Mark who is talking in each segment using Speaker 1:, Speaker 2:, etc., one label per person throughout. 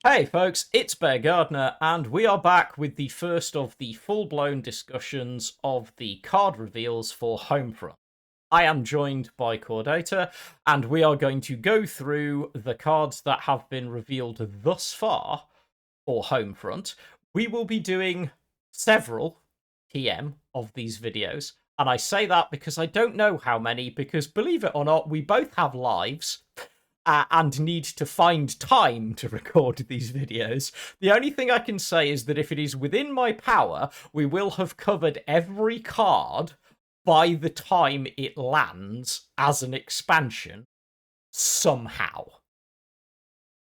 Speaker 1: Hey folks, it's Bear Gardner, and we are back with the first of the full-blown discussions of the card reveals for Homefront. I am joined by CoreData, and we are going to go through the cards that have been revealed thus far for Homefront. We will be doing several TM of these videos, and I say that because I don't know how many, because believe it or not, we both have lives and need to find time to record these videos. The only thing I can say is that if it is within my power, we will have covered every card by the time it lands as an expansion, somehow.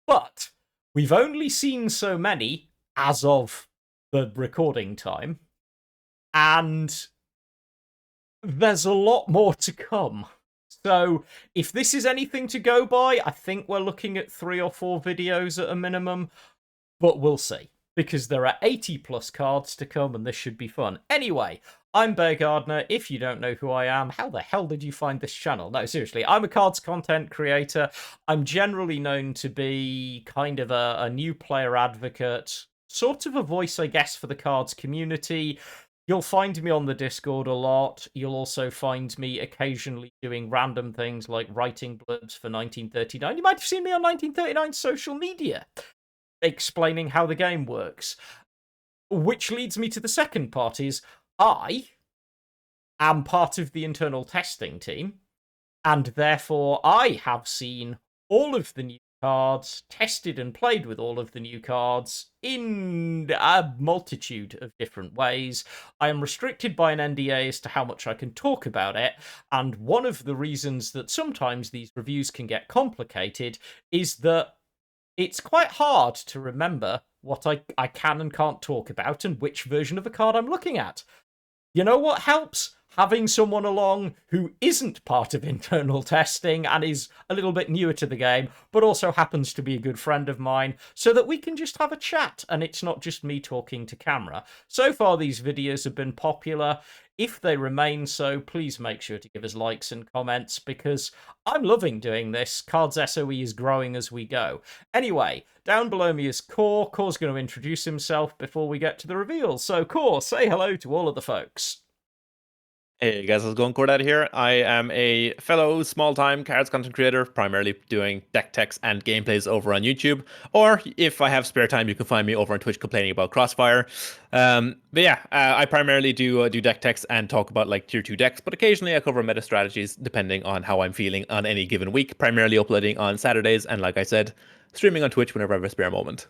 Speaker 1: But we've only seen so many as of the recording time, and there's a lot more to come. So if this is anything to go by, I think we're looking at 3 or 4 videos at a minimum, but we'll see, because there are 80 plus cards to come and this should be fun. Anyway, I'm Bear Gardner. If you don't know who I am, how the hell did you find this channel? No, seriously, I'm a cards content creator. I'm generally known to be kind of a new player advocate, sort of a voice, I guess, for the cards community. You'll find me on the Discord a lot. You'll also find me occasionally doing random things like writing blurbs for 1939. You might have seen me on 1939 social media explaining how the game works. Which leads me to the second part is I am part of the internal testing team, and therefore I have seen all of the new cards, tested and played with all of the new cards in a multitude of different ways. I am restricted by an NDA as to how much I can talk about it, and one of the reasons that sometimes these reviews can get complicated is that it's quite hard to remember what I can and can't talk about and which version of a card I'm looking at. You know what helps? Having someone along who isn't part of internal testing and is a little bit newer to the game, but also happens to be a good friend of mine, so that we can just have a chat and it's not just me talking to camera. So far, these videos have been popular. If they remain so, please make sure to give us likes and comments, because I'm loving doing this. Cards SOE is growing as we go. Anyway, down below me is Core. Core's going to introduce himself before we get to the reveal. So, Core, say hello to all of the folks.
Speaker 2: Hey guys, how's it going? CoreData here. I am a fellow small-time cards content creator, primarily doing deck techs and gameplays over on YouTube. Or if I have spare time, you can find me over on Twitch complaining about Crossfire. But yeah, I primarily do deck techs and talk about like tier 2 decks, but occasionally I cover meta strategies depending on how I'm feeling on any given week. Primarily uploading on Saturdays, and like I said, streaming on Twitch whenever I have a spare moment.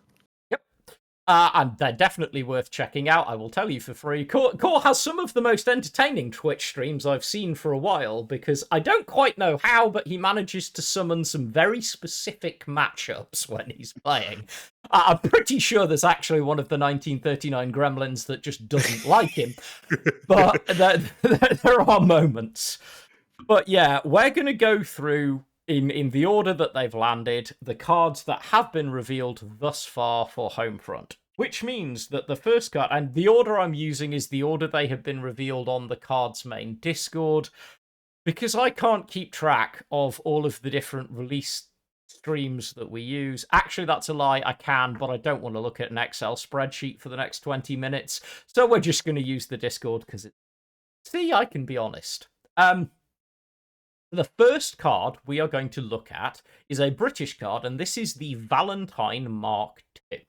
Speaker 1: And they're definitely worth checking out, I will tell you for free. Core has some of the most entertaining Twitch streams I've seen for a while, because I don't quite know how, but he manages to summon some very specific matchups when he's playing. I'm pretty sure there's actually one of the 1939 gremlins that just doesn't like him, but there are moments. But yeah, we're going to go through in the order that they've landed, the cards that have been revealed thus far for Homefront. Which means that the first card, and the order I'm using is the order they have been revealed on the card's main Discord, because I can't keep track of all of the different release streams that we use. Actually, that's a lie, I can, but I don't want to look at an Excel spreadsheet for the next 20 minutes, so we're just going to use the Discord, because it's... See, I can be honest. The first card we are going to look at is a British card, and this is the Valentine Mark II.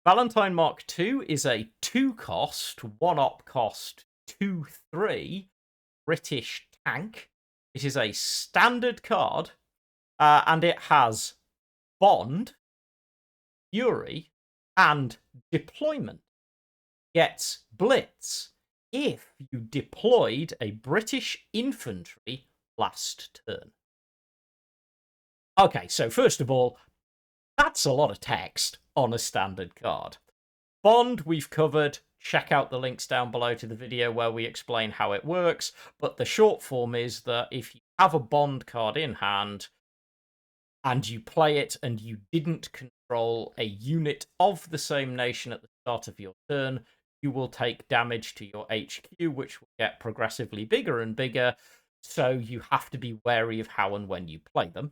Speaker 1: Valentine Mark II is a 2-cost, 1-op cost, 2/3 British tank. It is a standard card, and it has Bond, Fury, and Deployment. Gets Blitz if you deployed a British infantry last turn. Okay, so first of all, that's a lot of text on a standard card. Bond, we've covered. Check out the links down below to the video where we explain how it works. But the short form is that if you have a Bond card in hand and you play it and you didn't control a unit of the same nation at the start of your turn, you will take damage to your HQ, which will get progressively bigger and bigger. So you have to be wary of how and when you play them.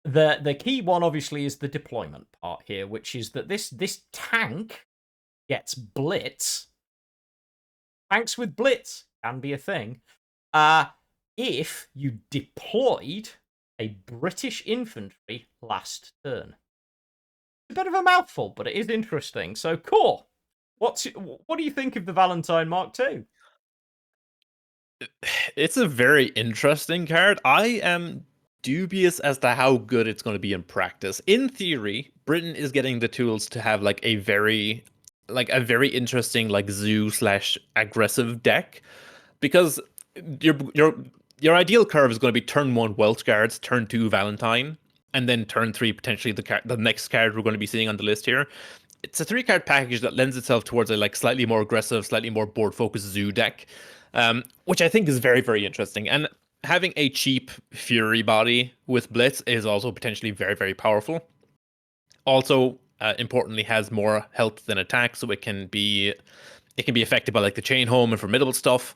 Speaker 1: The key one obviously is the deployment part here, which is that this tank gets blitz. Tanks with blitz can be a thing. If you deployed a British infantry last turn. A bit of a mouthful, but it is interesting. So, Core, what do you think of the Valentine Mark II?
Speaker 2: It's a very interesting card. I am dubious as to how good it's going to be in practice. In theory, Britain is getting the tools to have a very interesting zoo slash aggressive deck, because your your your ideal curve is going to be turn one Welsh Guards, turn two Valentine, and then turn three potentially the next card we're going to be seeing on the list here. It's a 3 card package that lends itself towards a slightly more aggressive, slightly more board focused zoo deck, which I think is very, very interesting. And having a cheap Fury body with Blitz is also potentially very, very powerful. Also, importantly, has more health than attack, so it can be affected by the chain home and formidable stuff.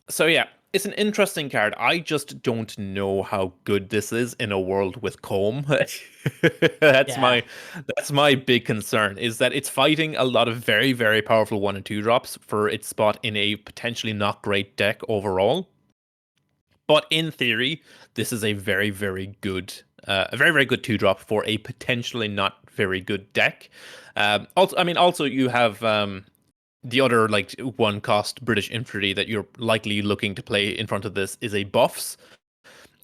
Speaker 2: So yeah, it's an interesting card. I just don't know how good this is in a world with comb. that's
Speaker 1: Yeah,
Speaker 2: my that's my big concern, is that it's fighting a lot of very, very powerful 1 and 2 drops for its spot in a potentially not great deck overall. But in theory, this is a very, very good, a very, very good 2 drop for a potentially not very good deck. Also, you have the other 1 cost British infantry that you're likely looking to play in front of this is a buffs.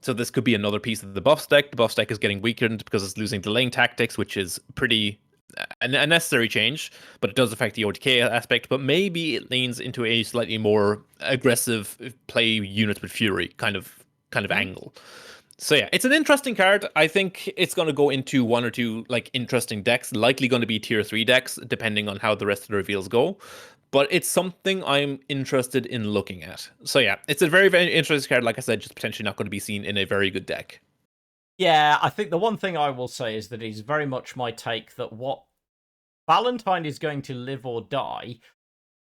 Speaker 2: So this could be another piece of the buffs deck. The buffs deck is getting weakened because it's losing delaying tactics, which is pretty a necessary change, but it does affect the OTK aspect. But maybe it leans into a slightly more aggressive play units with fury kind of
Speaker 1: Mhm.
Speaker 2: angle. So yeah, it's an interesting card. I think it's going to go into 1 or 2 interesting decks, likely going to be tier 3 decks, depending on how the rest of the reveals go. But it's something I'm interested in looking at. So yeah, it's a very, very interesting card. Like I said, just potentially not going to be seen in a very good deck.
Speaker 1: Yeah, I think the one thing I will say is that it's very much my take that what Valentine is going to live or die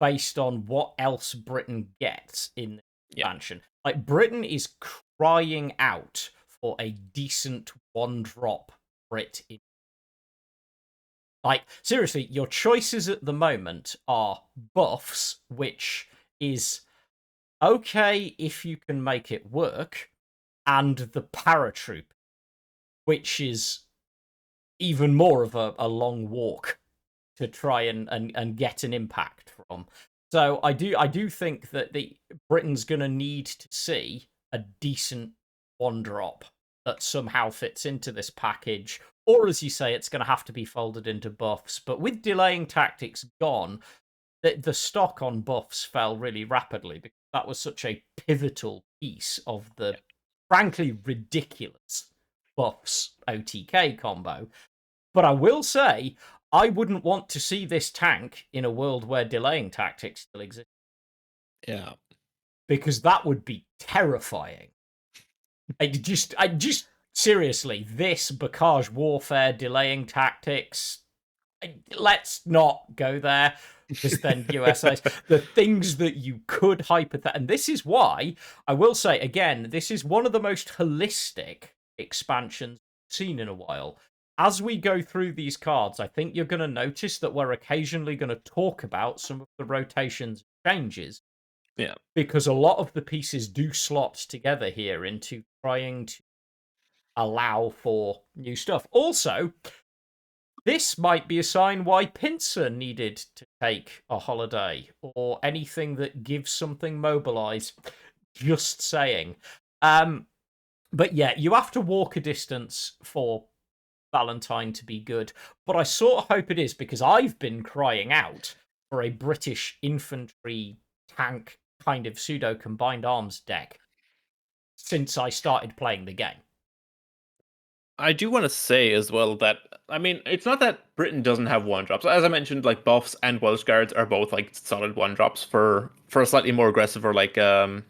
Speaker 1: based on what else Britain gets in the
Speaker 2: Yeah.
Speaker 1: expansion. Like, Britain is crying out for a decent 1 drop Brit. Like, seriously, your choices at the moment are buffs, which is okay if you can make it work, and the paratroop, which is even more of a long walk to try and get an impact from. So I do think that the Britain's gonna need to see a decent 1 drop that somehow fits into this package, or as you say, it's gonna have to be folded into buffs. But with delaying tactics gone, the stock on buffs fell really rapidly because that was such a pivotal piece of the frankly ridiculous buffs OTK combo. But I will say, I wouldn't want to see this tank in a world where delaying tactics still exist,
Speaker 2: Yeah.
Speaker 1: because that would be terrifying. I just seriously, this Bocage warfare delaying tactics. Let's not go there, because then USA's the things that you could hypothetically, and this is why I will say again, this is one of the most holistic expansions seen in a while. As we go through these cards, I think you're going to notice that we're occasionally going to talk about some of the rotations changes,
Speaker 2: Yeah.
Speaker 1: because a lot of the pieces do slot together here into trying to allow for new stuff. Also, this might be a sign why Pincer needed to take a holiday, or anything that gives something mobilize. Just saying. But yeah, you have to walk a distance for Valentine to be good. But I sort of hope it is, because I've been crying out for a British infantry tank kind of pseudo combined arms deck since I started playing the game.
Speaker 2: I do want to say as well that, I mean, it's not that Britain doesn't have 1 drops. As I mentioned, buffs and Welsh Guards are both solid 1 drops for a slightly more aggressive, or
Speaker 1: Yeah,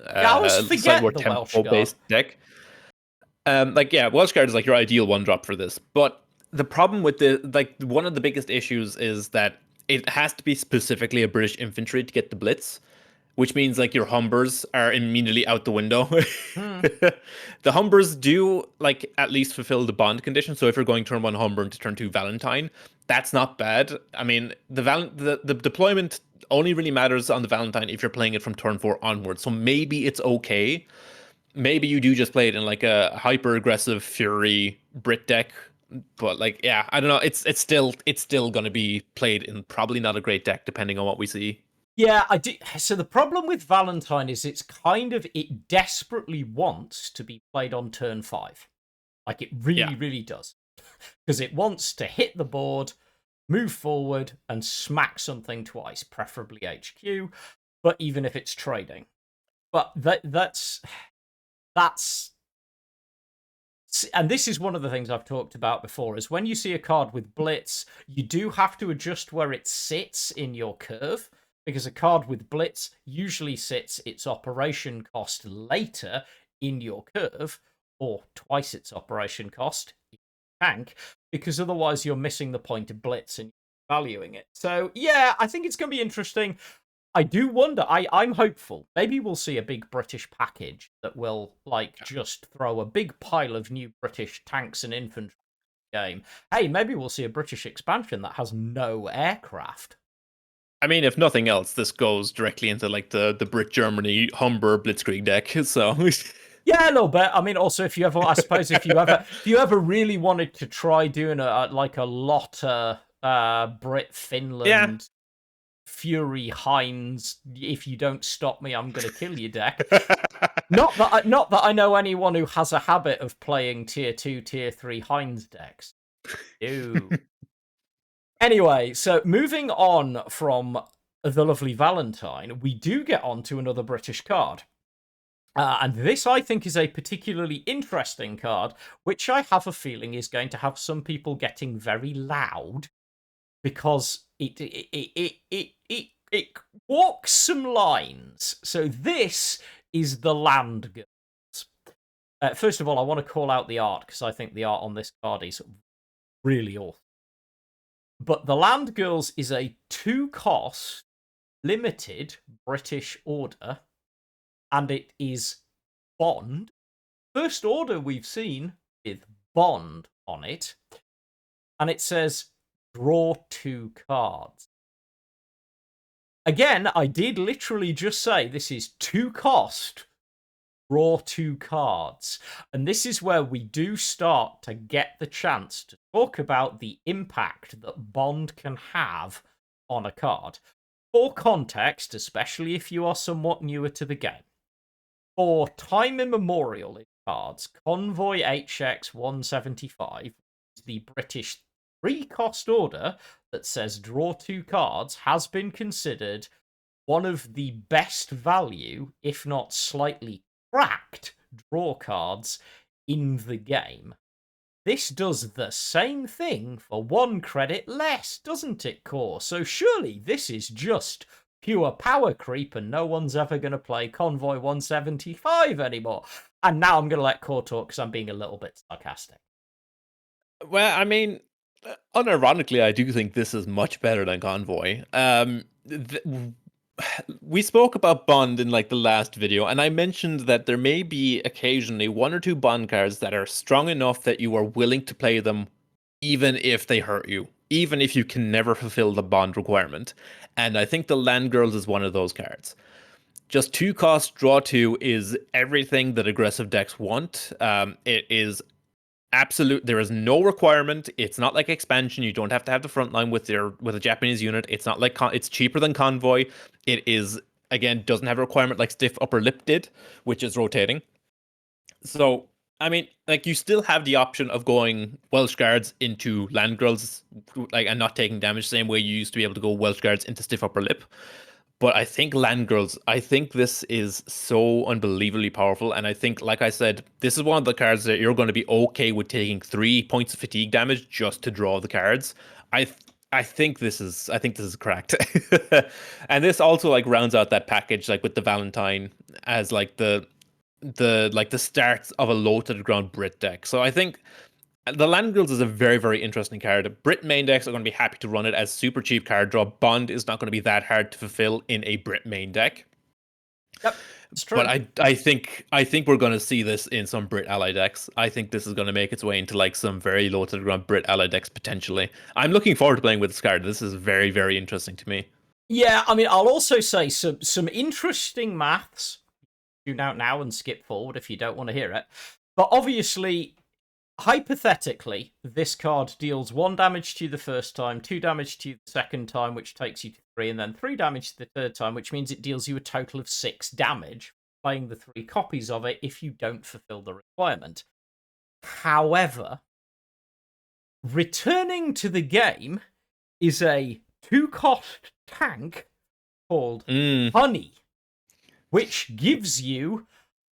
Speaker 1: I always
Speaker 2: slightly
Speaker 1: forget
Speaker 2: more
Speaker 1: the Welsh
Speaker 2: tempo
Speaker 1: Guard.
Speaker 2: based deck. Welsh Guard is your ideal 1 drop for this. But the problem with one of the biggest issues is that it has to be specifically a British infantry to get the blitz, which means like your Humbers are immediately out the window.
Speaker 1: Hmm.
Speaker 2: The Humbers do like at least fulfill the bond condition. So if you're going turn 1 Humber into turn 2 Valentine, that's not bad. I mean, the deployment only really matters on the Valentine if you're playing it from turn 4 onwards. So maybe it's okay. Maybe you do just play it in like a hyper aggressive Fury Brit deck, but like yeah, I don't know. It's still gonna be played in probably not a great deck depending on what we see.
Speaker 1: Yeah, I do. So the problem with Valentine is it desperately wants to be played on turn 5. Like it
Speaker 2: Yeah.
Speaker 1: really, really does. Because it wants to hit the board, move forward, and smack something twice, preferably HQ, but even if it's trading. But that's and this is one of the things I've talked about before, is when you see a card with Blitz, you do have to adjust where it sits in your curve, because a card with Blitz usually sits its operation cost later in your curve, or twice its operation cost if you tank, because otherwise you're missing the point of Blitz and valuing it. So yeah, I think it's going to be interesting. I do wonder. I'm hopeful. Maybe we'll see a big British package that will like just throw a big pile of new British tanks and infantry game. Hey, maybe we'll see a British expansion that has no aircraft.
Speaker 2: I mean, if nothing else, this goes directly into like the Brit Germany Humber Blitzkrieg deck. So
Speaker 1: Yeah, a little bit. I mean, also if you ever, I suppose if you ever really wanted to try doing like a Lotta, Brit
Speaker 2: yeah.
Speaker 1: Finland Fury Heinz, if you don't stop me, I'm gonna kill you deck. Not that I know anyone who has a habit of playing tier 2, tier 3 Heinz decks. Ew. Anyway, so moving on from the lovely Valentine, we do get on to another British card. And this, I think, is a particularly interesting card, which I have a feeling is going to have some people getting very loud because it walks some lines. So this is the Land Girls. First of all, I want to call out the art because I think the art on this card is really awesome. But the Land Girls is a 2-cost limited British order, and it is Bond. First order we've seen with Bond on it, and it says draw 2 cards. Again, I did literally just say this is 2-cost, draw 2 cards. And this is where we do start to get the chance to talk about the impact that Bond can have on a card. For context, especially if you are somewhat newer to the game, for time immemorial in cards, Convoy HX 175 is the British 3-cost order that says draw 2 cards, has been considered one of the best value, if not slightly cracked, draw cards in the game. This does the same thing for 1 credit less, doesn't it, Core? So surely this is just pure power creep and no one's ever going to play Convoy 175 anymore. And now I'm going to let Core talk because I'm being a little bit sarcastic.
Speaker 2: Well, I mean, unironically, I do think this is much better than Convoy. We spoke about Bond in like the last video, and I mentioned that there may be occasionally 1 or 2 Bond cards that are strong enough that you are willing to play them, even if they hurt you, even if you can never fulfill the Bond requirement. And I think the Land Girls is one of those cards. Just 2 cost, draw 2 is everything that aggressive decks want. It is absolute. There is no requirement. It's not like expansion. You don't have to have the front line with a Japanese unit. It's not like it's cheaper than Convoy. It is again doesn't have a requirement like Stiff Upper Lip did, which is rotating. So I mean, like you still have the option of going Welsh Guards into Land Girls, like and not taking damage, same way you used to be able to go Welsh Guards into Stiff Upper Lip. But I think Land Girls, I think this is so unbelievably powerful. And I think, like I said, this is one of the cards that you're going to be okay with taking 3 points of fatigue damage just to draw the cards. I I think this is correct. And this also like rounds out that package like with the Valentine as like the start of a low to the ground Brit deck. So I think the Land Girls is a very, very interesting card. Brit main decks are going to be happy to run it as super cheap card draw. Bond is not going to be that hard to fulfill in a Brit main deck.
Speaker 1: Yep, it's true.
Speaker 2: But I think we're going to see this in some Brit ally decks. I think this is going to make its way into like some very low to the ground Brit ally decks potentially. I'm looking forward to playing with this card. This is very, very interesting to me.
Speaker 1: Yeah, I mean, I'll also say some interesting maths. Tune out now and skip forward if you don't want to hear it. But obviously, hypothetically, this card deals 1 damage to you the first time, 2 damage to you the second time, which takes you to 3, and then 3 damage the third time, which means it deals you a total of 6 damage, playing the 3 copies of it if you don't fulfill the requirement. However, returning to the game is a 2-cost tank called Honey, which gives you,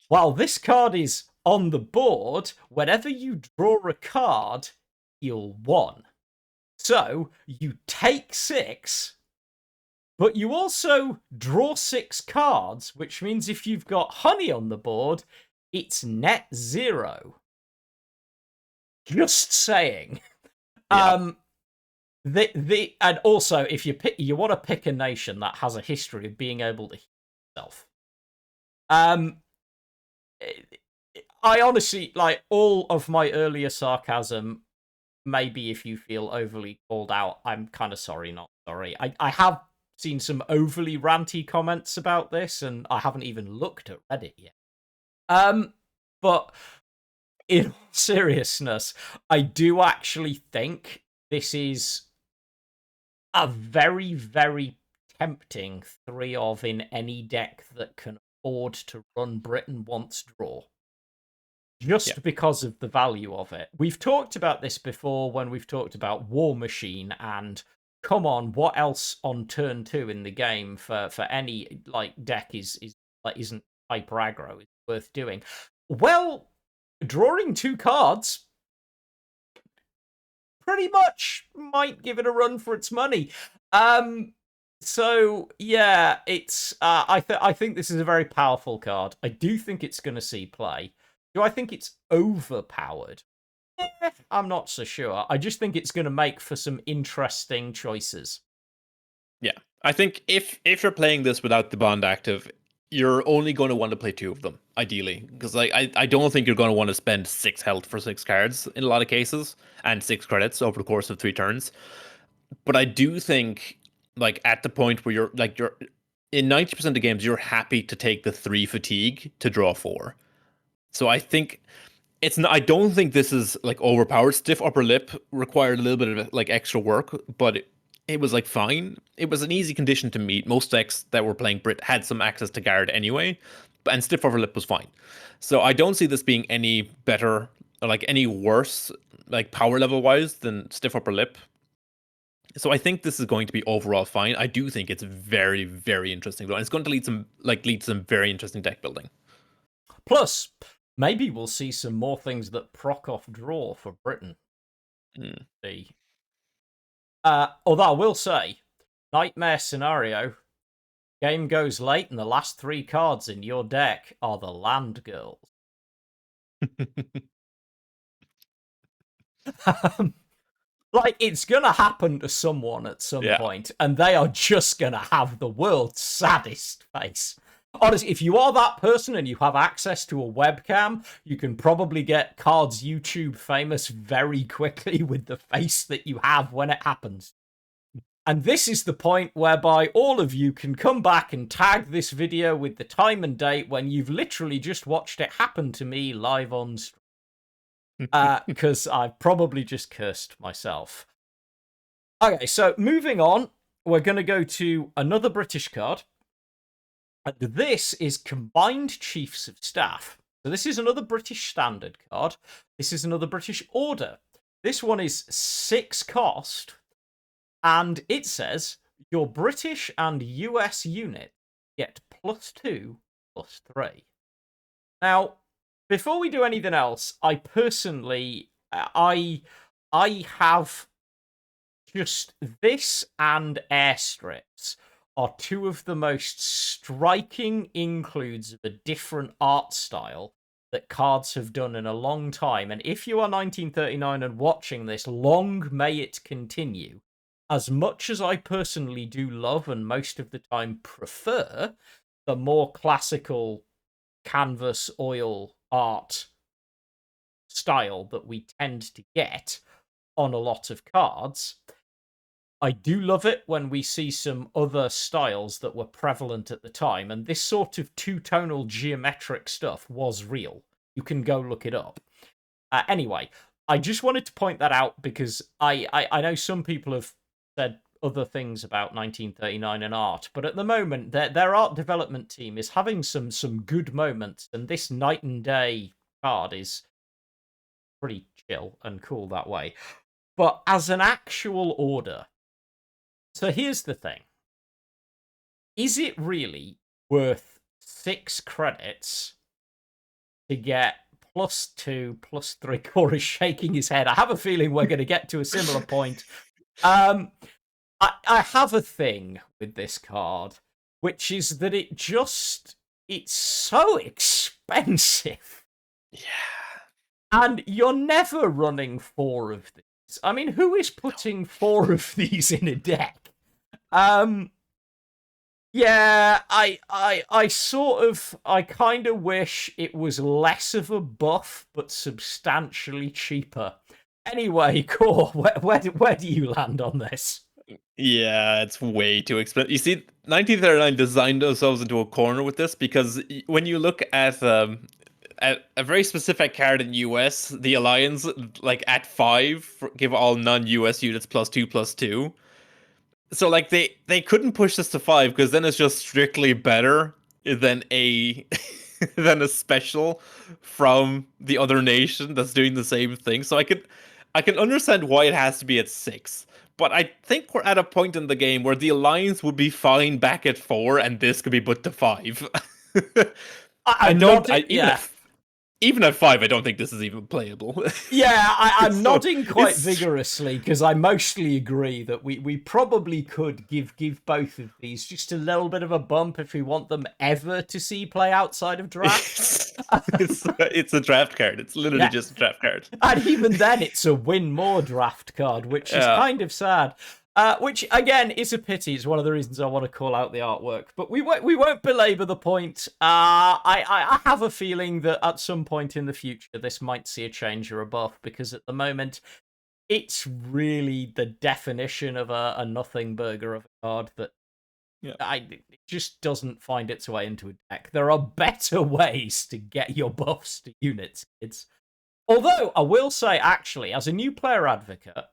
Speaker 1: while this card is on the board, whenever you draw a card, heal 1. So you take 6, but you also draw 6 cards, which means if you've got Honey on the board, it's net 0. Just saying.
Speaker 2: Yeah.
Speaker 1: And also, if you want to pick a nation that has a history of being able to heal itself. I honestly, like, all of my earlier sarcasm, maybe if you feel overly called out, I'm kind of sorry, not sorry. I have seen some overly ranty comments about this, and I haven't even looked at Reddit yet. But in all seriousness, I do actually think this is a very, very tempting 3 of in any deck that can afford to run Britain once draw. Just because of the value of it. We've talked about this before when we've talked about War Machine, and come on, what else on turn 2 in the game for any like deck isn't hyper aggro is worth doing? Well, drawing 2 cards pretty much might give it a run for its money. So yeah, it's I think this is a very powerful card. I do think it's going to see play. Do I think it's overpowered? I'm not so sure. I just think it's going to make for some interesting choices.
Speaker 2: Yeah, I think if you're playing this without the bond active, you're only going to want to play 2 of them, ideally, because like I don't think you're going to want to spend 6 health for 6 cards in a lot of cases and 6 credits over the course of 3 turns. But I do think, like, at the point where you're in 90% of the games, you're happy to take the 3 fatigue to draw 4. So I think it's not. I don't think this is like overpowered. Stiff upper lip required a little bit of like extra work, but it was like fine. It was an easy condition to meet. Most decks that were playing Brit had some access to guard anyway, and stiff upper lip was fine. So I don't see this being any better or like any worse, like power level wise, than stiff upper lip. So I think this is going to be overall fine. I do think it's very, very interesting though, and it's going to lead to some very interesting deck building.
Speaker 1: Plus, maybe we'll see some more things that proc off draw for Britain. Although I will say, nightmare scenario, game goes late and the last 3 cards in your deck are the land girls. Like, it's gonna happen to someone at some point, and they are just gonna have the world's saddest face. Honestly, if you are that person and you have access to a webcam, you can probably get Cards YouTube famous very quickly with the face that you have when it happens. And this is the point whereby all of you can come back and tag this video with the time and date when you've literally just watched it happen to me live on stream. Because I've probably just cursed myself. Okay, so moving on, we're going to go to another British card. And this is Combined Chiefs of Staff. So this is another British standard card. This is another British order. This one is 6 cost. And it says, your British and US unit get +2, +3. Now, before we do anything else, I personally, I have just this and airstrips are 2 of the most striking includes of a different art style that cards have done in a long time. And if you are 1939 and watching this, long may it continue. As much as I personally do love and most of the time prefer the more classical canvas oil art style that we tend to get on a lot of cards. I do love it when we see some other styles that were prevalent at the time, and this sort of two-tonal geometric stuff was real. You can go look it up. Anyway, I just wanted to point that out because I know some people have said other things about 1939 and art, but at the moment their art development team is having some good moments, and this night and day card is pretty chill and cool that way. But as an actual order, so here's the thing. Is it really worth 6 credits to get +2, +3? Corey is shaking his head. I have a feeling we're going to get to a similar point. I have a thing with this card, which is that it's so expensive.
Speaker 2: Yeah.
Speaker 1: And you're never running 4 of these. I mean, who is putting 4 of these in a deck? Yeah, I kind of wish it was less of a buff, but substantially cheaper. Anyway, Core, where do you land on this?
Speaker 2: Yeah, it's way too expensive. You see, 1939 designed themselves into a corner with this because when you look at a very specific card in US, the Alliance, like at 5, give all non-US units +2/+2. So like they couldn't push this to 5 because then it's just strictly better than a than a special from the other nation that's doing the same thing. So I can understand why it has to be at 6. But I think we're at a point in the game where the Alliance would be fine back at 4 and this could be put to 5. Even at 5, I don't think this is even playable.
Speaker 1: Yeah, I'm nodding quite vigorously because I mostly agree that we probably could give both of these just a little bit of a bump if we want them ever to see play outside of draft.
Speaker 2: It's a draft card. It's literally just a draft card.
Speaker 1: And even then, it's a win more draft card, which is kind of sad. Which again is a pity. It's one of the reasons I want to call out the artwork. But we won't belabor the point. I have a feeling that at some point in the future this might see a change or a buff, because at the moment it's really the definition of a nothing burger of a card that it just doesn't find its way into a deck. There are better ways to get your buffs to units, kids. Although I will say, actually, as a new player advocate,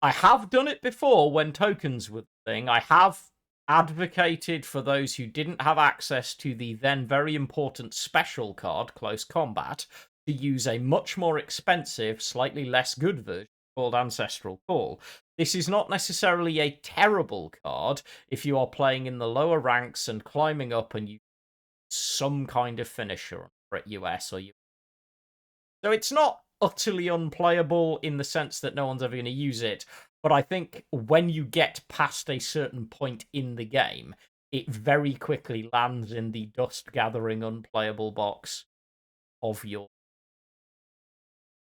Speaker 1: I have done it before when tokens were the thing. I have advocated for those who didn't have access to the then very important special card, Close Combat, to use a much more expensive, slightly less good version called Ancestral Call. This is not necessarily a terrible card if you are playing in the lower ranks and climbing up and you some kind of finisher at US or US. So it's not utterly unplayable in the sense that no one's ever going to use it, but I think when you get past a certain point in the game, it very quickly lands in the dust gathering unplayable box of your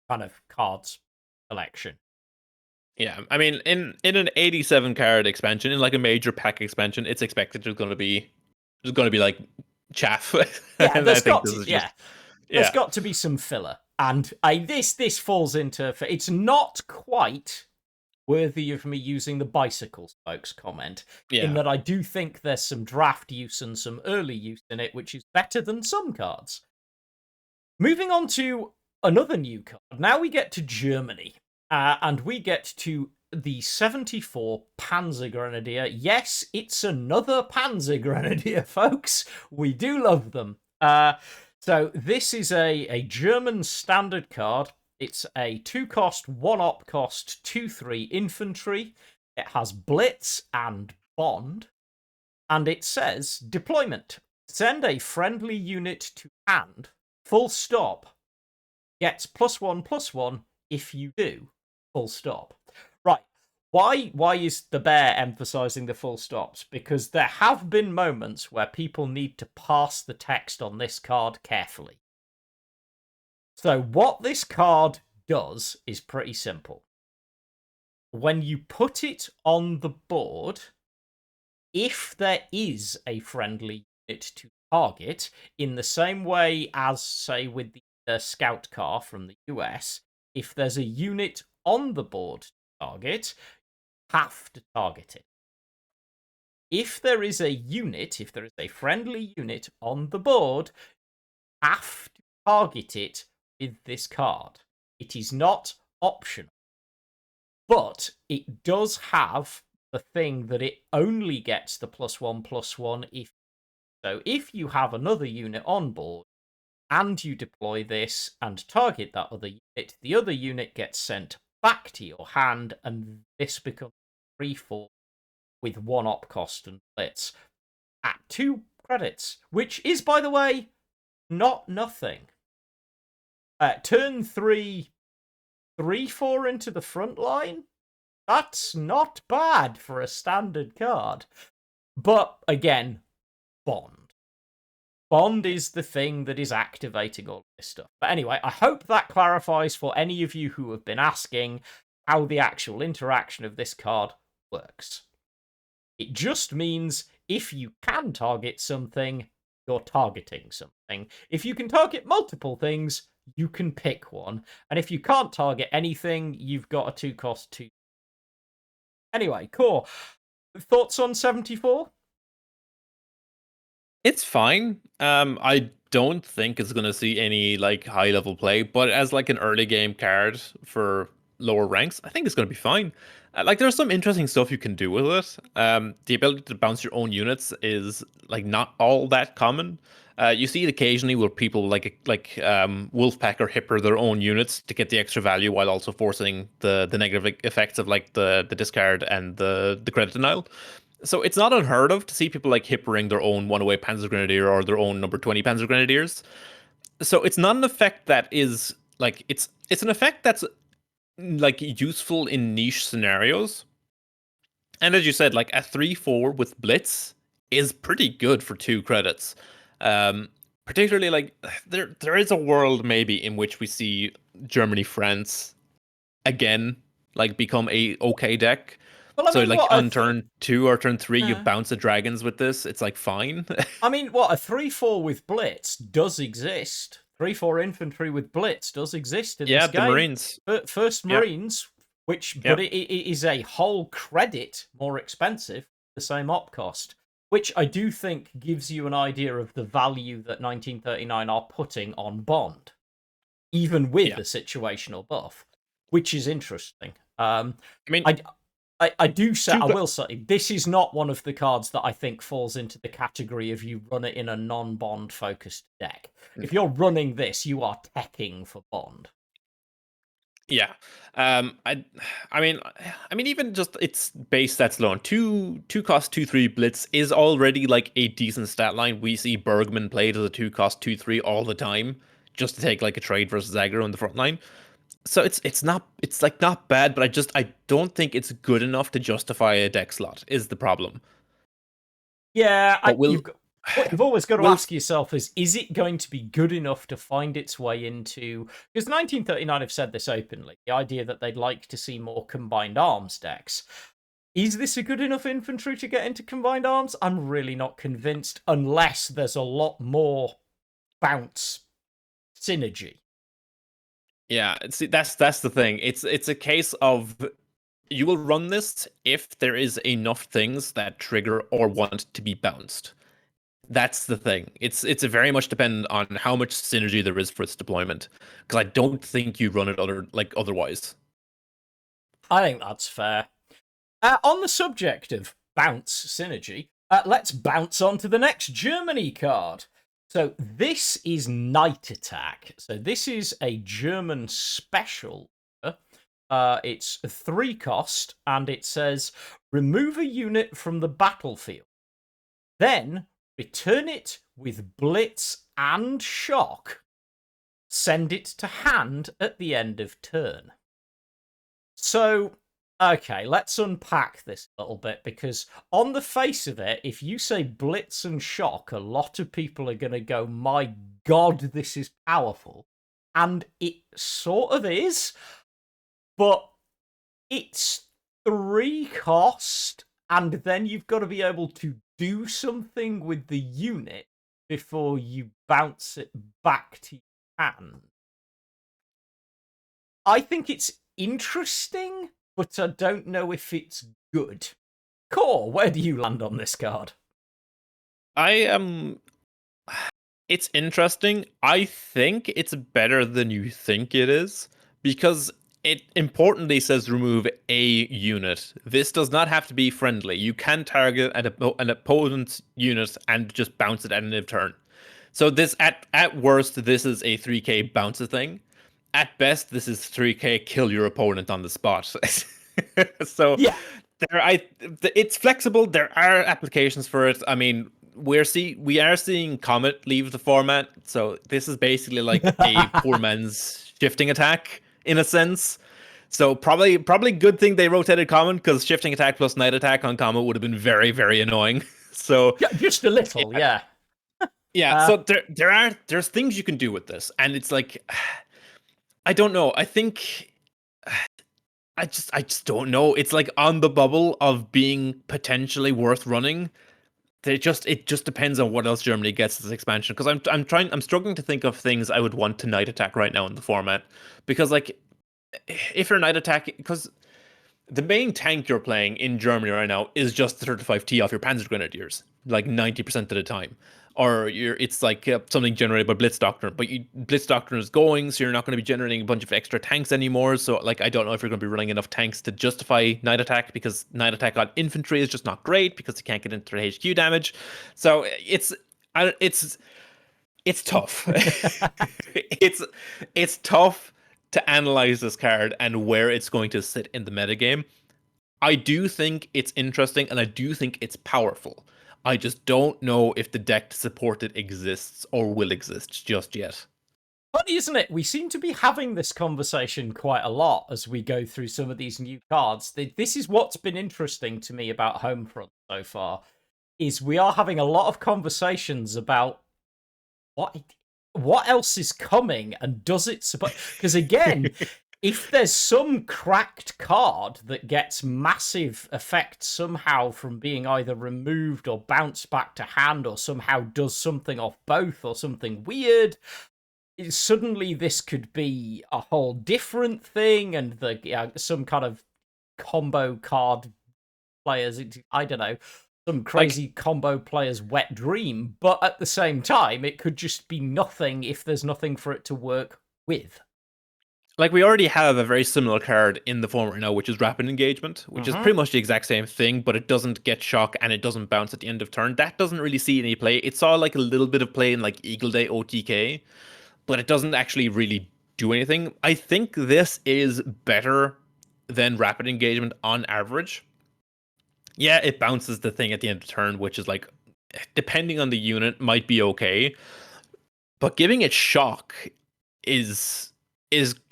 Speaker 1: kind of cards collection.
Speaker 2: Yeah, I mean, in an 87 card expansion, in like a major pack expansion, it's expected there's going to be like chaff.
Speaker 1: Yeah, there's got to be some filler. And this falls into... It's not quite worthy of me using the bicycle spokes comment, in that I do think there's some draft use and some early use in it, which is better than some cards. Moving on to another new card. Now we get to Germany, and we get to the 74 Panzergrenadier. Yes, it's another Panzergrenadier, folks. We do love them. So this is a German standard card. It's a 2-cost, 1-op cost, 2/3 infantry. It has Blitz and Bond. And it says, deployment. Send a friendly unit to hand, full stop. Gets +1/+1 if you do, full stop. Right. Why is the bear emphasizing the full stops? Because there have been moments where people need to parse the text on this card carefully. So what this card does is pretty simple. When you put it on the board, if there is a friendly unit to target, in the same way as, say, with the scout car from the US, if there's a unit on the board to target, you have to target it. If there is a unit, if there is a friendly unit on the board, you have to target it with this card. It is not optional. But it does have the thing that it only gets the +1/+1 if so. If you have another unit on board and you deploy this and target that other unit, the other unit gets sent back to your hand, and this becomes 3/4 with 1 op cost and blitz at 2 credits, which is, by the way, not nothing. Turn 3, 3/4 into the front line. That's not bad for a standard card. But again, Bond. Bond is the thing that is activating all this stuff. But anyway, I hope that clarifies for any of you who have been asking how the actual interaction of this card works. It just means if you can target something, you're targeting something. If you can target multiple things, you can pick one. And if you can't target anything, you've got a 2-cost 2. Anyway, Core, thoughts on 74?
Speaker 2: It's fine. I don't think it's gonna see any like high level play, but as like an early game card for lower ranks, I think it's gonna be fine. Like there's some interesting stuff you can do with it. The ability to bounce your own units is like not all that common. You see it occasionally where people Wolfpack or Hipper their own units to get the extra value while also forcing the negative effects of like the discard and the credit denial. So it's not unheard of to see people like hippering their own one-away Panzergrenadier or their own number 20 Panzergrenadiers. So it's not an effect that is like it's an effect that's like useful in niche scenarios. And as you said, like a 3/4 with Blitz is pretty good for 2 credits. Particularly like there is a world maybe in which we see Germany France again like become a okay deck.
Speaker 1: Well, I
Speaker 2: So
Speaker 1: mean,
Speaker 2: like
Speaker 1: what
Speaker 2: on turn 2 or turn 3, you
Speaker 1: uh,
Speaker 2: bounce the dragons with this. It's like fine.
Speaker 1: I mean, what a 3/4 with Blitz does exist. 3/4 infantry with Blitz does exist in
Speaker 2: Yeah,
Speaker 1: this
Speaker 2: the
Speaker 1: game.
Speaker 2: Marines.
Speaker 1: First
Speaker 2: Yeah,
Speaker 1: Marines,
Speaker 2: yeah.
Speaker 1: but it is a whole credit more expensive, the same op cost, which I do think gives you an idea of the value that 1939 are putting on Bond, even with
Speaker 2: Yeah.
Speaker 1: the situational buff, which is interesting.
Speaker 2: I mean,
Speaker 1: I I do say,
Speaker 2: two
Speaker 1: I
Speaker 2: cl-
Speaker 1: will say, this is not one of the cards that I think falls into the category of you run it in a non-Bond focused deck. If you're running this, you are teching for Bond.
Speaker 2: yeah. I mean even just its base stats alone. Two cost 2/3 blitz is already like a decent stat line. We see Bergman played as a 2 cost 2/3 all the time, just to take like a trade versus aggro on the front line. So it's like not bad, but I don't think it's good enough to justify a deck slot is the problem.
Speaker 1: Yeah,
Speaker 2: But we'll
Speaker 1: what you've always got to
Speaker 2: we'll
Speaker 1: ask yourself is it going to be good enough to find its way into, because 1939 have said this openly, the idea that they'd like to see more combined arms decks. Is this a good enough infantry to get into combined arms? I'm really not convinced, unless there's a lot more bounce synergy.
Speaker 2: Yeah, see that's the thing. It's a case of you will run this if there is enough things that trigger or want to be bounced. That's the thing. It's a very much dependent on how much synergy there is for its deployment. Because I don't think you run it otherwise.
Speaker 1: I think that's fair. On the subject of bounce synergy, let's bounce on to the next Germany card. So this is Night Attack. So this is a German special. It's 3 cost, and it says remove a unit from the battlefield. Then return it with Blitz and Shock. Send it to hand at the end of turn. So, okay, let's unpack this a little bit, because on the face of it, if you say Blitz and Shock, a lot of people are going to go, my god, this is powerful. And it sort of is, but it's 3 cost and then you've got to be able to do something with the unit before you bounce it back to your hand. I think it's interesting, but I don't know if it's good. Core, where do you land on this card?
Speaker 2: I am. It's interesting. I think it's better than you think it is because it importantly says remove a unit. This does not have to be friendly. You can target an opponent's unit and just bounce it at an end of turn. So this at worst, this is a 3k bounce thing. At best, this is 3k kill your opponent on the spot. So
Speaker 1: Yeah.
Speaker 2: it's flexible. There are applications for it. I mean, we are seeing Comet leave the format, so this is basically like a poor man's shifting attack in a sense. So probably good thing they rotated Comet because shifting attack plus night attack on Comet would have been very very annoying. So
Speaker 1: Yeah, just a little, yeah.
Speaker 2: yeah, so there's things you can do with this, and it's like I don't know. I think I just don't know. It's like on the bubble of being potentially worth running. It just depends on what else Germany gets this expansion. Because I'm struggling to think of things I would want to night attack right now in the format. Because like if you're night attack, because the main tank you're playing in Germany right now is just the 35T off your Panzergrenadiers, like 90% of the time. Or it's like something generated by Blitz Doctrine, but Blitz Doctrine is going, so you're not going to be generating a bunch of extra tanks anymore. So like I don't know if you're going to be running enough tanks to justify night attack because night attack on infantry is just not great because you can't get into their HQ damage. So it's tough. It's tough to analyze this card and where it's going to sit in the metagame. I do think it's interesting and I do think it's powerful. I just don't know if the deck to support it exists or will exist just yet.
Speaker 1: Funny, isn't it? We seem to be having this conversation quite a lot as we go through some of these new cards. This is what's been interesting to me about Homefront so far, is we are having a lot of conversations about what else is coming and does it support? Because again, if there's some cracked card that gets massive effect somehow from being either removed or bounced back to hand or somehow does something off both or something weird, suddenly this could be a whole different thing and some kind of combo card players, I don't know, some crazy combo player's wet dream, but at the same time, it could just be nothing if there's nothing for it to work with.
Speaker 2: Like we already have a very similar card in the form right now, which is Rapid Engagement, which is pretty much the exact same thing, but it doesn't get shock and it doesn't bounce at the end of turn. That doesn't really see any play. It saw like a little bit of play in like Eagle Day OTK, but it doesn't actually really do anything. I think this is better than Rapid Engagement on average. Yeah, it bounces the thing at the end of turn, which is like, depending on the unit, might be okay. But giving it shock is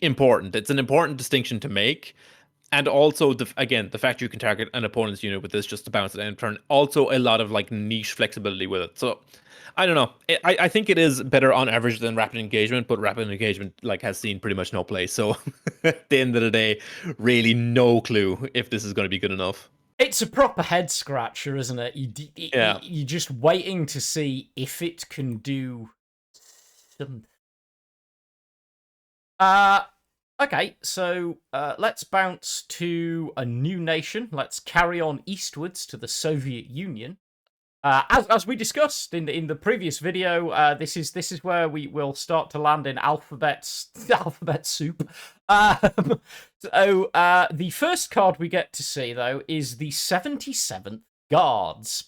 Speaker 2: important. It's an important distinction to make. And also, again, the fact you can target an opponent's unit with this just to bounce it end of turn. Also, a lot of like niche flexibility with it. So, I don't know. I think it is better on average than Rapid Engagement, but Rapid Engagement like has seen pretty much no play. So, at the end of the day, really no clue if this is going to be good enough.
Speaker 1: It's a proper head scratcher, isn't it? You're just waiting to see if it can do something. Okay, so let's bounce to a new nation. Let's carry on eastwards to the Soviet Union. As we discussed in the previous video, this is where we will start to land in alphabet soup. So the first card we get to see though is the 77th Guards.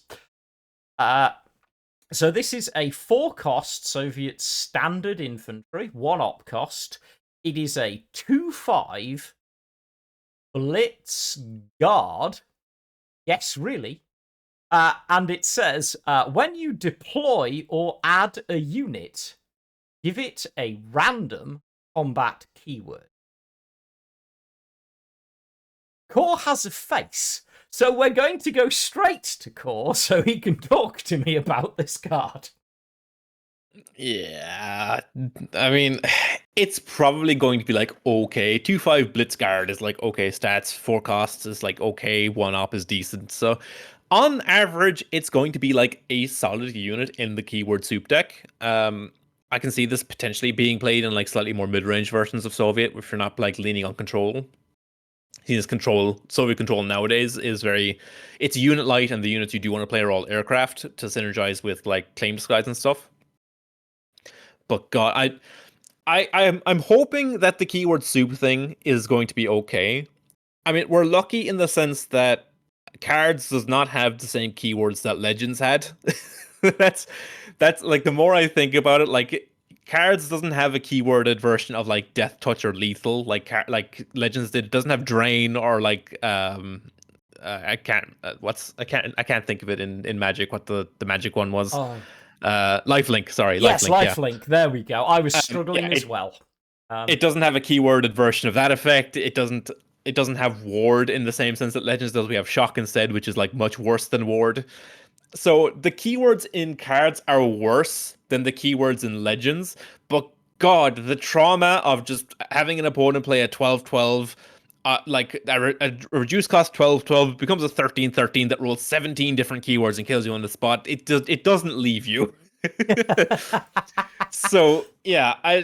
Speaker 1: So this is a 4-cost Soviet standard infantry, 1 op cost. It is a 2/5 Blitz Guard. Yes, really. And it says, when you deploy or add a unit, give it a random combat keyword. Core has a face, so we're going to go straight to Core so he can talk to me about this card.
Speaker 2: Yeah, I mean, it's probably going to be like okay. 2-5 Blitzguard is like okay stats. Forecasts is like okay. 1-op is decent. So, on average, it's going to be like a solid unit in the keyword soup deck. I can see this potentially being played in like slightly more mid-range versions of Soviet, if you're not like leaning on control. His control, Soviet control nowadays is very, it's unit light, and the units you do want to play are all aircraft to synergize with like claim skies and stuff. But God, I'm hoping that the keyword soup thing is going to be okay. I mean, we're lucky in the sense that cards does not have the same keywords that Legends had. that's that's like the more I think about it, like cards doesn't have a keyworded version of like death touch or lethal like Legends did. It doesn't have drain or like I can't think of it in Magic what the Magic one was.
Speaker 1: Oh,
Speaker 2: Lifelink, sorry,
Speaker 1: yes,
Speaker 2: lifelink, yeah.
Speaker 1: lifelink. There we go. I was
Speaker 2: Yeah,
Speaker 1: struggling as well.
Speaker 2: it doesn't have a keyworded version of that effect. It doesn't have ward in the same sense that Legends does. We have shock instead, which is like much worse than ward. So the keywords in cards are worse than the keywords in Legends, but God, the trauma of just having an opponent play a 12-12, like a reduced cost 12-12 becomes a 13-13 that rolls 17 different keywords and kills you on the spot. It doesn't leave you. So yeah,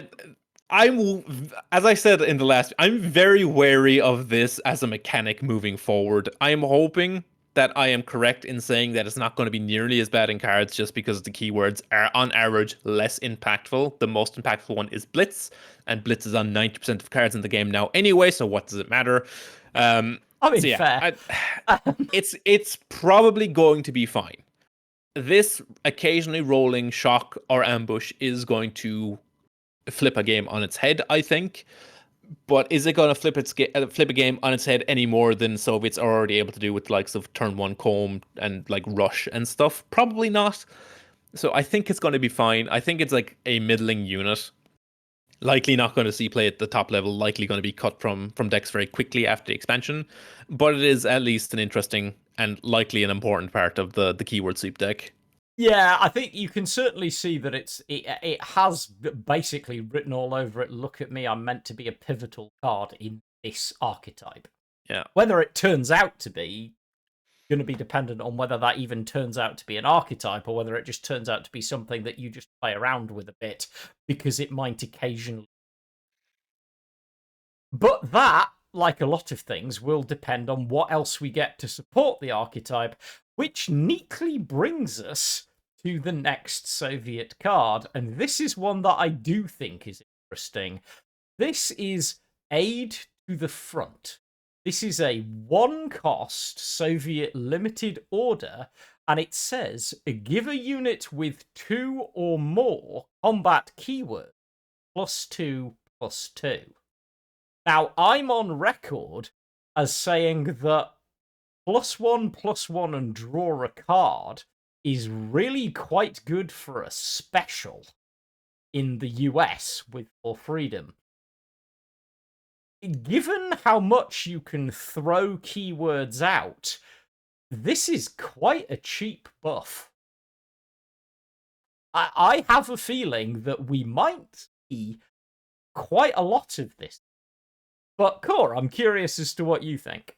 Speaker 2: I'm as I said in the last, I'm very wary of this as a mechanic moving forward. I'm hoping that I am correct in saying that it's not going to be nearly as bad in cards just because the keywords are on average less impactful. The most impactful one is Blitz, and Blitz is on 90% of cards in the game now anyway, so what does it matter?
Speaker 1: I mean,
Speaker 2: So yeah,
Speaker 1: fair.
Speaker 2: it's probably going to be fine. This occasionally rolling shock or ambush is going to flip a game on its head, I think. But is it going to flip a game on its head any more than Soviets are already able to do with the likes of turn one comb and like rush and stuff? Probably not. So I think it's going to be fine. I think it's like a middling unit. Likely not going to see play at the top level. Likely going to be cut from decks very quickly after the expansion. But it is at least an interesting and likely an important part of the keyword sweep deck.
Speaker 1: Yeah, I think you can certainly see that it has basically written all over it. Look at me, I'm meant to be a pivotal card in this archetype.
Speaker 2: Yeah.
Speaker 1: Whether it turns out to be going to be dependent on whether that even turns out to be an archetype or whether it just turns out to be something that you just play around with a bit because it might occasionally. But that, like a lot of things, will depend on what else we get to support the archetype, which neatly brings us to the next Soviet card. And this is one that I do think is interesting. This is Aid to the Front. This is a one-cost Soviet limited order, and it says give a unit with 2 or more combat keywords +2/+2. Now, I'm on record as saying that +1/+1 and draw a card is really quite good for a special in the US with For Freedom. Given how much you can throw keywords out, this is quite a cheap buff. I have a feeling that we might see quite a lot of this. But Core, I'm curious as to what you think.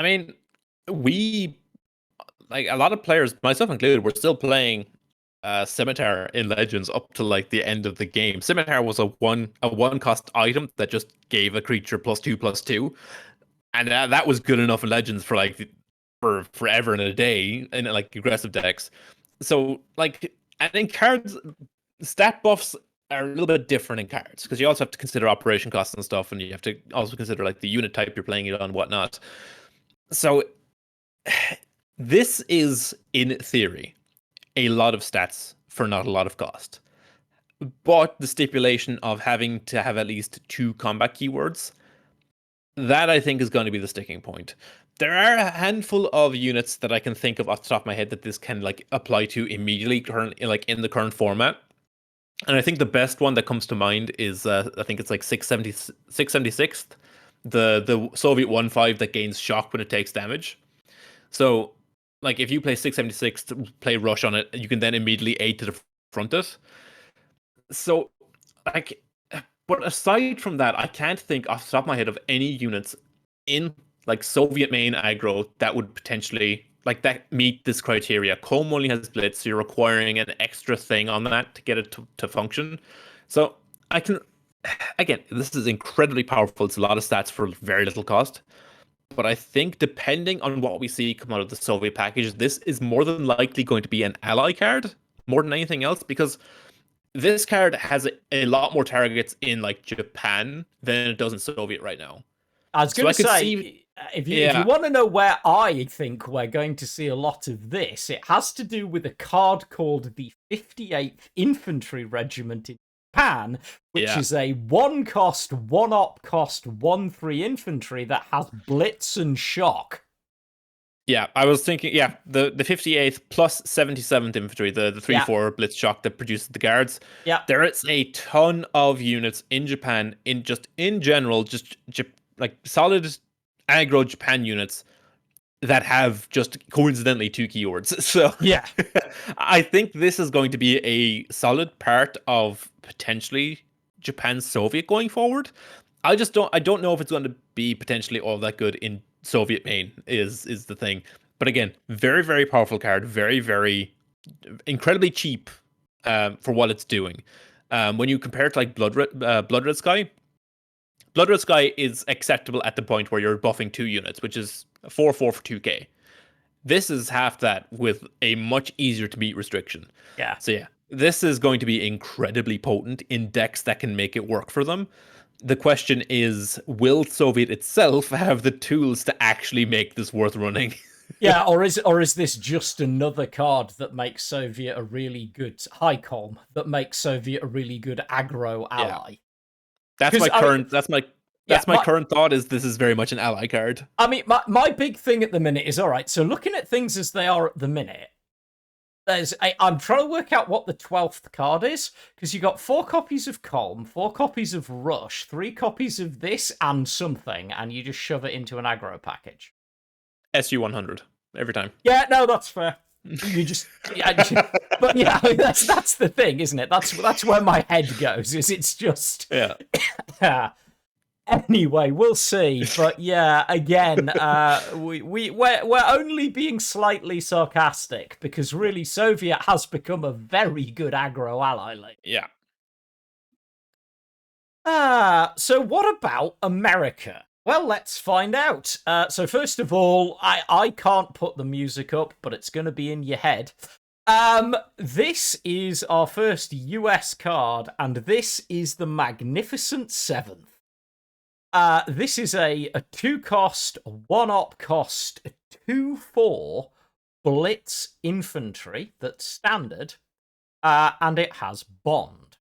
Speaker 2: I mean, we like a lot of players, myself included, were still playing Scimitar in Legends up to like the end of the game. Scimitar was a one cost item that just gave a creature +2/+2, and that was good enough in Legends for like for forever and a day in like aggressive decks. So like, and in cards, stat buffs are a little bit different in cards because you also have to consider operation costs and stuff, and you have to also consider like the unit type you're playing it on and whatnot. So this is, in theory, a lot of stats for not a lot of cost. But the stipulation of having to have at least 2 combat keywords, that I think is going to be the sticking point. There are a handful of units that I can think of off the top of my head that this can like apply to immediately, like in the current format. And I think the best one that comes to mind is I think it's like 676th, the Soviet 1/5 that gains shock when it takes damage. So like if you play 676 to play rush on it, you can then immediately aid to the front it. So, like, but aside from that, I can't think off the top of my head of any units in like Soviet main aggro that would potentially like that meet this criteria. Comb only has blitz, so you're requiring an extra thing on that to get it to function. So I can again, this is incredibly powerful. It's a lot of stats for very little cost. But I think depending on what we see come out of the Soviet package, this is more than likely going to be an ally card more than anything else because this card has a lot more targets in like Japan than it does in Soviet right now.
Speaker 1: I was going
Speaker 2: So I
Speaker 1: to
Speaker 2: could
Speaker 1: say,
Speaker 2: see,
Speaker 1: if you
Speaker 2: yeah,
Speaker 1: want to know where I think we're going to see a lot of this, it has to do with a card called the 58th Infantry Regiment in Japan, which
Speaker 2: yeah,
Speaker 1: is a 1-cost, 1-op cost, 1/3 infantry that has blitz and shock.
Speaker 2: yeah. I was thinking, yeah, the 58th plus 77th Infantry, the 3/4 Blitz Shock that produces the guards.
Speaker 1: Yeah.
Speaker 2: There is a ton of units in Japan, in general, just like solid aggro Japan units that have just coincidentally 2 keywords. So
Speaker 1: Yeah.
Speaker 2: I think this is going to be a solid part of potentially Japan's Soviet going forward. I don't know if it's going to be potentially all that good in Soviet main is the thing. But again, very, very powerful card, very, very incredibly cheap for what it's doing. When you compare it to like Blood Red Sky, Blood Red Sky is acceptable at the point where you're buffing 2 units, which is 4/4 for 2k. This is half that with a much easier to meet restriction.
Speaker 1: Yeah.
Speaker 2: So yeah, this is going to be incredibly potent in decks that can make it work for them. The question is, will Soviet itself have the tools to actually make this worth running?
Speaker 1: Yeah, or is this just another card that makes Soviet a really good Highcom, that makes Soviet a really good aggro ally?
Speaker 2: Yeah. That's my current. That's my current thought. Is this is very much an ally card.
Speaker 1: I mean, my big thing at the minute is all right. So looking at things as they are at the minute, I'm trying to work out what the 12th card is because you got 4 copies of Colm, 4 copies of Rush, 3 copies of this and something, and you just shove it into an aggro package.
Speaker 2: SU 100 every time.
Speaker 1: Yeah, no, that's fair. You just, but yeah, that's the thing, isn't it? That's where my head goes. Is it's just
Speaker 2: yeah.
Speaker 1: Anyway, we'll see. But yeah, again, we're only being slightly sarcastic because really Soviet has become a very good aggro ally lately.
Speaker 2: Yeah.
Speaker 1: So what about America? Well, let's find out. So first of all, I can't put the music up, but it's going to be in your head. This is our first US card, and this is the Magnificent Seventh. This is a 2-cost, 1-op cost, 2/4 Blitz Infantry that's standard, and it has Bond.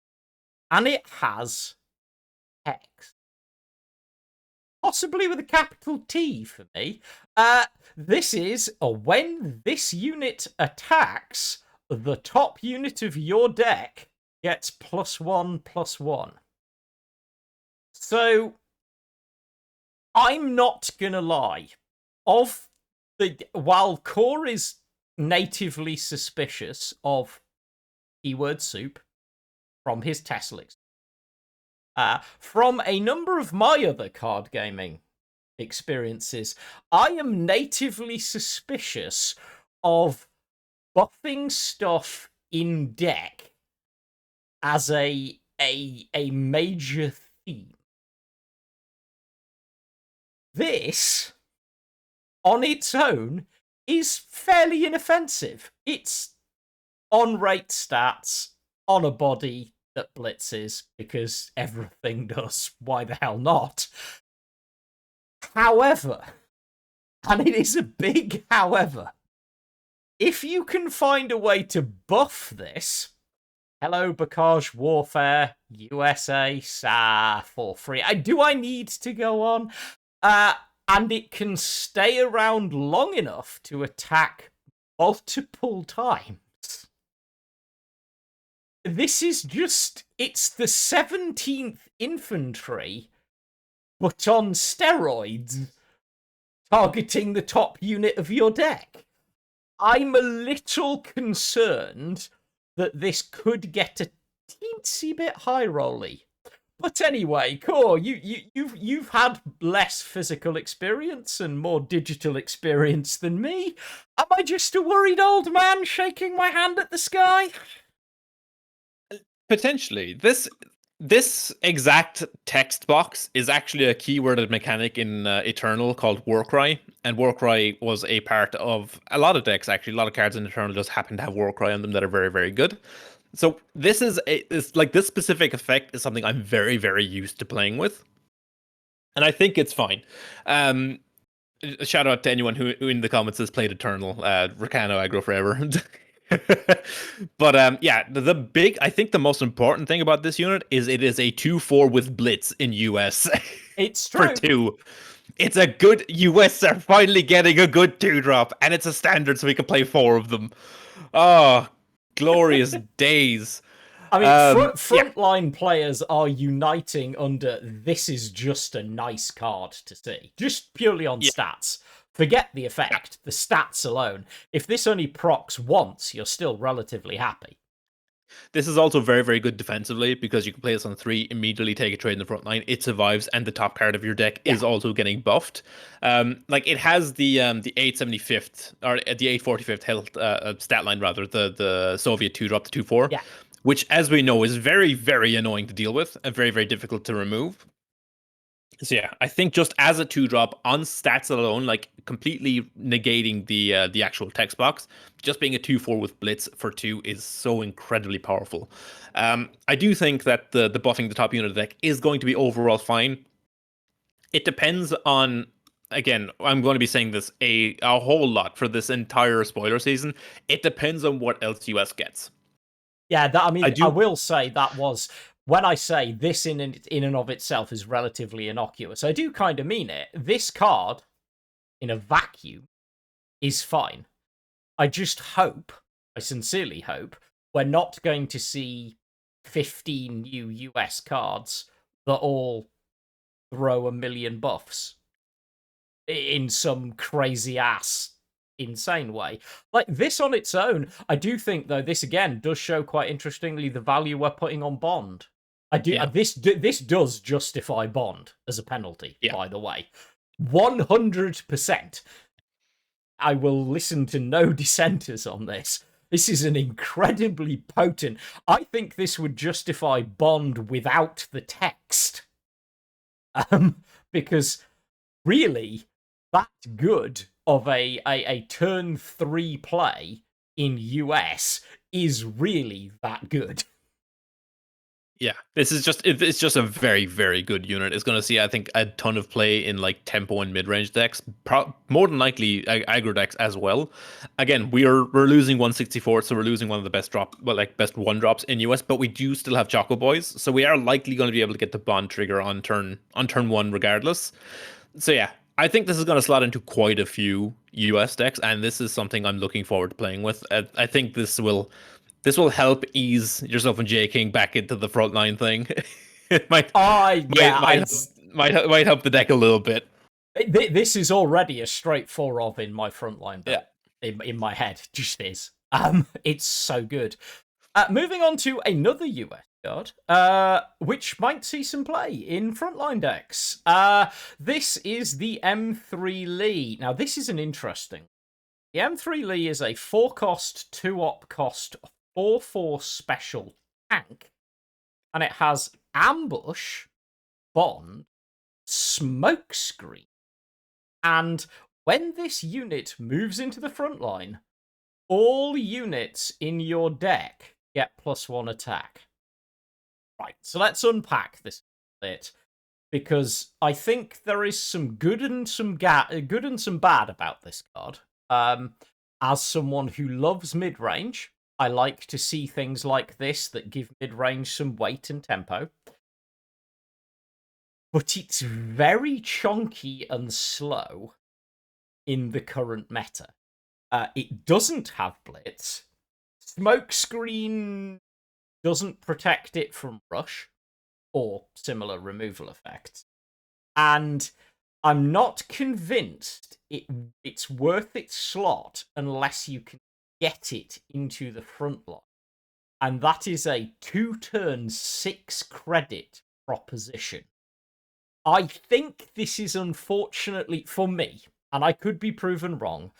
Speaker 1: And it has Hex. Possibly with a capital T for me. This is when this unit attacks, the top unit of your deck gets +1/+1. So I'm not gonna lie. While Core is natively suspicious of keyword soup from his Tesla, from a number of my other card gaming experiences, I am natively suspicious of buffing stuff in deck as a major theme. This, on its own, is fairly inoffensive. It's on rate stats, on a body that blitzes, because everything does. Why the hell not? However, and it is a big however, if you can find a way to buff this, hello, Bocage Warfare, USA, for free. Do I need to go on? And it can stay around long enough to attack multiple times. This is just, it's the 17th Infantry, but on steroids, targeting the top unit of your deck. I'm a little concerned that this could get a teensy bit high rolly. But anyway, Core, you've had less physical experience and more digital experience than me. Am I just a worried old man shaking my hand at the sky?
Speaker 2: Potentially. This exact text box is actually a keyworded mechanic in Eternal called Warcry, and Warcry was a part of a lot of decks. Actually, a lot of cards in Eternal just happen to have Warcry on them that are very, very good. So this is like this specific effect is something I'm very, very used to playing with, and I think it's fine. Um, Shout out to anyone who in the comments has played Eternal. Ricano aggro forever. But yeah, I think the most important thing about this unit is it is a 2/4 with Blitz in US.
Speaker 1: It's
Speaker 2: For
Speaker 1: true.
Speaker 2: 2. It's a good US are finally getting a good 2-drop, and it's a standard, so we can play 4 of them. Oh, glorious days.
Speaker 1: I mean,
Speaker 2: Yeah,
Speaker 1: frontline players are uniting under this is just a nice card to see. Just purely on
Speaker 2: yeah,
Speaker 1: stats. Forget the
Speaker 2: yeah.
Speaker 1: effect, the stats alone. If this only procs once, you're still relatively happy.
Speaker 2: This is also very, very good defensively because you can play this on 3, immediately take a trade in the front line. It survives, and the top card of your deck
Speaker 1: Yeah.
Speaker 2: is also getting buffed. Like it has the 875th or the 845th health stat line rather, the Soviet 2-drop, the 2/4,
Speaker 1: Yeah.
Speaker 2: which, as we know, is very, very annoying to deal with and very, very difficult to remove. So yeah, I think just as a 2-drop on stats alone, like completely negating the actual text box, just being a 2/4 with Blitz for 2 is so incredibly powerful. I do think that the buffing the top unit of the deck is going to be overall fine. It depends on, again, I'm going to be saying this a whole lot for this entire spoiler season. It depends on what else US gets.
Speaker 1: Yeah, that, I
Speaker 2: I
Speaker 1: mean, I
Speaker 2: do.
Speaker 1: will say that was when I say this in and of itself is relatively innocuous. I do kind of mean it. This card, in a vacuum, is fine. I just hope, I sincerely hope, we're not going to see 15 new US cards that all throw a million buffs in some crazy ass insane way. Like this on its own, I do think though this again does show quite interestingly the value we're putting on Bond. I do
Speaker 2: Yeah.
Speaker 1: this does justify Bond as a penalty,
Speaker 2: Yeah.
Speaker 1: by the way. 100%. I will listen to no dissenters on this. This is an incredibly potent. I think this would justify Bond without the text. Because really, that good of a turn 3 play in US is really that good.
Speaker 2: Yeah, this is it's just a very, very good unit. It's going to see, I think, a ton of play in like tempo and mid range decks, more than likely aggro decks as well. Again, we're losing 164, so we're losing one of the best best 1-drops in US, but we do still have Choco Boys, so we are likely going to be able to get the Bond trigger on turn 1 regardless. So yeah, I think this is going to slot into quite a few US decks, and this is something I'm looking forward to playing with. I think this will help ease yourself and J King back into the frontline thing. It might help the deck a little bit.
Speaker 1: This is already a straight 4 of in my frontline
Speaker 2: Yeah.
Speaker 1: build. In my head, just is. It's so good. Moving on to another US card, which might see some play in frontline decks. This is the M3 Lee. Now, this is an interesting. The M3 Lee is a 4-cost, 2-op cost, 4/4 special tank, and it has Ambush, Bond, Smokescreen, and when this unit moves into the front line, all units in your deck get +1 attack. Right, so let's unpack this a bit, because I think there is some good and some bad about this card. As someone who loves mid-range, I like to see things like this that give mid-range some weight and tempo. But it's very chonky and slow in the current meta. It doesn't have Blitz. Smokescreen doesn't protect it from Rush or similar removal effects. And I'm not convinced it's worth its slot unless you can get it into the front line. And that is a 2-turn 6 credit proposition. I think this is, unfortunately for me, and I could be proven wrong,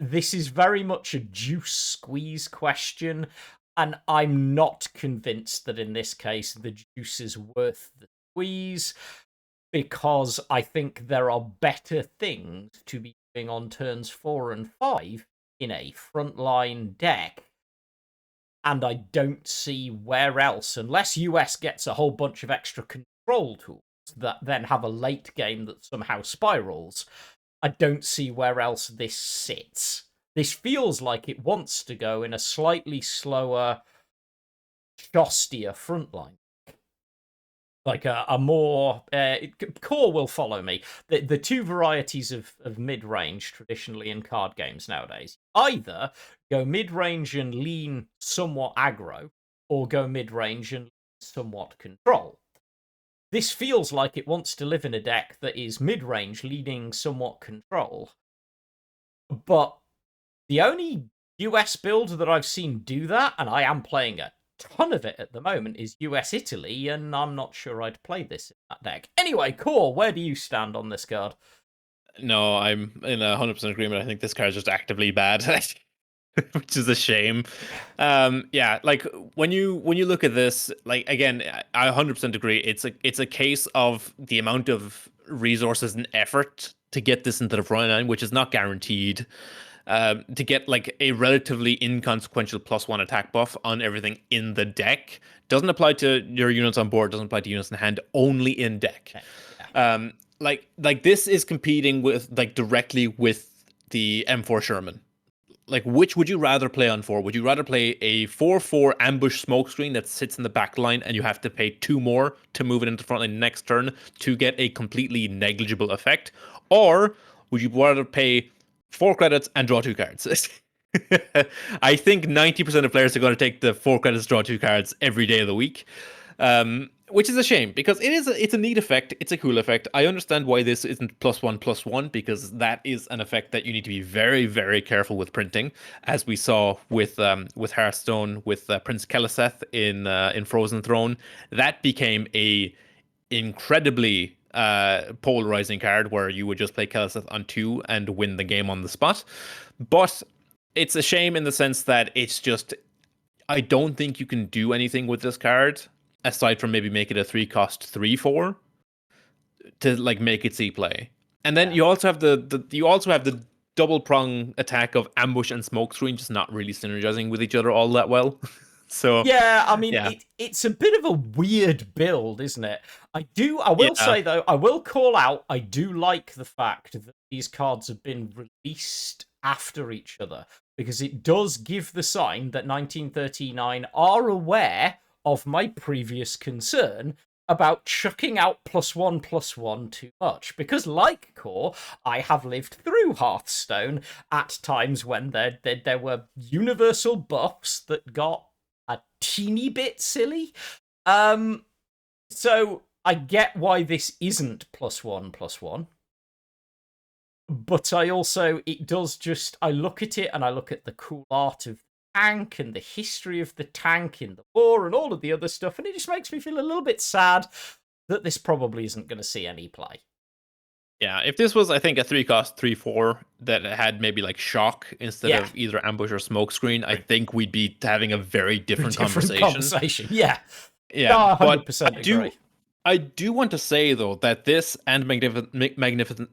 Speaker 1: this is very much a juice squeeze question, and I'm not convinced that in this case the juice is worth the squeeze, because I think there are better things to be doing on turns 4 and 5 in a frontline deck, and I don't see where else, unless US gets a whole bunch of extra control tools that then have a late game that somehow spirals, I don't see where else this sits. This feels like it wants to go in a slightly slower, shostier frontline. Like a more... Core will follow me. The two varieties of mid-range traditionally in card games nowadays. Either go mid-range and lean somewhat aggro, or go mid-range and somewhat control. This feels like it wants to live in a deck that is mid-range, leading somewhat control. But the only US build that I've seen do that, and I am playing a ton of it at the moment, is US-Italy, and I'm not sure I'd play this in that deck. Anyway, Core, where do you stand on this card?
Speaker 2: No, I'm in 100% agreement. I think this card is just actively bad, which is a shame. Yeah, like when you look at this, like again, I 100% agree. It's a case of the amount of resources and effort to get this into the front line, which is not guaranteed. To get like a relatively inconsequential +1 attack buff on everything in the deck doesn't apply to your units on board, doesn't apply to units in hand, only in deck. Like this is competing with like directly with the M4 Sherman. Like, which would you rather play on 4? Would you rather play a 4/4 ambush smokescreen that sits in the back line and you have to pay 2 more to move it into front line next turn to get a completely negligible effect? Or would you rather pay 4 credits and draw 2 cards? I think 90% of players are going to take the 4 credits, draw 2 cards every day of the week. Which is a shame because it's a neat effect. It's a cool effect. I understand why this isn't +1/+1 because that is an effect that you need to be very, very careful with printing, as we saw with Hearthstone with Prince Keleseth in Frozen Throne. That became a incredibly polarizing card where you would just play Keleseth on 2 and win the game on the spot. But it's a shame in the sense that it's just I don't think you can do anything with this card aside from maybe make it a 3-cost 3/4 to like make it see play. And then you also have the double prong attack of ambush and smokescreen just not really synergizing with each other all that well. So
Speaker 1: yeah, I mean, it's a bit of a weird build, isn't it? I will say though, I will call out, I do like the fact that these cards have been released after each other, because it does give the sign that 1939 are aware of my previous concern about chucking out +1/+1 too much. Because like Core, I have lived through Hearthstone at times when there were universal buffs that got a teeny bit silly. So I get why this isn't +1/+1. But I also, I look at it and I look at the cool art of the tank and the history of the tank in the war and all of the other stuff, and it just makes me feel a little bit sad that this probably isn't going to see any play.
Speaker 2: Yeah, if this was, I think, a 3-cost 3/4 that had maybe like shock instead of either ambush or smokescreen, I think we'd be having a very different conversation.
Speaker 1: Yeah.
Speaker 2: Yeah,
Speaker 1: no,
Speaker 2: 100%
Speaker 1: but agree.
Speaker 2: I do want to say though that this and Magnificent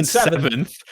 Speaker 2: Seventh,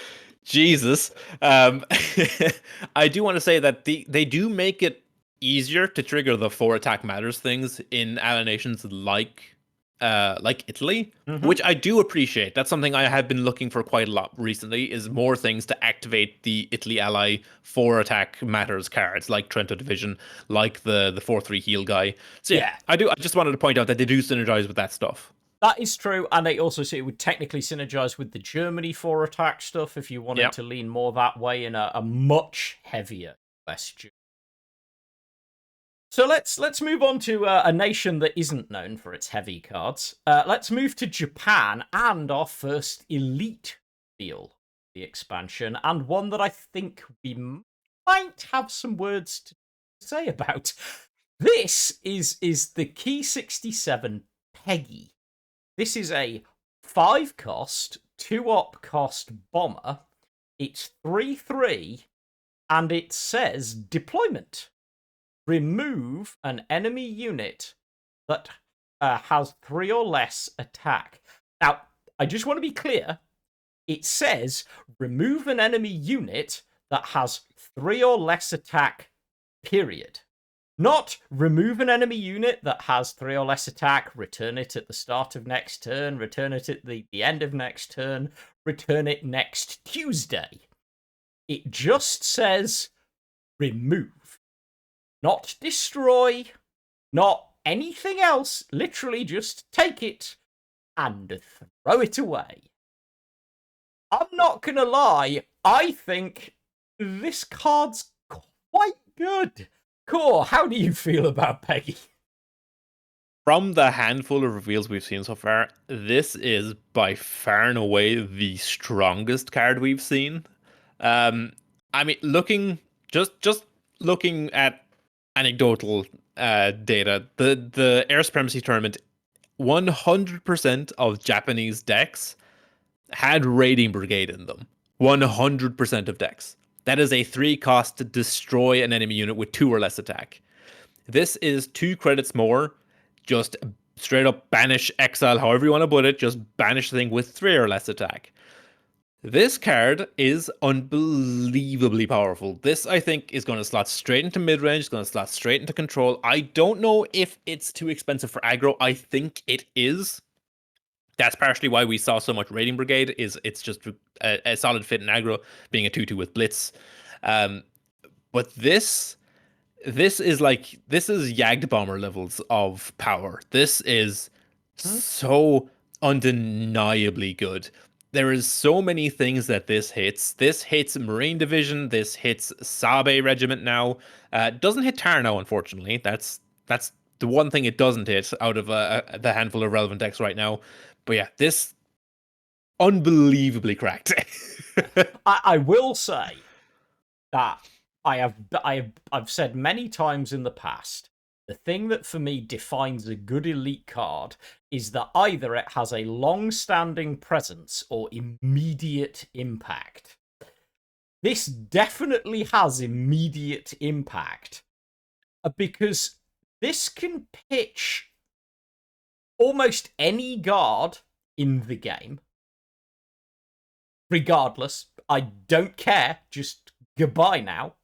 Speaker 2: Jesus, I do want to say that they do make it easier to trigger the 4 attack matters things in ally nations like Italy, which I do appreciate. That's something I have been looking for quite a lot recently, is more things to activate the Italy ally 4 attack matters cards, like Trento Division, like the 4/3 heal guy. So yeah, I just wanted to point out that they do synergize with that stuff.
Speaker 1: That is true, and they also say it would technically synergize with the Germany 4 attack stuff if you wanted to lean more that way in a much heavier US. So let's move on to a nation that isn't known for its heavy cards. Let's move to Japan and our first elite deal, the expansion, and one that I think we might have some words to say about. This is the Key 67 Peggy. This is a 5-cost, 2-op cost bomber. It's 3/3, and it says deployment. Remove an enemy unit that has 3 or less attack. Now, I just want to be clear. It says remove an enemy unit that has 3 or less attack, period. Not remove an enemy unit that has 3 or less attack, return it at the start of next turn, return it at the end of next turn, return it next Tuesday. It just says remove. Not destroy, not anything else. Literally just take it and throw it away. I'm not gonna lie, I think this card's quite good. Core, how do you feel about Peggy?
Speaker 2: From the handful of reveals we've seen so far, this is by far and away the strongest card we've seen. I mean, just looking at anecdotal data, the Air Supremacy tournament, 100% of Japanese decks had Raiding Brigade in them. 100% of decks. That is a 3-cost to destroy an enemy unit with 2 or less attack. This is 2 credits more. Just straight up banish, exile, however you want to put it. Just banish the thing with 3 or less attack. This card is unbelievably powerful. This, I think, is going to slot straight into mid-range. It's going to slot straight into control. I don't know if it's too expensive for aggro. I think it is. That's partially why we saw so much Raiding Brigade. It's just a solid fit in aggro, being a 2/2 with Blitz. But this is Jagd Bomber levels of power. This is so undeniably good. There is so many things that this hits. This hits Marine Division. This hits Sabe Regiment now. Doesn't hit Tarno, unfortunately. That's the one thing it doesn't hit out of the handful of relevant decks right now. But yeah, this unbelievably cracked.
Speaker 1: I will say that I've said many times in the past, the thing that for me defines a good elite card is that either it has a long-standing presence or immediate impact. This definitely has immediate impact because this can pitch almost any guard in the game. Regardless, I don't care, just goodbye now.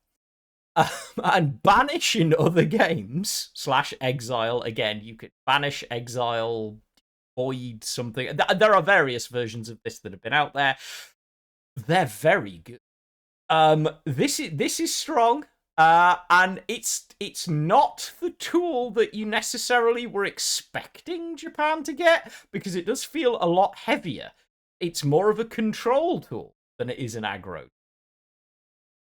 Speaker 1: And banish in other games, /exile, again, you could banish, exile, void something. There are various versions of this that have been out there. They're very good. This is strong. And it's not the tool that you necessarily were expecting Japan to get, because it does feel a lot heavier. It's more of a control tool than it is an aggro.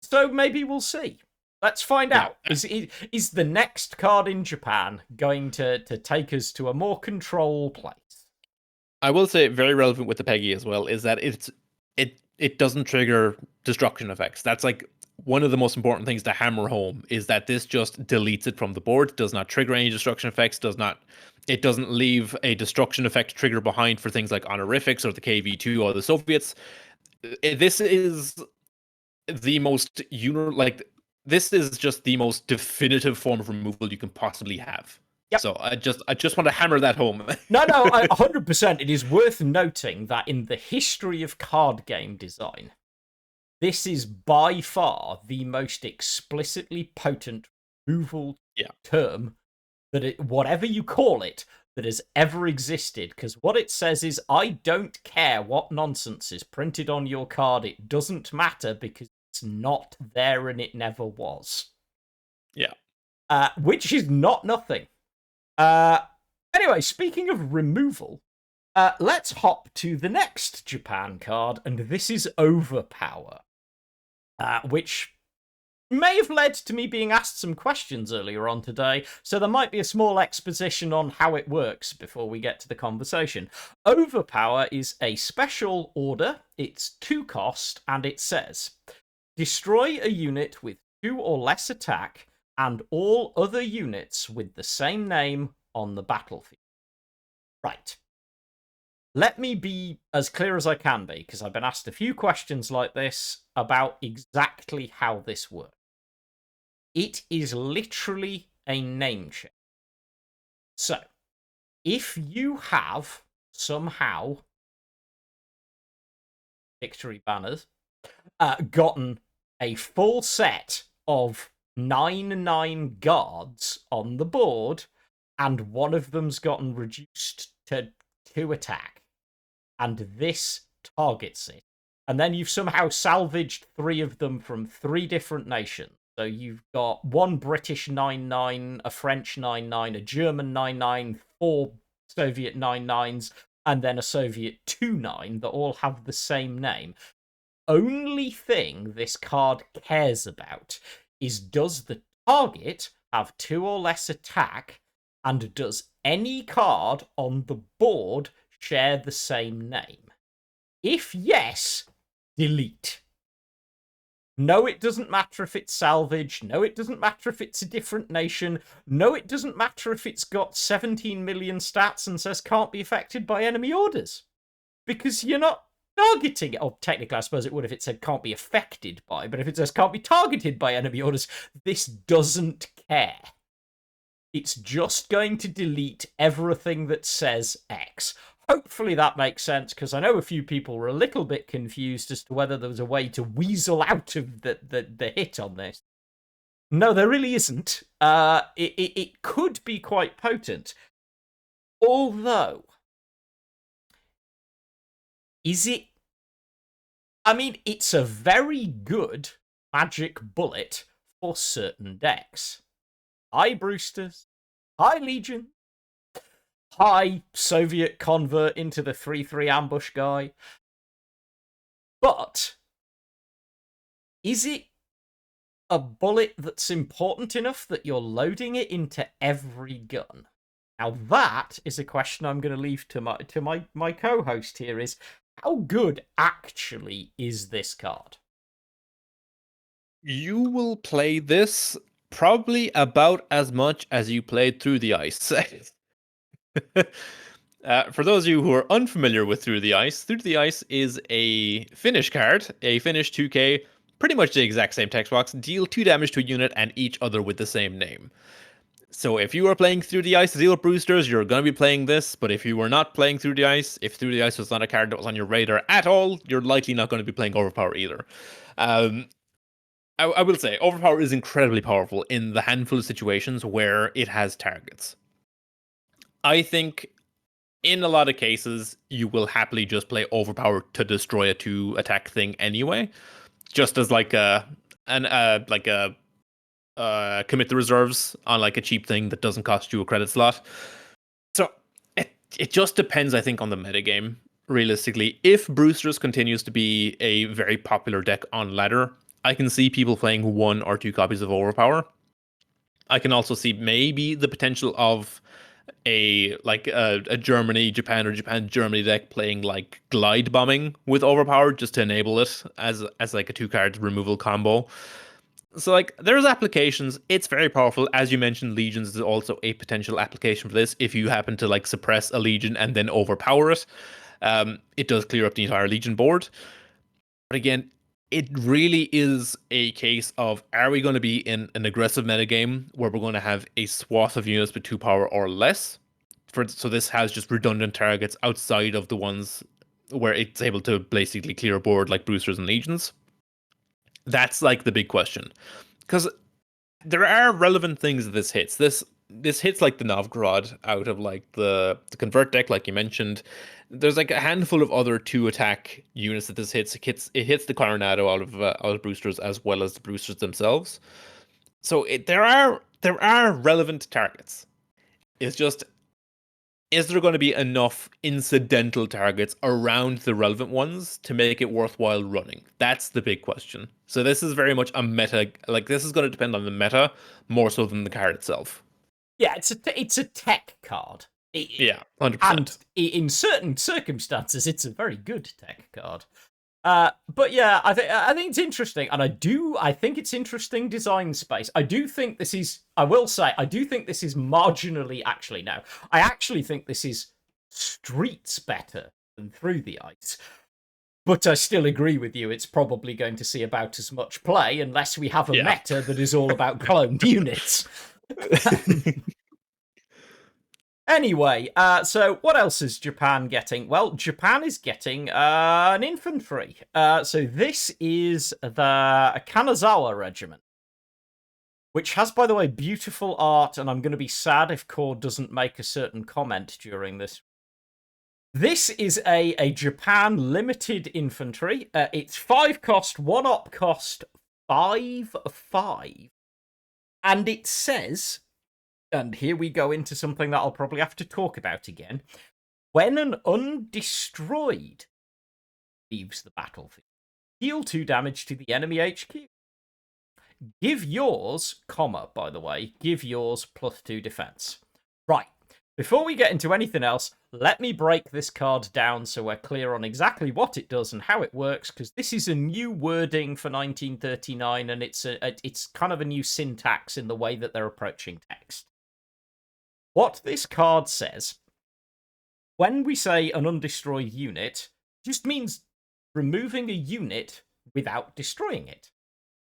Speaker 1: So maybe we'll see. Let's find out. Is the next card in Japan going to take us to a more control place?
Speaker 2: I will say, very relevant with the Peggy as well, is that it doesn't trigger destruction effects. That's like one of the most important things to hammer home, is that this just deletes it from the board, does not trigger any destruction effects, it doesn't leave a destruction effect trigger behind for things like honorifics or the KV2 or the Soviets. This is the most this is just the most definitive form of removal you can possibly have. Yep. So I just want to hammer that home.
Speaker 1: No, 100%. It is worth noting that in the history of card game design, this is by far the most explicitly potent removal term that whatever you call it, that has ever existed. Because what it says is, I don't care what nonsense is printed on your card. It doesn't matter because it's not there and it never was.
Speaker 2: Yeah.
Speaker 1: Which is not nothing. Anyway, speaking of removal, let's hop to the next Japan card, and this is Overpower, which may have led to me being asked some questions earlier on today, so there might be a small exposition on how it works before we get to the conversation. Overpower is a special order, it's 2 cost, and it says destroy a unit with 2 or less attack and all other units with the same name on the battlefield. Right. Let me be as clear as I can be, because I've been asked a few questions like this about exactly how this works. It is literally a name change. So, if you have somehow victory banners gotten a full set of 9/9 guards on the board, and one of them's gotten reduced to 2 attack, and this targets it, and then you've somehow salvaged 3 of them from 3 different nations. So you've got 1 British 9/9, a French 9/9, a German 9/9, 4 Soviet 9/9s, and then a Soviet 2/9 that all have the same name. Only thing this card cares about is, does the target have 2 or less attack, and does any card on the board share the same name? If yes, delete. No, it doesn't matter if it's salvage. No, it doesn't matter if it's a different nation. No, it doesn't matter if it's got 17 million stats and says can't be affected by enemy orders. Because you're not targeting it. Oh, technically, I suppose it would if it said can't be affected by, but if it says can't be targeted by enemy orders, this doesn't care. It's just going to delete everything that says X. Hopefully that makes sense, because I know a few people were a little bit confused as to whether there was a way to weasel out of the hit on this. No, there really isn't. It could be quite potent. Although, is it... I mean, it's a very good magic bullet for certain decks. Hi, Brewsters. Hi, Legion. Hi, Soviet convert into the 3/3 ambush guy. But is it a bullet that's important enough that you're loading it into every gun? Now that is a question I'm going to leave to my co-host here, is how good actually is this card?
Speaker 2: You will play this probably about as much as you played Through the Ice. For those of you who are unfamiliar with Through the Ice is a Finnish card, a Finnish 2K, pretty much the exact same text box. Deal 2 damage to a unit and each other with the same name. So if you are playing Through the Ice to deal with boosters, you're going to be playing this. But if you were not playing Through the Ice, if Through the Ice was not a card that was on your radar at all, you're likely not going to be playing Overpower either. I will say, Overpower is incredibly powerful in the handful of situations where it has targets. I think in a lot of cases, you will happily just play Overpower to destroy a 2 attack thing anyway, just as like a commit the reserves on like a cheap thing that doesn't cost you a credit slot. So it just depends, I think, on the metagame. Realistically, if Brewsters continues to be a very popular deck on ladder, I can see people playing 1 or 2 copies of Overpower. I can also see maybe the potential of a Germany Japan or Japan Germany deck playing like glide bombing with Overpower just to enable it as like a 2-card removal combo. So like there's applications. It's very powerful. As you mentioned, Legions is also a potential application for this. If you happen to like suppress a Legion and then overpower it, it does clear up the entire Legion board. But again, it really is a case of, are we going to be in an aggressive metagame where we're going to have a swath of units with 2 power or less? So this has just redundant targets outside of the ones where it's able to basically clear a board like Boosters and Legions. That's like the big question. Because there are relevant things that this hits. This hits like the Novgorod out of like the convert deck, like you mentioned. There's like a handful of other 2 attack units that this hits. It hits the Coronado out of boosters as well as the boosters themselves. So there are relevant targets. It's just is there going to be enough incidental targets around the relevant ones to make it worthwhile running? That's the big question. So this is very much a meta, like this is going to depend on the meta more so than the card itself.
Speaker 1: Yeah, it's a tech card.
Speaker 2: Yeah,
Speaker 1: And
Speaker 2: 100%.
Speaker 1: in certain circumstances, it's a very good tech card. But yeah, I think it's interesting, and I think it's interesting design space. I do think this is. I will say, I do think this is marginally actually no. I actually think this is streets better than Through the Ice. But I still agree with you. It's probably going to see about as much play unless we have a
Speaker 2: Yeah.
Speaker 1: meta that is all about cloned units. Anyway, so what else is Japan getting? Well, Japan is getting an infantry. So this is the Kanazawa Regiment, which has, by the way, beautiful art, and I'm going to be sad if Core doesn't make a certain comment during this. This is a Japan limited infantry. It's 5 cost, 1 op cost, 5/5. And it says, and here we go into something that I'll probably have to talk about again. When an undestroyed leaves the battlefield, deal 2 damage to the enemy HQ. Give yours, by the way, give yours +2 defense. Right, before we get into anything else, let me break this card down so we're clear on exactly what it does and how it works, because this is a new wording for 1939, and it's kind of a new syntax in the way that they're approaching text. What this card says, when we say an undestroyed unit, just means removing a unit without destroying it.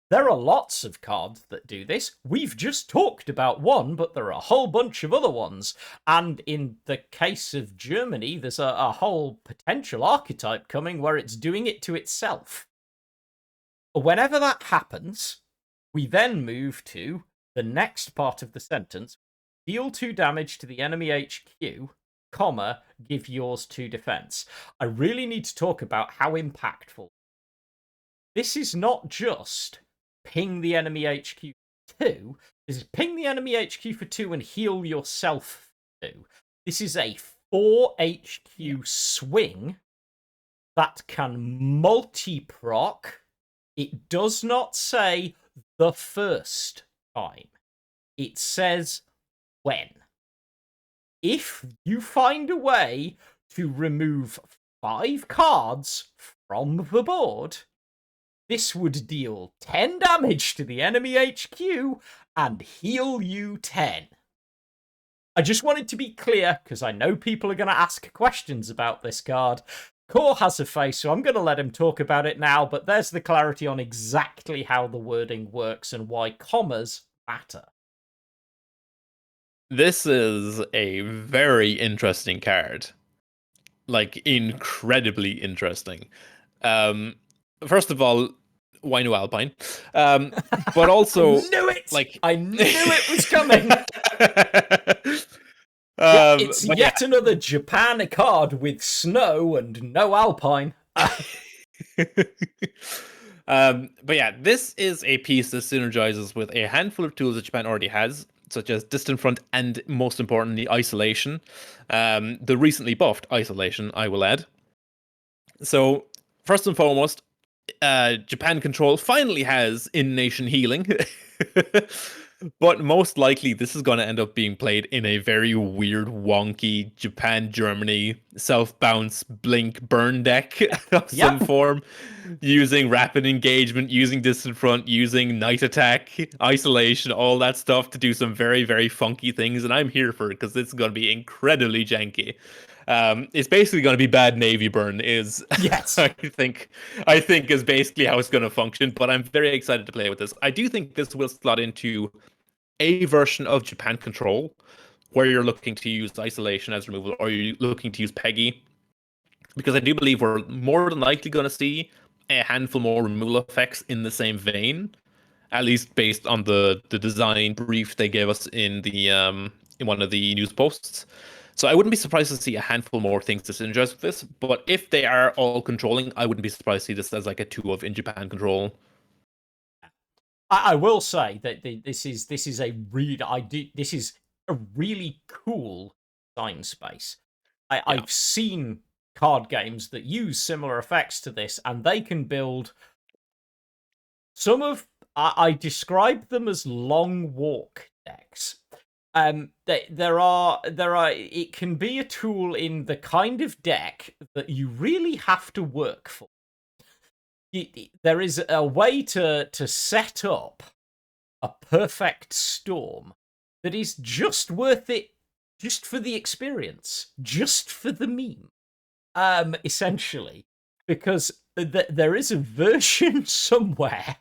Speaker 1: There are lots of cards that do this. We've just talked about one, but there are a whole bunch of other ones. And in the case of Germany, there's a whole potential archetype coming where it's doing it to itself. Whenever that happens, we then move to the next part of the sentence. Deal 2 damage to the enemy HQ, give yours 2 defense. I really need to talk about how impactful. This is not just ping the enemy HQ for 2. This is ping the enemy HQ for 2 and heal yourself for 2. This is a 4 HQ swing that can multi-proc. It does not say the first time. It says when. If you find a way to remove 5 cards from the board, this would deal 10 damage to the enemy HQ and heal you 10. I just wanted to be clear, because I know people are going to ask questions about this card. Core has a face, so I'm going to let him talk about it now, but there's the clarity on exactly how the wording works and why commas matter.
Speaker 2: This is a very interesting card. Like, incredibly interesting. First of all, why no Alpine? But also,
Speaker 1: I knew it!
Speaker 2: like,
Speaker 1: I knew it was coming! It's yet another Japan card with snow and no Alpine.
Speaker 2: But yeah, this is a piece that synergizes with a handful of tools that Japan already has, such as Distant Front and, most importantly, Isolation. The recently buffed Isolation, I will add. So, first and foremost, Japan Control finally has in-nation healing. But most likely, this is going to end up being played in a very weird, wonky Japan-Germany self-bounce blink burn deck of some form, using rapid engagement, using distant front, using night attack, isolation, all that stuff to do some very, very funky things. And I'm here for it because it's going to be incredibly janky. It's basically going to be bad Navy burn. Is
Speaker 1: yes,
Speaker 2: I think is basically how it's going to function. But I'm very excited to play with this. I do think this will slot into a version of Japan Control, where you're looking to use isolation as removal, or you're looking to use Peggy, because I do believe we're more than likely going to see a handful more removal effects in the same vein, at least based on the design brief they gave us in the in one of the news posts. So I wouldn't be surprised to see a handful more things to synergize with this. But if they are all controlling, I wouldn't be surprised to see this as like a 2 of in Japan Control.
Speaker 1: I will say that this is a really this is a really cool design space.
Speaker 2: Yeah.
Speaker 1: I've seen card games that use similar effects to this, and they can build some of. I describe them as long walk decks. There are. It can be a tool in the kind of deck that you really have to work for. There is a way to set up a perfect storm that is just worth it, just for the experience, just for the meme. Essentially, because there is a version somewhere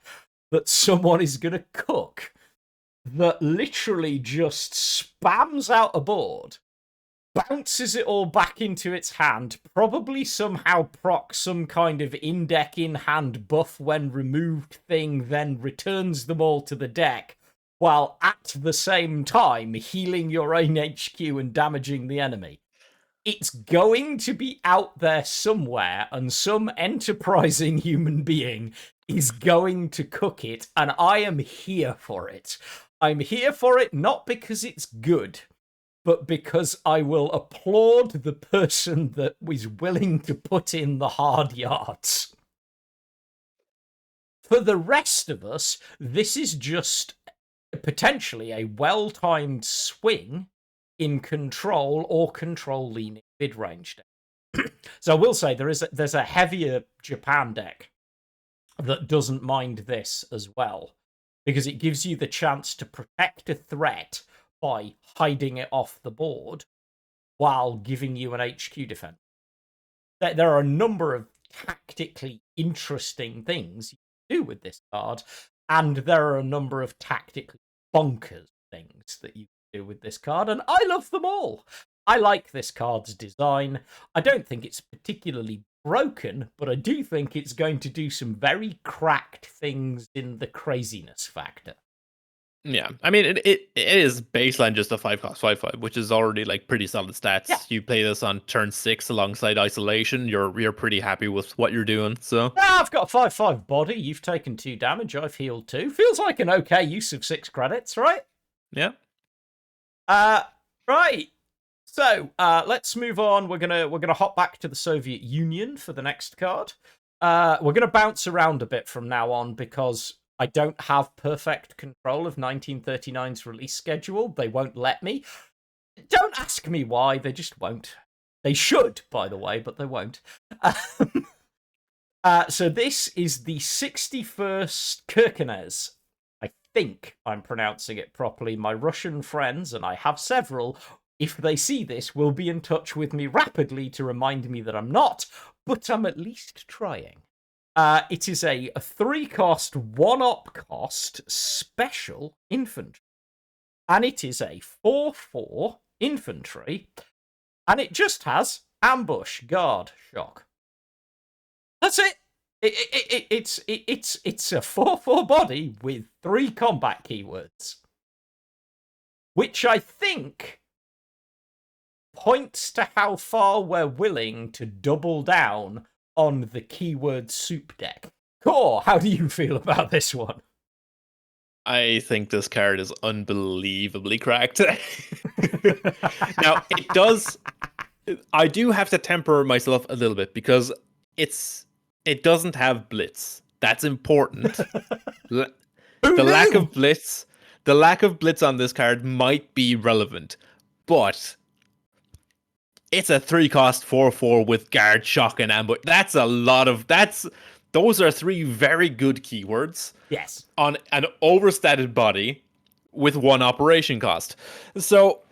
Speaker 1: that someone is going to cook that literally just spams out a board, bounces it all back into its hand, probably somehow procs some kind of in-deck in-hand buff when removed thing, then returns them all to the deck, while at the same time healing your own HQ and damaging the enemy. It's going to be out there somewhere, and some enterprising human being is going to cook it, and I am here for it. I'm here for it not because it's good, but because I will applaud the person that was willing to put in the hard yards. For the rest of us, this is just potentially a well-timed swing in control or control-leaning mid-range deck. So I will say there's a heavier Japan deck that doesn't mind this as well, because it gives you the chance to protect a threat by hiding it off the board while giving you an HQ defense. There are a number of tactically interesting things you can do with this card, and there are a number of tactically bonkers things that you can do with this card, and I love them all. I like this card's design. I don't think it's particularly broken, but I do think it's going to do some very cracked things in the craziness factor.
Speaker 2: Yeah, I mean, it is baseline just a 5-cost 5/5, which is already like pretty solid stats.
Speaker 1: Yeah.
Speaker 2: You play this on turn 6 alongside isolation. You're pretty happy with what you're doing. So
Speaker 1: I've got a 5/5 body. You've taken 2 damage. I've healed 2. Feels like an okay use of 6 credits, right?
Speaker 2: yeah.
Speaker 1: Right. So let's move on. We're gonna hop back to the Soviet Union for the next card. We're gonna bounce around a bit from now on because I don't have perfect control of 1939's release schedule. They won't let me. Don't ask me why. They just won't. They should, by the way, but they won't. So this is the 61st Kirkenes. I think I'm pronouncing it properly. My Russian friends, and I have several, if they see this, will be in touch with me rapidly to remind me that I'm not, but I'm at least trying. It is a 3-cost, 1-op cost special infantry. And it is a 4/4 infantry. And it just has ambush, guard, shock. That's it. It's a 4/4 body with 3 combat keywords. Which I think points to how far we're willing to double down on the keyword soup deck. Core, how do you feel about this one?
Speaker 2: I think this card is unbelievably cracked. Now, it does. I do have to temper myself a little bit because it doesn't have blitz. That's important. The lack of blitz on this card might be relevant, but it's a 3-cost 4/4 with guard, shock, and ambush. That's a lot of those are 3 very good keywords.
Speaker 1: Yes.
Speaker 2: On an overstated body with 1 operation cost. So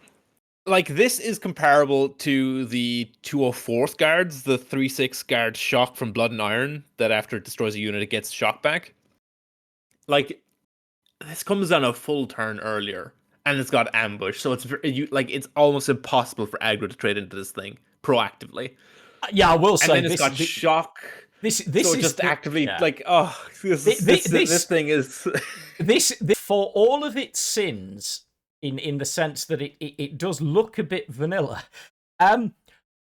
Speaker 2: like this is comparable to the 204th guards, the 3/6 guard shock from Blood and Iron that after it destroys a unit it gets shock back. Like this comes on a full turn earlier. And it's got ambush, so it's almost impossible for aggro to trade into this thing proactively.
Speaker 1: Yeah, I will say
Speaker 2: and then it's got shock.
Speaker 1: This
Speaker 2: so
Speaker 1: is
Speaker 2: just actively like this thing is
Speaker 1: this for all of its sins in the sense that it does look a bit vanilla.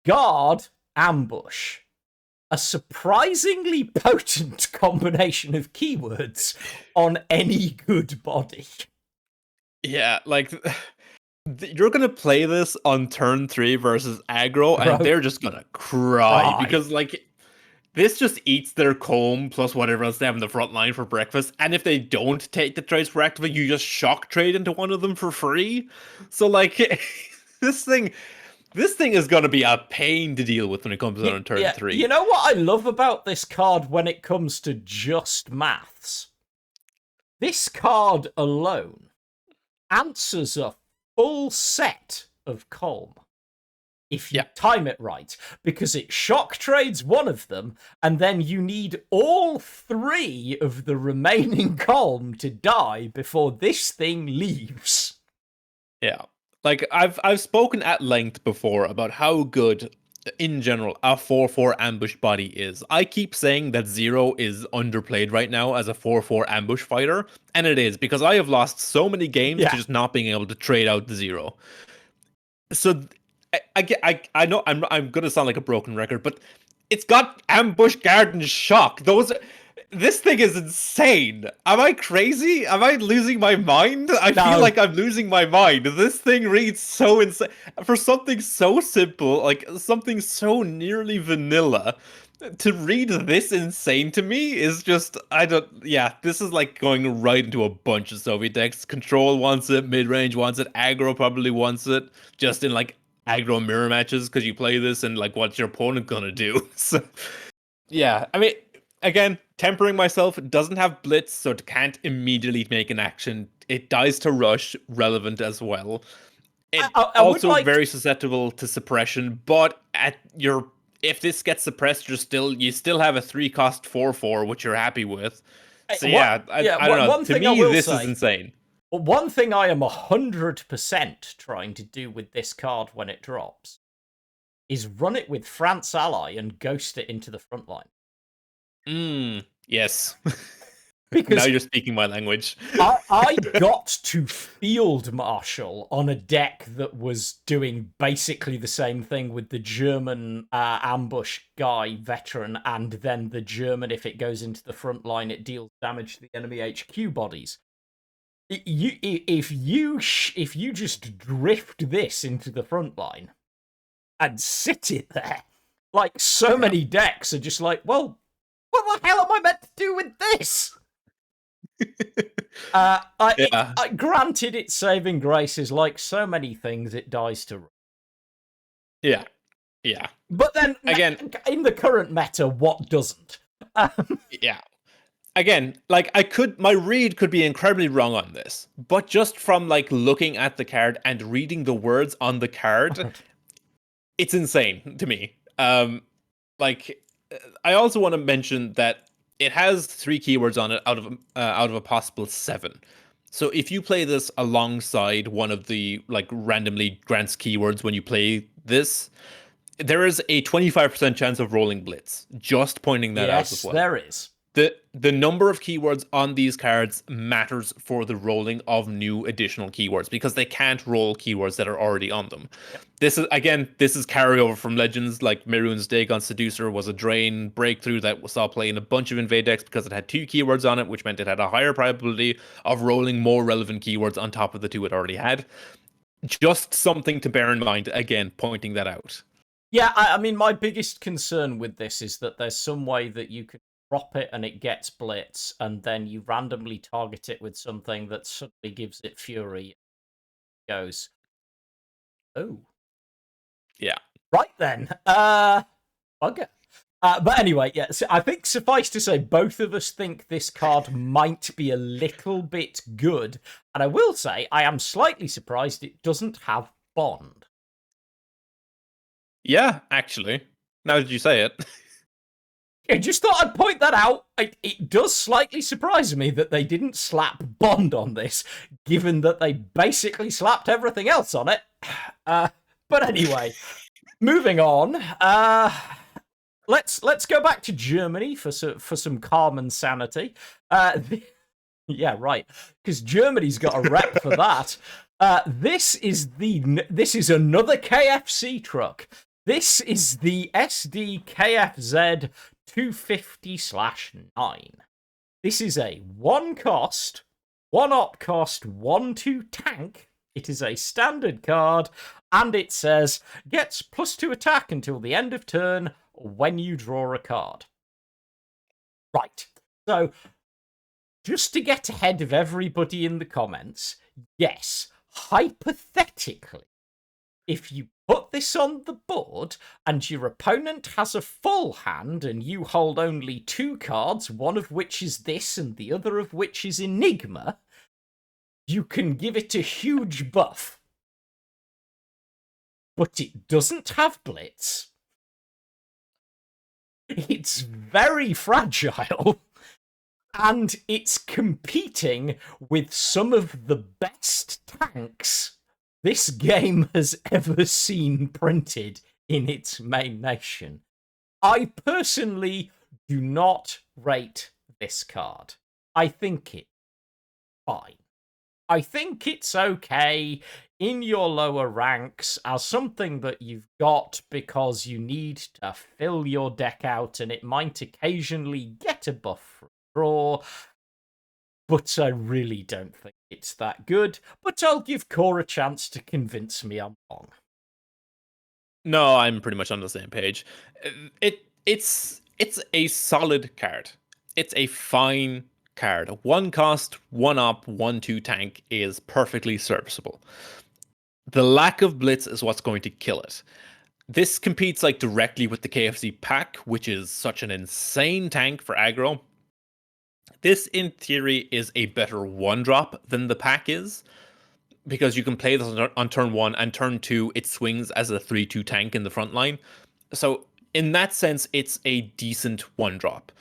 Speaker 1: Guard, ambush, a surprisingly potent combination of keywords on any good body.
Speaker 2: Yeah, like You're gonna play this on turn 3 versus aggro, and
Speaker 1: Bro,
Speaker 2: they're just gonna cry
Speaker 1: right.
Speaker 2: because like this just eats their comb plus whatever else they have in the front line for breakfast. And if they don't take the trades proactively, you just shock trade into one of them for free. So like this thing this thing is gonna be a pain to deal with when it comes out on turn
Speaker 1: Yeah, you
Speaker 2: 3.
Speaker 1: know what I love about this card when it comes to just maths? This card alone answers a full set of Colm if you
Speaker 2: Yeah.
Speaker 1: time it right, because it shock trades one of them, and then you need all 3 of the remaining Colm to die before this thing leaves.
Speaker 2: Yeah. Like I've spoken at length before about how good in general a 4/4 ambush body is. I keep saying that Zero is underplayed right now as a 4/4 ambush fighter, and it is because I have lost so many games to
Speaker 1: Yeah.
Speaker 2: just not being able to trade out the Zero. So I know I'm gonna sound like a broken record, but it's got ambush guard and shock. This thing is insane. Am I crazy? Am I losing my mind? I feel
Speaker 1: No.
Speaker 2: like I'm losing my mind. This thing reads so insane for something so simple, like something so nearly vanilla. To read this insane to me is just I don't yeah, this is like going right into a bunch of Soviet decks. Control wants it, mid-range wants it, aggro probably wants it, just in like aggro mirror matches because you play this and like what's your opponent gonna do? So yeah, I mean again, tempering myself, it doesn't have blitz, so it can't immediately make an action. It dies to rush, relevant as well. It
Speaker 1: I would
Speaker 2: also
Speaker 1: like
Speaker 2: very susceptible to suppression, but at your if this gets suppressed, you still have a 3-cost 4/4, which you're happy with. So
Speaker 1: what
Speaker 2: yeah,
Speaker 1: yeah,
Speaker 2: I don't know.
Speaker 1: one
Speaker 2: To
Speaker 1: thing I
Speaker 2: me,
Speaker 1: will
Speaker 2: this is
Speaker 1: say.
Speaker 2: insane.
Speaker 1: Well, one thing I am 100% trying to do with this card when it drops is run it with France Ally and ghost it into the front line.
Speaker 2: Yes. Now
Speaker 1: Because
Speaker 2: you're speaking my language.
Speaker 1: I got to Field Marshal on a deck that was doing basically the same thing with the German ambush guy veteran, and then the German, if it goes into the front line, it deals damage to the enemy HQ bodies. If you just drift this into the front line and sit it there, like so
Speaker 2: Yeah.
Speaker 1: many decks are just like, well, what the hell am I meant to do with this?
Speaker 2: Yeah.
Speaker 1: Granted, its saving grace is like so many things, it dies to.
Speaker 2: Yeah. Yeah.
Speaker 1: But then,
Speaker 2: Again,
Speaker 1: in the current meta, what doesn't?
Speaker 2: yeah. Again, like my read could be incredibly wrong on this, but just from like looking at the card and reading the words on the card, it's insane to me. Like I also want to mention that it has 3 keywords on it out of a possible 7. So if you play this alongside one of the like randomly grants keywords when you play this, there is a 25% chance of rolling blitz. Just pointing that out as
Speaker 1: Yes,
Speaker 2: well.
Speaker 1: there is.
Speaker 2: The number of keywords on these cards matters for the rolling of new additional keywords because they can't roll keywords that are already on them.
Speaker 1: Yep.
Speaker 2: This is carryover from Legends, like Miroon's Dagon Seducer was a drain breakthrough that saw play in a bunch of invade decks because it had 2 keywords on it, which meant it had a higher probability of rolling more relevant keywords on top of the 2 it already had. Just something to bear in mind, again, pointing that out.
Speaker 1: Yeah, I mean, my biggest concern with this is that there's some way that you could drop it and it gets blitz, and then you randomly target it with something that suddenly gives it fury. Goes, oh,
Speaker 2: Yeah.
Speaker 1: right then, bugger. But anyway, yeah, so I think suffice to say, both of us think this card might be a little bit good, and I will say I am slightly surprised it doesn't have Bond.
Speaker 2: Yeah, actually. Now that you say it.
Speaker 1: I just thought I'd point that out. It does slightly surprise me that they didn't slap Bond on this, given that they basically slapped everything else on it. But anyway, moving on. Let's go back to Germany for some calm and sanity. Yeah, right, because Germany's got a rep for that. This is another KFC truck. This is the SDKFZ 250/9. This is a 1 cost, 1 op cost, 1/2 tank It is a standard card, and it says, gets +2 attack until the end of turn when you draw a card. Right, so just to get ahead of everybody in the comments, yes, hypothetically, if you put this on the board and your opponent has a full hand and you hold only 2 cards, one of which is this and the other of which is Enigma, you can give it a huge buff. But it doesn't have Blitz. It's very fragile. And it's competing with some of the best tanks this game has ever seen printed in its main nation. I personally do not rate this card. I think it's fine. I think it's okay in your lower ranks as something that you've got because you need to fill your deck out and it might occasionally get a buff from draw, but I really don't think it's that good. But I'll give Core a chance to convince me I'm wrong.
Speaker 2: No, I'm pretty much on the same page. It's a solid card. It's a fine card. 1 cost, 1 op, 1/2 tank is perfectly serviceable. The lack of blitz is what's going to kill it. This competes like directly with the KFC pack, which is such an insane tank for aggro. This, in theory, is a better 1-drop than the pack is, because you can play this on turn 1, and turn 2, it swings as a 3/2 tank in the front line. So, in that sense, it's a decent 1-drop.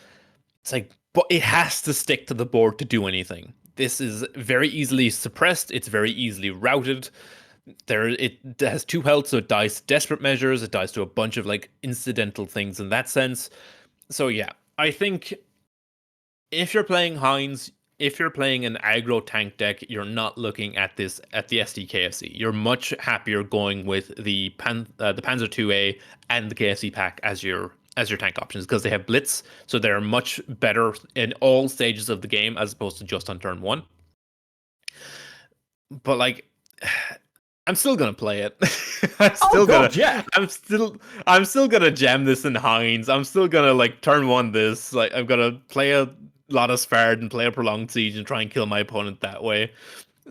Speaker 2: It's like, but it has to stick to the board to do anything. This is very easily suppressed, it's very easily routed. It has 2 health, so it dies to desperate measures, it dies to a bunch of like incidental things in that sense. So yeah, I think if you're playing Heinz, if you're playing an aggro tank deck, you're not looking at this at the SDKFC. You're much happier going with the Panzer 2A and the KFC pack as your tank options, because they have blitz, so they're much better in all stages of the game as opposed to just on turn 1. But like, I'm still gonna play it. I'm still gonna jam this in Heinz. I'm still gonna like turn 1 this. Like, I'm gonna play a lot of Spard and play a prolonged siege and try and kill my opponent that way.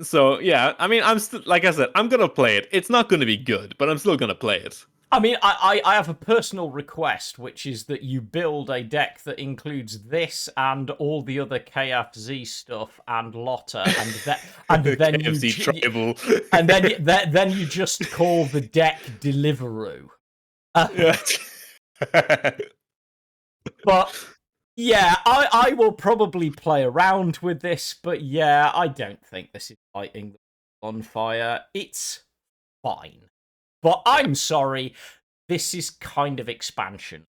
Speaker 2: So yeah, I mean, I'm still, like I said, I'm gonna play it. It's not gonna be good, but I'm still gonna play it.
Speaker 1: I mean, I have a personal request, which is that you build a deck that includes this and all the other KFZ stuff and Lotta, and then
Speaker 2: KFC tribal,
Speaker 1: and then you just call the deck Deliveroo. But yeah, I will probably play around with this, but yeah, I don't think this is lighting on fire. It's fine. But I'm sorry, this is kind of expansion.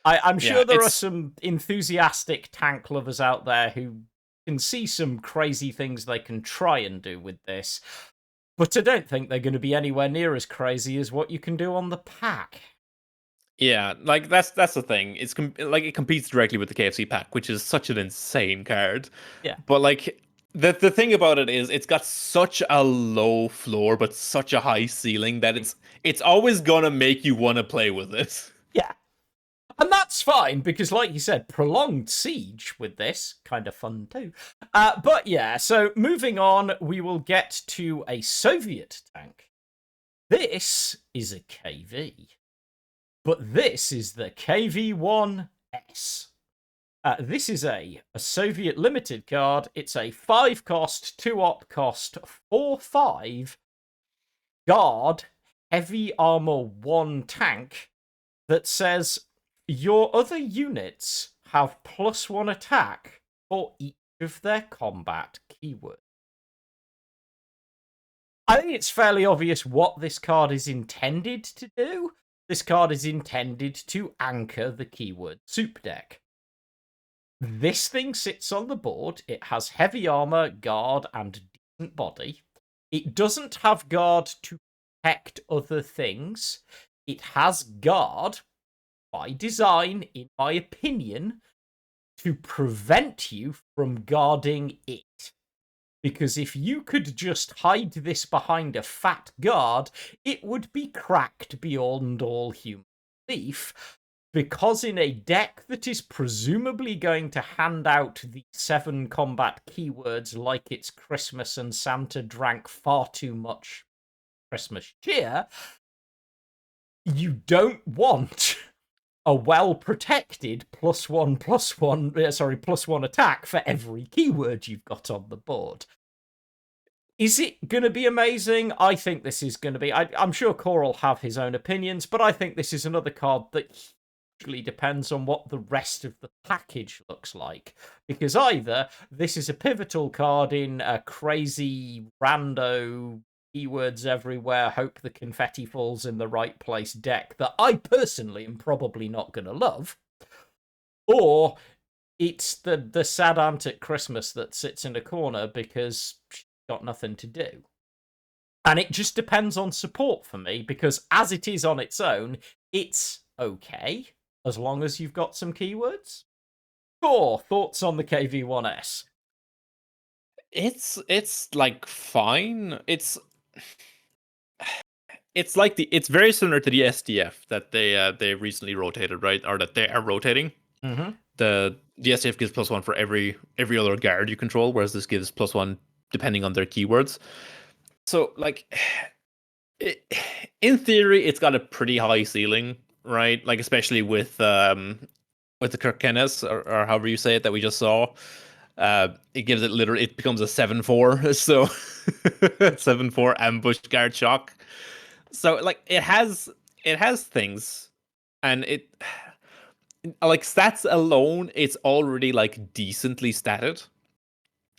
Speaker 1: I'm sure there are some enthusiastic tank lovers out there who can see some crazy things they can try and do with this, but I don't think they're going to be anywhere near as crazy as what you can do on the pack.
Speaker 2: Yeah, like that's the thing. It's like it competes directly with the KFC pack, which is such an insane card.
Speaker 1: Yeah.
Speaker 2: But like the thing about it is it's got such a low floor but such a high ceiling that it's always gonna make you want to play with it.
Speaker 1: Yeah. And that's fine, because like you said, prolonged siege with this, kind of fun too. But yeah, so moving on, we will get to a Soviet tank. This is a KV. But this is the KV-1S. This is a Soviet limited card. It's a 5 cost, 2 op cost, 4/5 guard, heavy armor 1 tank that says your other units have +1 attack for each of their combat keywords. I think it's fairly obvious what this card is intended to do. This card is intended to anchor the keyword soup deck. This thing sits on the board. It has heavy armor, guard, and decent body. It doesn't have guard to protect other things. It has guard, by design, in my opinion, to prevent you from guarding it. Because if you could just hide this behind a fat guard, it would be cracked beyond all human belief. Because in a deck that is presumably going to hand out the 7 combat keywords like it's Christmas and Santa drank far too much Christmas cheer, you don't want a well-protected +1/+1 attack for every keyword you've got on the board. Is it going to be amazing? I think this is going to be... I'm sure Core will have his own opinions, but I think this is another card that hugely depends on what the rest of the package looks like. Because either this is a pivotal card in a crazy rando keywords everywhere, hope the confetti falls in the right place deck that I personally am probably not going to love, or it's the sad aunt at Christmas that sits in a corner because she's got nothing to do. And it just depends on support for me, because as it is on its own, it's okay, as long as you've got some keywords. Core, thoughts on the KV-1S?
Speaker 2: It's like fine. It's like it's very similar to the SDF that they recently rotated, right? Or that they are rotating.
Speaker 1: Mm-hmm.
Speaker 2: The SDF gives +1 for every other guard you control, whereas this gives +1 depending on their keywords. So like, in theory, it's got a pretty high ceiling, right? Like especially with the Kirkenes or however you say it that we just saw. It gives it literally, it becomes a 7/4, so 7/4 ambush guard shock. So like it has things, and it like stats alone, it's already like decently statted.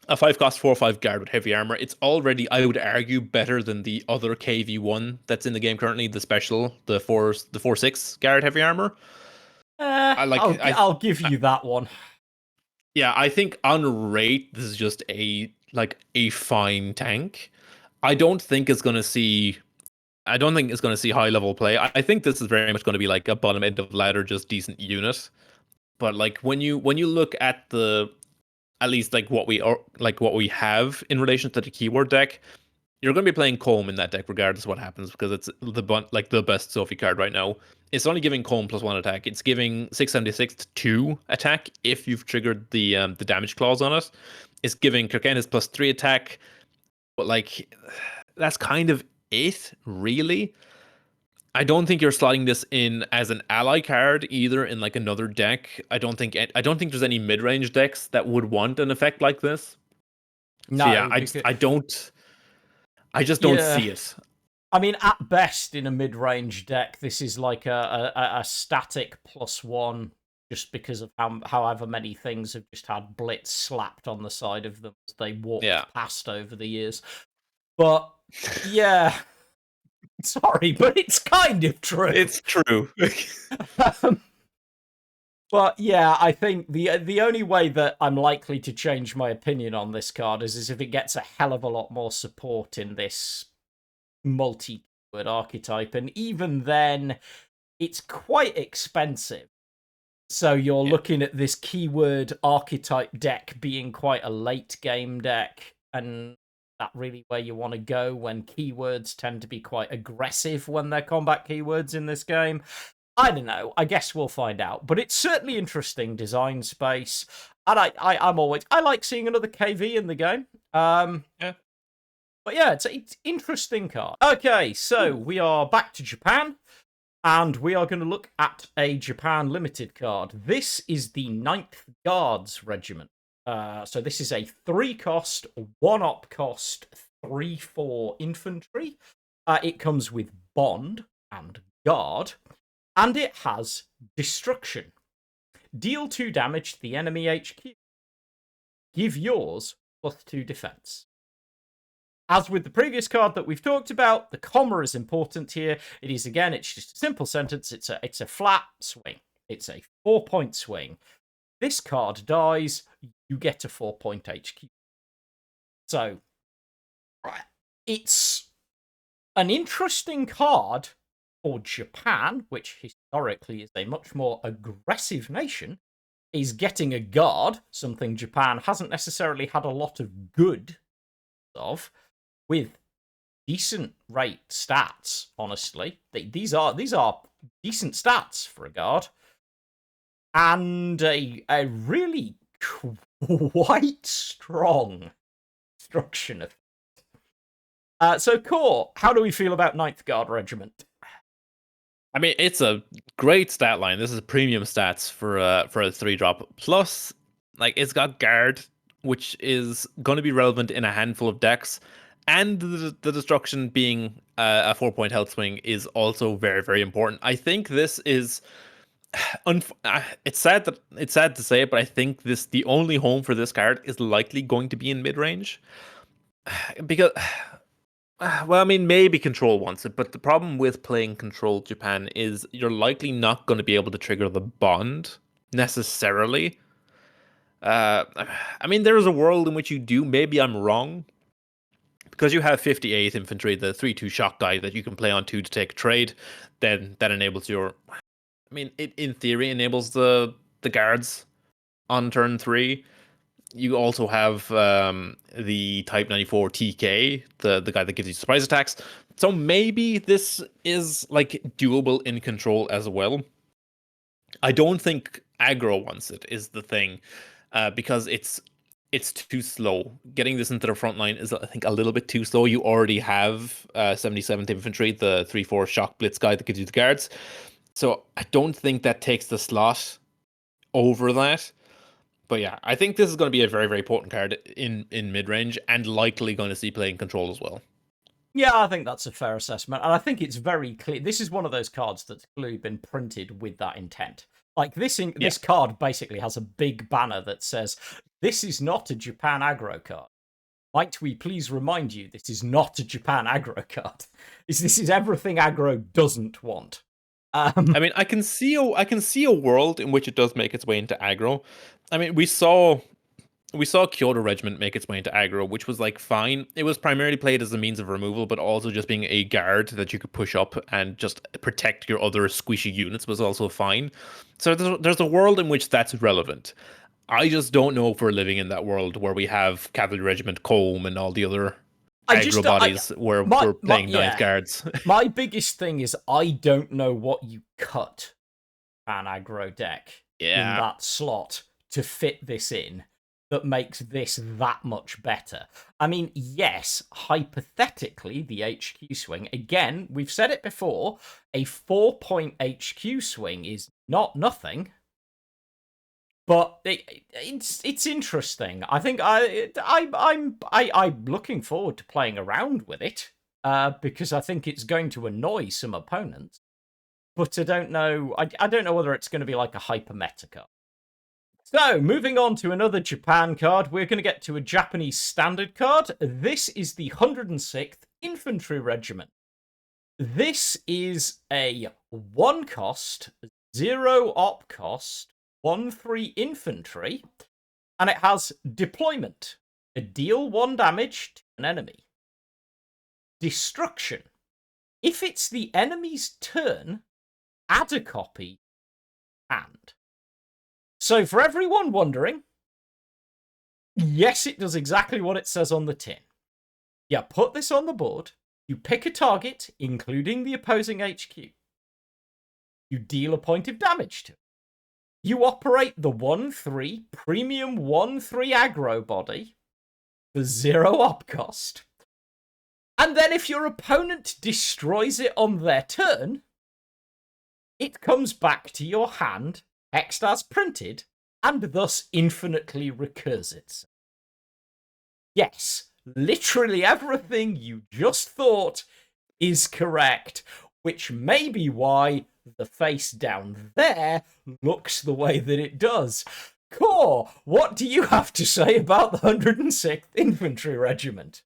Speaker 2: A 5-cost 4/5 guard with heavy armor. It's already, I would argue, better than the other KV1 that's in the game currently. The special, the 4/6 guard heavy armor.
Speaker 1: I'll give you that one.
Speaker 2: Yeah, I think on rate, this is just a fine tank. I don't think it's gonna see high level play. I think this is very much going to be like a bottom end of ladder, just decent unit. But like when you look at at least like what we have in relation to the keyword deck, you're going to be playing Comb in that deck regardless of what happens, because it's the best Sophie card right now. It's only giving Comb +1 attack. It's giving 676 to 2 attack if you've triggered the damage clause on it. It's giving Kirkenes +3 attack, but like that's kind of it, really. I don't think you're slotting this in as an ally card either in like another deck. I don't think there's any mid-range decks that would want an effect like this.
Speaker 1: No,
Speaker 2: so yeah,
Speaker 1: because...
Speaker 2: I just don't see it.
Speaker 1: I mean, at best, in a mid-range deck, this is like a static +1, just because of however many things have just had Blitz slapped on the side of them as they walked past over the years. But yeah, sorry, but it's kind of true.
Speaker 2: It's true.
Speaker 1: But yeah, I think the only way that I'm likely to change my opinion on this card is if it gets a hell of a lot more support in this multi-keyword archetype, and even then, it's quite expensive. So you're looking at this keyword archetype deck being quite a late game deck, and that really where you want to go when keywords tend to be quite aggressive when they're combat keywords in this game. I don't know. I guess we'll find out. But it's certainly interesting design space. And I like seeing another KV in the game.
Speaker 2: Yeah.
Speaker 1: But yeah, it's interesting card. Okay, so we are back to Japan. And we are going to look at a Japan limited card. This is the 9th Guards Regiment. So this is a 3-cost, 1-op cost, 3/4 infantry. It comes with Bond and Guard. And it has Destruction. Deal 2 damage to the enemy HQ. Give yours +2 defense. As with the previous card that we've talked about, the comma is important here. It is, again, it's just a simple sentence. It's a flat swing. It's a 4-point swing. This card dies, you get a 4-point HQ. So, it's an interesting card for Japan, which historically is a much more aggressive nation, is getting a guard, something Japan hasn't necessarily had a lot of good of, with decent rate stats. Honestly, these are decent stats for a guard, and a really quite strong destruction effect. So, Core, how do we feel about Ninth Guard Regiment?
Speaker 2: I mean, it's a great stat line. This is premium stats for a 3-drop. Plus, like, it's got guard, which is going to be relevant in a handful of decks, and the destruction being a 4-point health swing is also very, very important. I think this is it's sad to say it, but I think the only home for this card is likely going to be in mid range because. Well, I mean, maybe Control wants it, but the problem with playing Control Japan is you're likely not going to be able to trigger the bond necessarily. I mean, there is a world in which you do. Maybe I'm wrong. Because you have 58 Infantry, the 3/2 shock die that you can play on 2 to take a trade, then that enables your... I mean, it in theory enables the guards on turn 3. You also have the Type 94 TK, the guy that gives you surprise attacks. So maybe this is like doable in Control as well. I don't think aggro wants it, is the thing, because it's too slow. Getting this into the front line is, I think, a little bit too slow. You already have 77th Infantry, the 3/4 shock blitz guy that gives you the guards. So I don't think that takes the slot over that. But yeah, I think this is going to be a very, very potent card in mid-range, and likely going to see play in Control as well.
Speaker 1: Yeah, I think that's a fair assessment. And I think it's very clear. This is one of those cards that's clearly been printed with that intent. Like, this card basically has a big banner that says, "This is not a Japan aggro card. Might we please remind you, this is not a Japan aggro card. This is everything aggro doesn't want."
Speaker 2: I mean, I can see a world in which it does make its way into aggro. I mean, we saw Kyoto Regiment make its way into aggro, which was like fine. It was primarily played as a means of removal, but also just being a guard that you could push up and just protect your other squishy units was also fine. So there's a world in which that's relevant. I just don't know if we're living in that world where we have Cavalry Regiment Combe and all the other aggro bodies where we're playing ninth guards.
Speaker 1: My biggest thing is I don't know what you cut an aggro deck in that slot to fit this in that makes this that much better. I mean, yes, hypothetically, the HQ swing, again, we've said it before, a 4-point HQ swing is not nothing. But it's interesting. I think I'm looking forward to playing around with it because I think it's going to annoy some opponents. But I don't know. I don't know whether it's going to be like a hyper meta card. So moving on to another Japan card, we're going to get to a Japanese standard card. This is the 106th Infantry Regiment. This is a 1-cost, 0-op cost, 1/3 infantry, and it has deployment. Deal 1 damage to an enemy. Destruction. If it's the enemy's turn, add a copy and. So for everyone wondering, yes, it does exactly what it says on the tin. You put this on the board, you pick a target, including the opposing HQ. You deal a point of damage to it. You operate the 1/3 premium 1/3 aggro body for 0-op cost. And then if your opponent destroys it on their turn, it comes back to your hand, hexed as printed, and thus infinitely recurs itself. Yes, literally everything you just thought is correct, which may be why the face down there looks the way that it does. Core, what do you have to say about the 106th Infantry Regiment?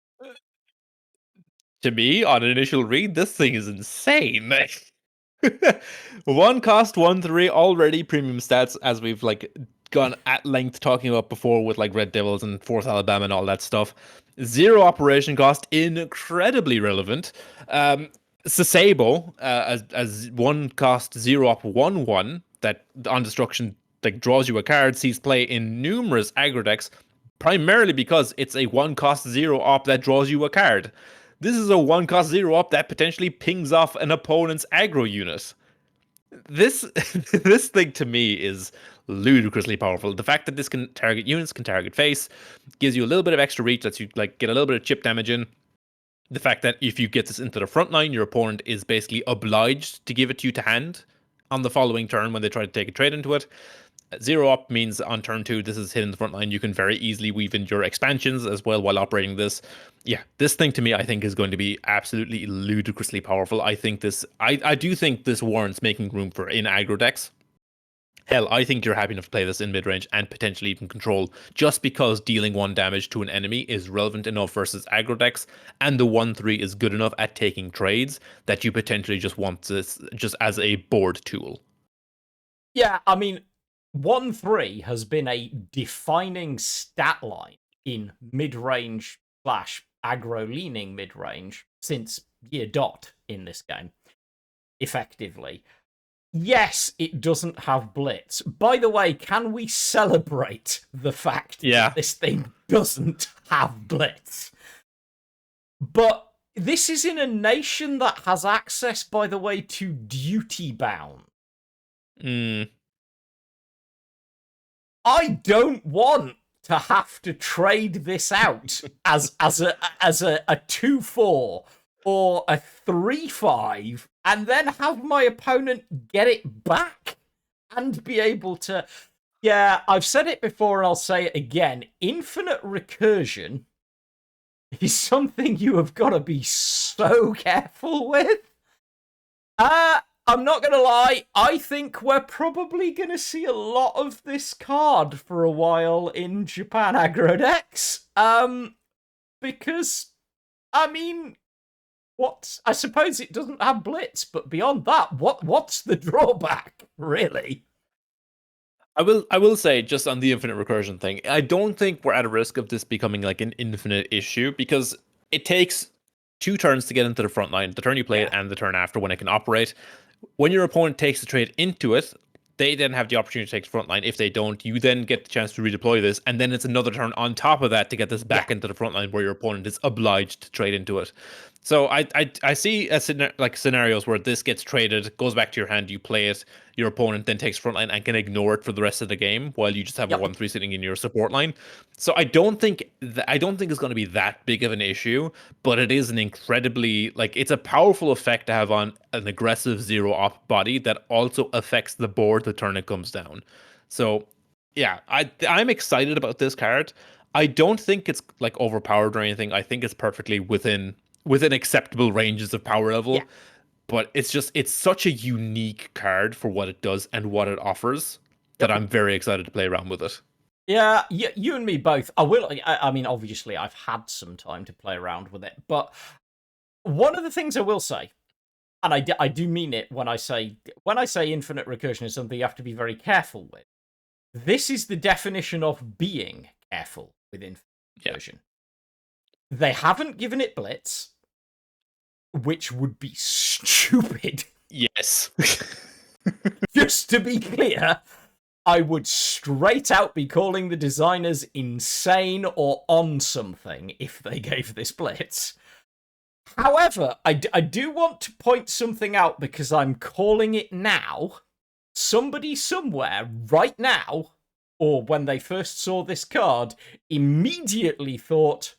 Speaker 2: To me, on an initial read, this thing is insane. 1-cost, 1/3, already premium stats, as we've like gone at length talking about before with like Red Devils and 4th Alabama and all that stuff. 0 operation cost, incredibly relevant. Sasebo, as 1-cost, 0-op 1/1 that on destruction like draws you a card, sees play in numerous aggro decks, primarily because it's a 1-cost 0 op that draws you a card. This is a 1-cost 0 op that potentially pings off an opponent's aggro unit. This this thing to me is ludicrously powerful. The fact that this can target units, can target face, gives you a little bit of extra reach, lets you like get a little bit of chip damage in. The fact that if you get this into the front line, your opponent is basically obliged to give it to you to hand on the following turn when they try to take a trade into it. 0 up means on turn 2, this is hit in the front line. You can very easily weave in your expansions as well while operating this. Yeah, this thing to me, I think, is going to be absolutely ludicrously powerful. I do think this warrants making room for in aggro decks. Hell, I think you're happy enough to play this in mid-range and potentially even control, just because dealing 1 damage to an enemy is relevant enough versus aggro decks, and the 1/3 is good enough at taking trades that you potentially just want this just as a board tool.
Speaker 1: Yeah, I mean, 1/3 has been a defining stat line in mid-range slash aggro-leaning mid-range since year dot in this game, effectively. Yes, it doesn't have Blitz. By the way, can we celebrate the fact that this thing doesn't have Blitz? But this is in a nation that has access, by the way, to duty bound. I don't want to have to trade this out as a 2/4 or a 3/5 and then have my opponent get it back and be able to... Yeah, I've said it before and I'll say it again. Infinite recursion is something you have got to be so careful with. I'm not going to lie, I think we're probably going to see a lot of this card for a while in Japan aggro decks. Because, I mean, I suppose it doesn't have Blitz, but beyond that, what's the drawback, really?
Speaker 2: I will say, just on the infinite recursion thing, I don't think we're at a risk of this becoming like an infinite issue, because it takes 2 turns to get into the front line, the turn you play it and the turn after when it can operate. When your opponent takes the trade into it, they then have the opportunity to take the front line. If they don't, you then get the chance to redeploy this, and then it's another turn on top of that to get this back into the front line where your opponent is obliged to trade into it. So I see like scenarios where this gets traded, goes back to your hand, you play it, your opponent then takes front line and can ignore it for the rest of the game while you just have a 1/3 sitting in your support line. So I don't think it's going to be that big of an issue, but it is an incredibly, like, it's a powerful effect to have on an aggressive 0 op body that also affects the board the turn it comes down. So yeah, I'm excited about this card. I don't think it's like overpowered or anything. I think it's perfectly within acceptable ranges of power level. But it's such a unique card for what it does and what it offers that I'm very excited to play around with it.
Speaker 1: Yeah, you and me both. I mean, obviously, I've had some time to play around with it, but one of the things I will say, and I do mean it when I say infinite recursion is something you have to be very careful with. This is the definition of being careful with infinite recursion. They haven't given it Blitz, which would be stupid.
Speaker 2: Yes.
Speaker 1: Just to be clear, I would straight out be calling the designers insane or on something if they gave this Blitz. However, I do want to point something out because I'm calling it now. Somebody somewhere right now, or when they first saw this card, immediately thought,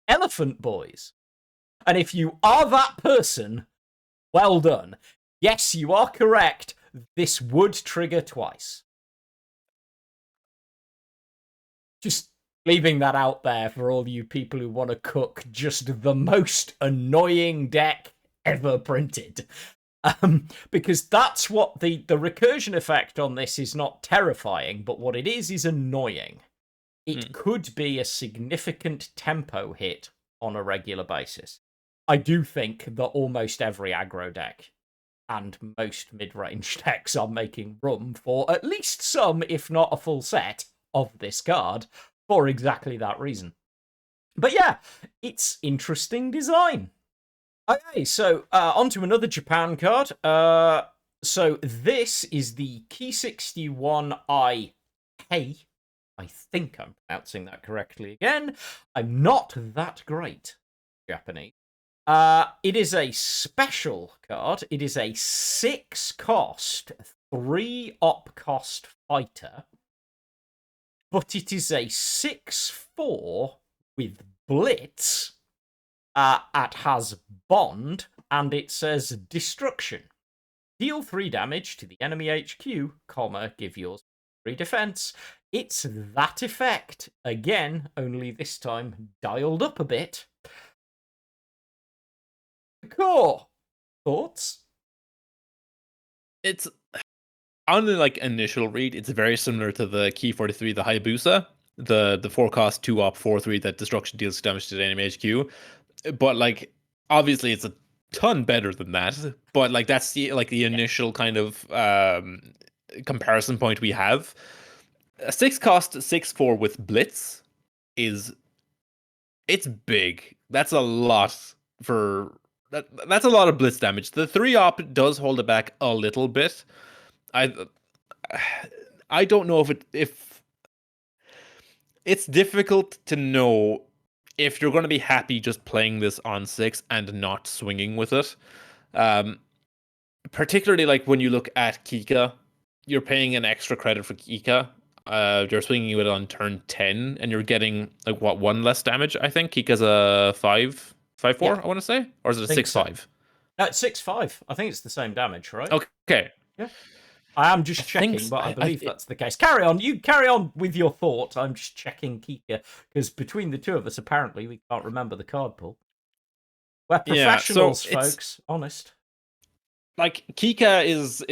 Speaker 1: Elephant Boys. And if you are that person, well done. Yes, you are correct. This would trigger twice. Just leaving that out there for all you people who want to cook just the most annoying deck ever printed. Because that's what the recursion effect on this is. Not terrifying, but what it is annoying. It could be a significant tempo hit on a regular basis. I do think that almost every aggro deck and most mid-range decks are making room for at least some, if not a full set, of this card for exactly that reason. But yeah, it's interesting design. Okay, so on to another Japan card. So this is the Key 61 IK I think I'm pronouncing that correctly again. I'm not that great Japanese. It is a special card. It is a 6 cost, 3 op cost fighter, but it is a 6/4 with Blitz. It has Bond, and it says Destruction. Deal 3 damage to the enemy HQ, give yours 3 defense. It's that effect. Again, only this time dialed up a bit. Core. Thoughts?
Speaker 2: It's on the like initial read, it's very similar to the Key 43, the Hayabusa, the 4 cost 2 op 4/3 that destruction deals damage to the enemy HQ. But like obviously it's a ton better than that. But like that's the initial kind of comparison point we have. A 6 cost 6/4 with Blitz is it's big. That's a lot for that's a lot of Blitz damage. The 3 op does hold it back a little bit. I I don't know if it's difficult to know if you're going to be happy just playing this on 6 and not swinging with it. Particularly like when you look at Kika, you're paying an extra credit for Kika. You're swinging with it on turn 10 and you're getting like what, 1 less damage, I think. Kika's a 5/4,
Speaker 1: Yeah,
Speaker 2: I want to say, or is it a 6/5?
Speaker 1: So. No, it's 6/5. I think it's the same damage, right?
Speaker 2: Okay.
Speaker 1: Yeah. I am just
Speaker 2: I think
Speaker 1: checking, but I believe that's the case. Carry on. You carry on with your thought. I'm just checking Kika, because between the two of us, apparently, we can't remember the card pool. We're professionals, folks. Honest.
Speaker 2: Like Kika is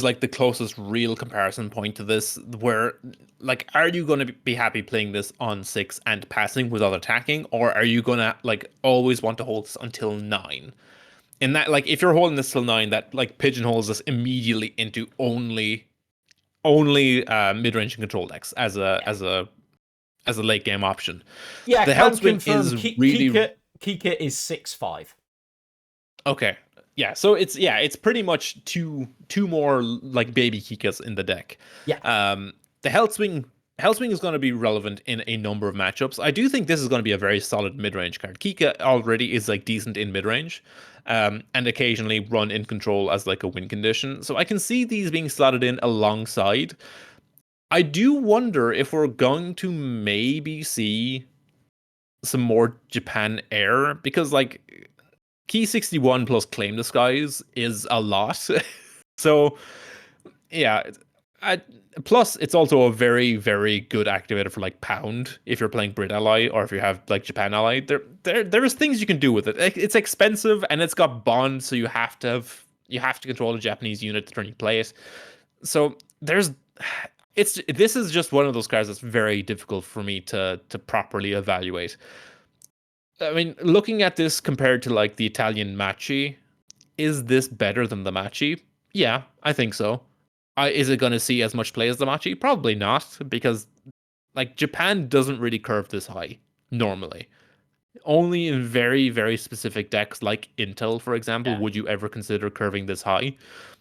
Speaker 2: like the closest real comparison point to this, where like are you going to be happy playing this on 6 and passing without attacking, or are you going to like always want to hold this until 9? And that, like, if you're holding this till 9, that like pigeonholes us immediately into only mid-range and control decks as a late game option.
Speaker 1: Yeah,
Speaker 2: The
Speaker 1: can
Speaker 2: Hellswing
Speaker 1: confirm
Speaker 2: is really
Speaker 1: Kika is 6/5.
Speaker 2: okay. Yeah, so it's pretty much two more like baby Kikas in the deck.
Speaker 1: Yeah.
Speaker 2: The Hellswing is going to be relevant in a number of matchups. I do think this is going to be a very solid mid-range card. Kika already is like decent in mid-range, and occasionally run in control as like a win condition. So I can see these being slotted in alongside. I do wonder if we're going to maybe see some more Japan air, because like Key 61 plus Claim the Skies is a lot. So yeah, plus it's also a very, very good activator for like Pound if you're playing Brit Ally, or if you have like Japan Ally. There's things you can do with it. It's expensive and it's got Bond, so you have to control a Japanese unit to turn you play it. So this is just one of those cards that's very difficult for me to properly evaluate. I mean, looking at this compared to like the Italian Machi, is this better than the Machi? Yeah, I think so. Is it going to see as much play as the Machi? Probably not, because like Japan doesn't really curve this high normally. Only in very, very specific decks like Intel, for example, would you ever consider curving this high.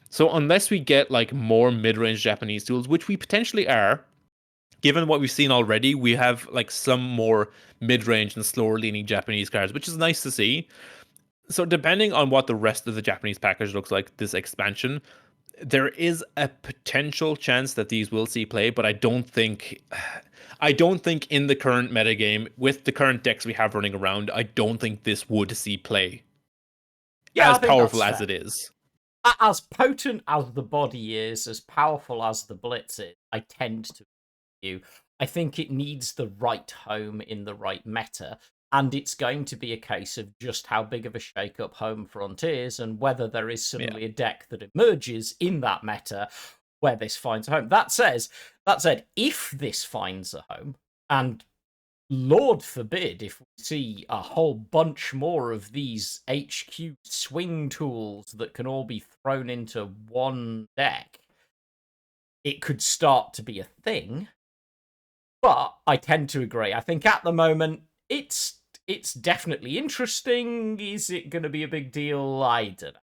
Speaker 2: So unless we get like more mid-range Japanese tools, which we potentially are, given what we've seen already, we have like some more mid-range and slower leaning Japanese cards, which is nice to see. So depending on what the rest of the Japanese package looks like this expansion, there is a potential chance that these will see play, but I don't think in the current metagame with the current decks we have running around, I don't think this would see play.
Speaker 1: Yeah,
Speaker 2: as powerful as it is.
Speaker 1: As potent as the body is, as powerful as the Blitz is, I tend to you. I think it needs the right home in the right meta, and it's going to be a case of just how big of a shake-up Homefront is, and whether there is suddenly a deck that emerges in that meta where this finds a home. That said, if this finds a home, and Lord forbid if we see a whole bunch more of these HQ swing tools that can all be thrown into one deck, it could start to be a thing. But I tend to agree. I think at the moment it's definitely interesting. Is it going to be a big deal? I don't know.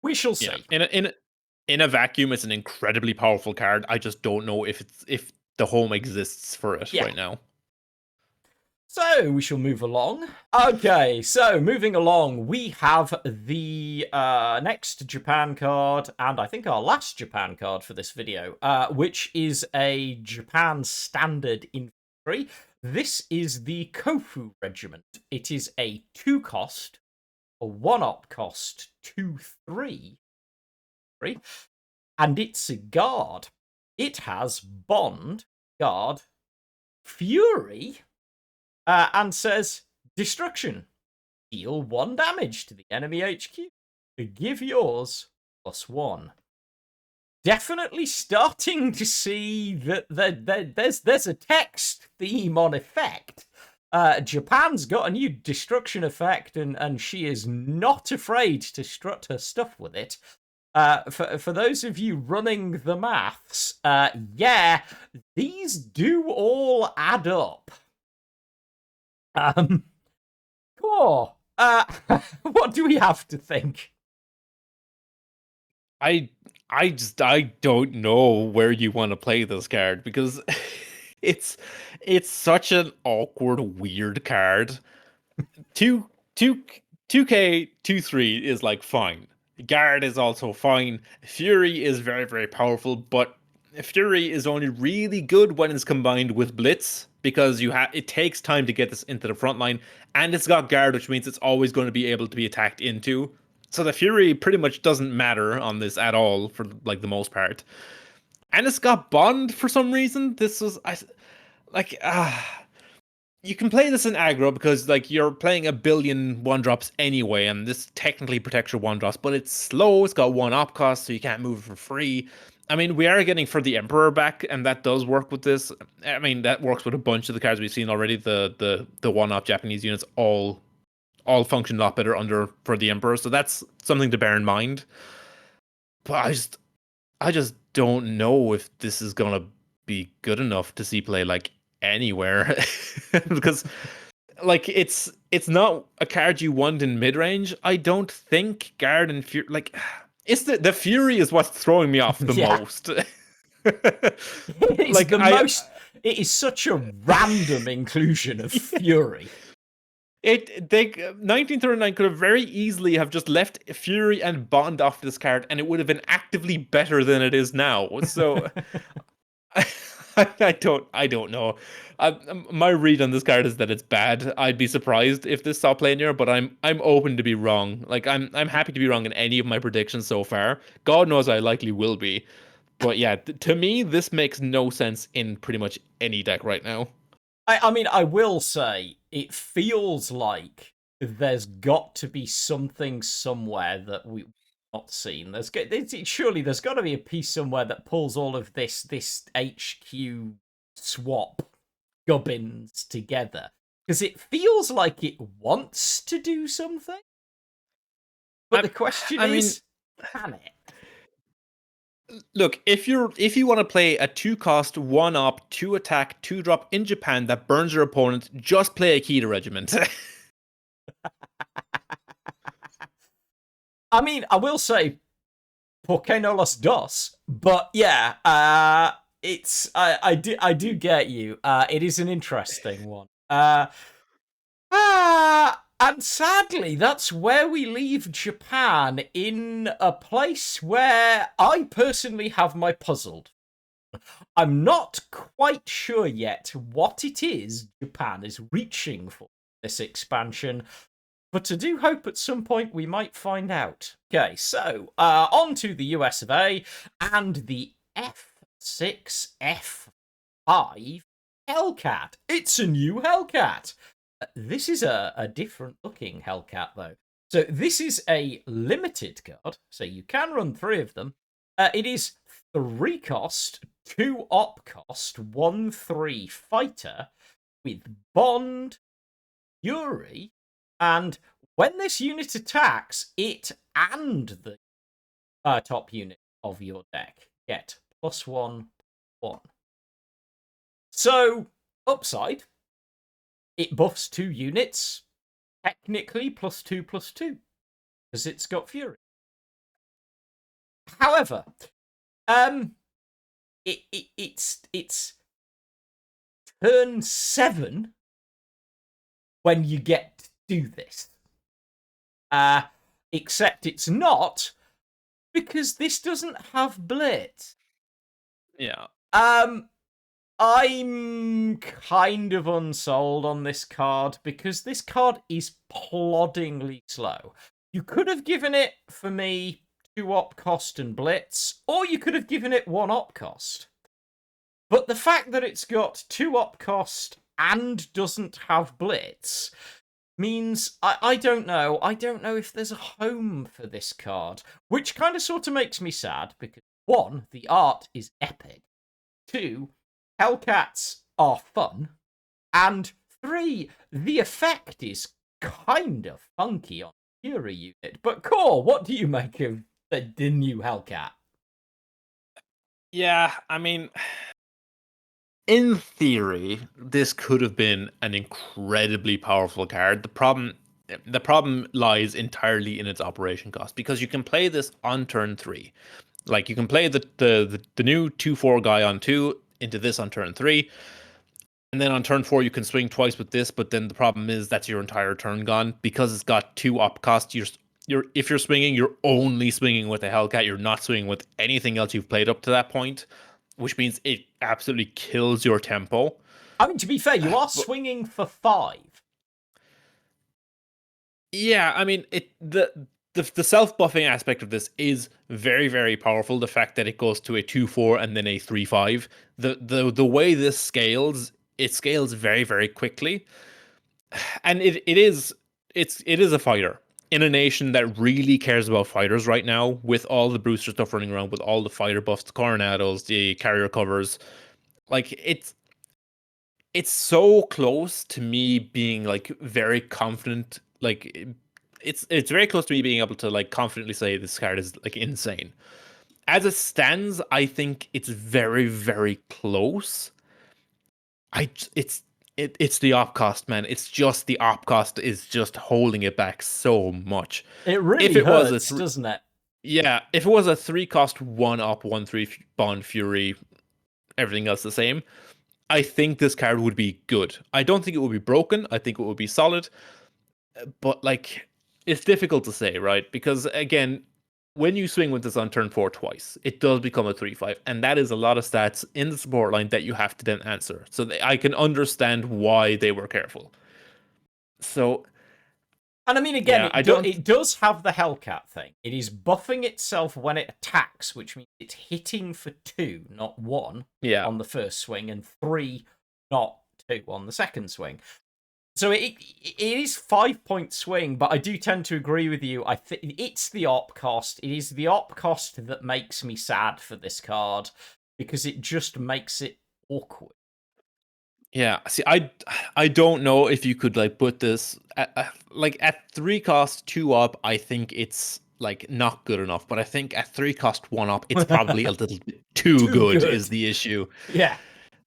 Speaker 1: We shall see.
Speaker 2: In a vacuum, it's an incredibly powerful card. I just don't know if the home exists for it
Speaker 1: Yeah.
Speaker 2: right now.
Speaker 1: So we shall move along. Okay, so moving along, we have the next Japan card, and I think our last Japan card for this video, which is a Japan standard infantry. This is the Kōfu Regiment. It is a 2-cost, a 1-op cost, 2/3, and it's a guard. It has Bond, Guard, Fury, and says destruction. Deal 1 damage to the enemy HQ. Give yours +1. Definitely starting to see that there's a text theme on effect. Japan's got a new destruction effect, and she is not afraid to strut her stuff with it. For those of you running the maths, yeah, these do all add up. Cool. What do we have to think?
Speaker 2: I I don't know where you want to play this card because it's such an awkward, weird card. Two two 2K 2/3 is like fine. Guard is also fine. Fury is very, very powerful, but Fury is only really good when it's combined with Blitz because it takes time to get this into the front line, and it's got Guard, which means it's always going to be able to be attacked into. So the Fury pretty much doesn't matter on this at all for like the most part. And it's got Bond for some reason. This was like you can play this in aggro because like you're playing a billion 1-drops anyway, and this technically protects your 1-drops, but it's slow, it's got 1-op cost, so you can't move it for free. I mean, we are getting for the Emperor back, and that does work with this. I mean, that works with a bunch of the cards we've seen already. The 1-op Japanese units all function a lot better under for the Emperor, so that's something to bear in mind. But I just don't know if this is gonna be good enough to see play like anywhere because like it's not a card you want in mid range. I don't think Guard and Fury like it's the Fury is what's throwing me off the
Speaker 1: Yeah.
Speaker 2: most.
Speaker 1: It's
Speaker 2: Like
Speaker 1: the most. It is such a random inclusion of Fury.
Speaker 2: They 1939 could have very easily have just left Fury and Bond off this card, and it would have been actively better than it is now. So I don't know. My read on this card is that it's bad. I'd be surprised if this saw play in here, but I'm open to be wrong. Like I'm happy to be wrong in any of my predictions so far. God knows I likely will be. But yeah, to me, this makes no sense in pretty much any deck right now.
Speaker 1: I mean, I will say it feels like there's got to be something somewhere that we've not seen. Surely there's got to be a piece somewhere that pulls all of this HQ swap gubbins together, because it feels like it wants to do something. But the question is, can it?
Speaker 2: Look, if you want to play a 2-cost, 1-op, 2-attack, 2-drop in Japan that burns your opponent, just play a Akita Regiment.
Speaker 1: I mean, I will say, ¿por qué no los dos? But yeah, I do get you. It is an interesting one. And sadly, that's where we leave Japan, in a place where I personally have my puzzled. I'm not quite sure yet what it is Japan is reaching for this expansion, but I do hope at some point we might find out. Okay, so on to the US of A and the F6 F5 Hellcat. It's a new Hellcat. This is a different looking Hellcat, though. So this is a limited card, so you can run 3 of them. It is 3 cost, 2 op cost, 1/3 fighter with Bond, Fury, and when this unit attacks, it and the top unit of your deck get +1/+1. So, upside, it buffs 2 units, technically +2/+2, because it's got Fury. However, it's turn 7 when you get to do this. Except it's not, because this doesn't have Blitz.
Speaker 2: Yeah.
Speaker 1: I'm kind of unsold on this card, because this card is ploddingly slow. You could have given it, for me, 2 op cost and Blitz, or you could have given it 1 op cost. But the fact that it's got 2 op cost and doesn't have Blitz means I don't know. I don't know if there's a home for this card, which kind of sort of makes me sad, because 1, the art is epic. 2, Hellcats are fun. And 3, the effect is kind of funky on Fury unit. But Core, what do you make of the new Hellcat?
Speaker 2: Yeah, I mean, in theory, this could have been an incredibly powerful card. The problem lies entirely in its operation cost, because you can play this on turn 3. Like, you can play the new 2/4 guy on 2 into this on turn 3, and then on turn 4 you can swing twice with this. But then the problem is that's your entire turn gone, because it's got 2 op cost. If you're swinging, you're only swinging with a Hellcat. You're not swinging with anything else you've played up to that point, which means it absolutely kills your tempo.
Speaker 1: I mean, to be fair, you are swinging for 5.
Speaker 2: Yeah, I mean, the self-buffing aspect of this is very, very powerful. The fact that it goes to a 2/4 and then a 3/5. The way this scales, it scales very, very quickly. And it is a fighter in a nation that really cares about fighters right now, with all the booster stuff running around, with all the fighter buffs, the Coronados, the carrier covers. Like, it's so close to me being like very confident. Like, it's very close to me being able to like confidently say this card is like insane. As it stands, I think it's very, very close. It's the op cost, man. It's just the op cost is just holding it back so much.
Speaker 1: It really
Speaker 2: If it was
Speaker 1: hurts, doesn't it?
Speaker 2: Yeah, if it was a 3 cost 1 op 1/3 Bond Fury, everything else the same, I think this card would be good. I don't think it would be broken. I think it would be solid. But like, it's difficult to say, right? Because again, when you swing with this on turn 4 twice, it does become a 3/5, and that is a lot of stats in the support line that you have to then answer. So I can understand why they were careful. So,
Speaker 1: and I mean, again,
Speaker 2: yeah,
Speaker 1: it does have the Hellcat thing. It is buffing itself when it attacks, which means it's hitting for 2, not 1, on the first swing, and 3, not 2, on the second swing. So it is 5-point swing, but I do tend to agree with you. I think it's the op cost. It is the op cost that makes me sad for this card, because it just makes it awkward.
Speaker 2: Yeah, see, I don't know if you could like put this at 3 cost 2 op. I think it's like not good enough, but I think at 3 cost 1 op, it's probably a little bit too good is the issue.
Speaker 1: Yeah.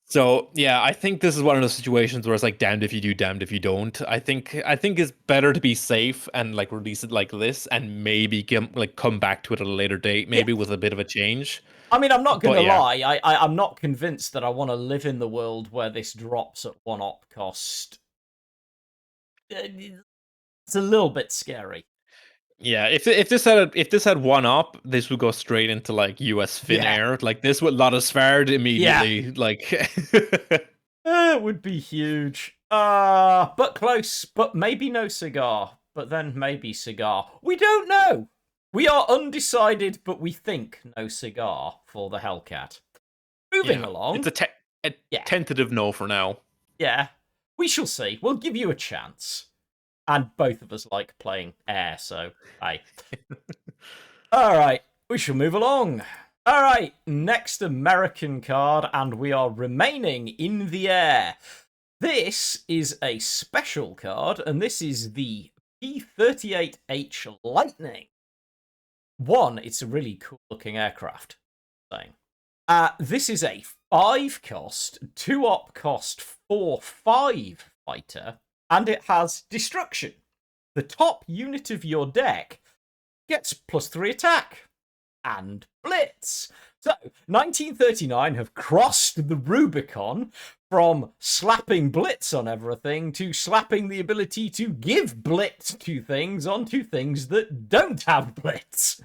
Speaker 2: So yeah, I think this is one of those situations where it's like damned if you do, damned if you don't. I think it's better to be safe and like release it like this, and maybe come back to it at a later date, maybe with a bit of a change.
Speaker 1: I mean, I'm not going to lie. I'm not convinced that I want to live in the world where this drops at 1 op cost. It's a little bit scary.
Speaker 2: Yeah, if this had 1 op, this would go straight into like US Finnair. Like, this would lot of Svard immediately.
Speaker 1: Yeah.
Speaker 2: Like,
Speaker 1: it would be huge. But close. But maybe no cigar. But then maybe cigar. We don't know. We are undecided, but we think no cigar for the Hellcat. Moving along.
Speaker 2: It's a tentative no for now.
Speaker 1: Yeah. We shall see. We'll give you a chance. And both of us like playing air, so hey. Alright, we shall move along. Alright, next American card, and we are remaining in the air. This is a special card, and this is the P-38H Lightning. It's a really cool looking aircraft. This is a 5 cost, 2 op cost, 4/5 fighter, and it has destruction. The top unit of your deck gets +3 attack and blitz. So 1939 have crossed the Rubicon from slapping blitz on everything to slapping the ability to give blitz to things onto things that don't have blitz.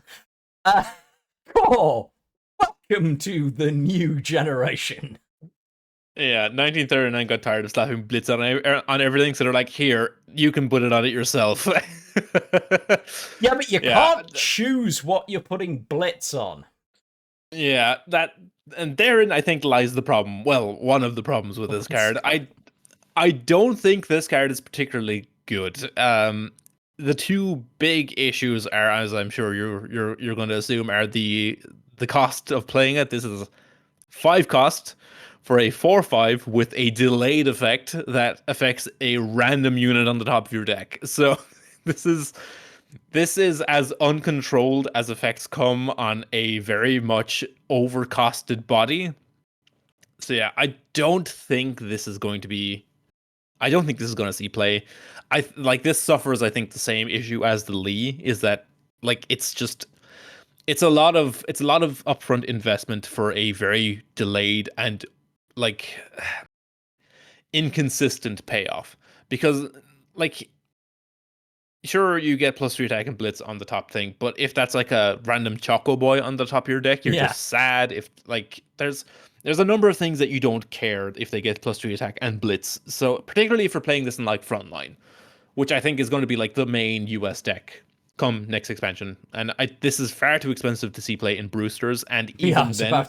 Speaker 1: Core, welcome to the new generation.
Speaker 2: Yeah, 1939 got tired of slapping blitz on everything, so they're like, "Here, you can put it on it yourself."
Speaker 1: Yeah, but you
Speaker 2: Yeah.
Speaker 1: can't choose what you're putting blitz on.
Speaker 2: Yeah, and therein I think lies the problem. Well, one of the problems with this card. I don't think this card is particularly good. The two big issues are, as I'm sure you're going to assume, are the cost of playing it. This is 5 cost for a 4/5 with a delayed effect that affects a random unit on the top of your deck. So this is as uncontrolled as effects come on a very much overcosted body. So yeah, I don't think this is going to see play. I like this suffers, I think, the same issue as the Lee, is that like it's a lot of upfront investment for a very delayed and like inconsistent payoff. Because like sure, you get +3 attack and blitz on the top thing, but if that's like a random Choco Boy on the top of your deck, you're just sad. If like there's a number of things that you don't care if they get +3 attack and blitz. So particularly if you're playing this in like frontline, which I think is going to be like the main US deck come next expansion. And this is far too expensive to see play in Brewsters, and even then,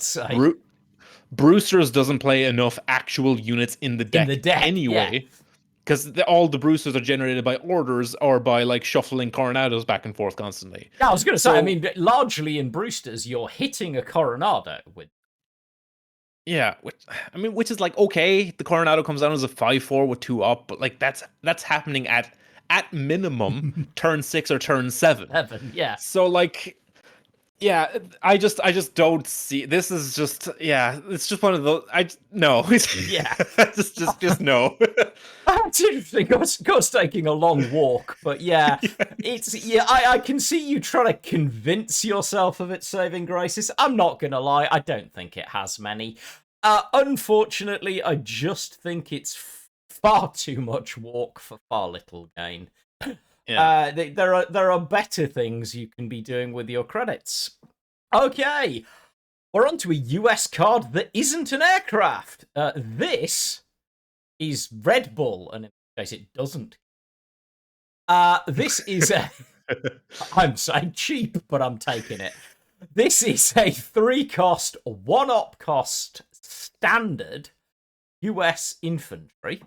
Speaker 2: Brewsters doesn't play enough actual units in the deck, anyway. Because all the Brewsters are generated by orders or by like shuffling Coronados back and forth constantly.
Speaker 1: Yeah, I was going to say, I mean, largely in Brewsters, you're hitting a Coronado with.
Speaker 2: Yeah, which is like, okay, the Coronado comes down as a 5/4 with 2 up, but like that's happening at minimum turn 6 or turn 7.
Speaker 1: Yeah.
Speaker 2: So like, yeah, I just don't see. This is just, yeah, it's just one of those. No.
Speaker 1: Yeah.
Speaker 2: just no.
Speaker 1: It's interesting. God's taking a long walk, but yeah, I can see you trying to convince yourself of its saving graces. I'm not gonna lie, I don't think it has many. Unfortunately, I just think it's far too much walk for far little gain. Yeah. There are better things you can be doing with your credits. Okay, we're on to a US card that isn't an aircraft. This is Red Bull, and in case it doesn't. This is a. I'm saying cheap, but I'm taking it. This is a 3-cost, 1-op cost standard US infantry.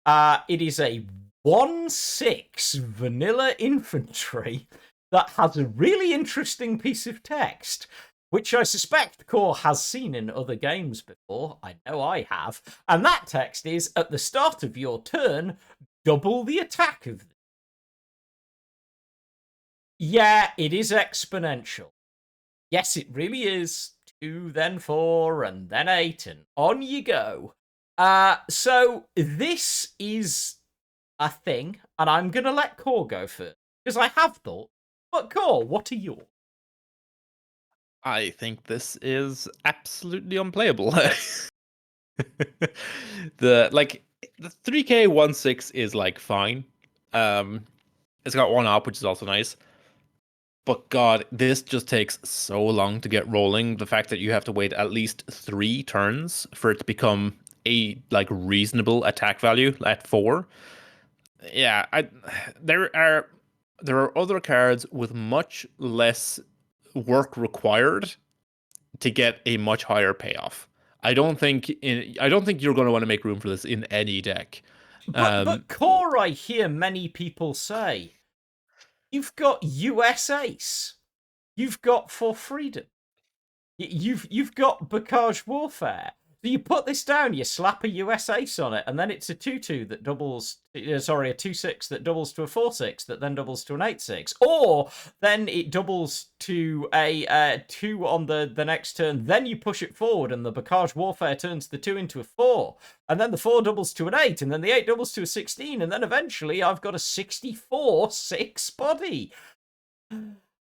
Speaker 1: It is a 1/6 vanilla infantry that has a really interesting piece of text, which I suspect Core has seen in other games before. I know I have. And that text is, at the start of your turn, double the attack of them. Yeah, it is exponential. Yes, it really is. 2, then 4, and then 8, and on you go. So this is a thing, and I'm going to let Core go first, because I have thought. But Core, what are yours?
Speaker 2: I think this is absolutely unplayable. the 3K 1/6 is like fine. It's got 1 op, which is also nice. But God, this just takes so long to get rolling. The fact that you have to wait at least 3 turns for it to become a like reasonable attack value at 4. Yeah, there are other cards with much less work required to get a much higher payoff. I don't think you're going to want to make room for this in any deck.
Speaker 1: But Core, I hear many people say, you've got US Ace, you've got For Freedom, you've got Bocage Warfare. So you put this down, you slap a US Ace on it, and then it's a 2/2 that doubles. Sorry, a 2/6 that doubles to a 4/6 that then doubles to an 8/6, or then it doubles to a 2 on the next turn. Then you push it forward, and the Bocage Warfare turns the 2 into a 4, and then the 4 doubles to an 8, and then the 8 doubles to a 16, and then eventually I've got a 64/6 body.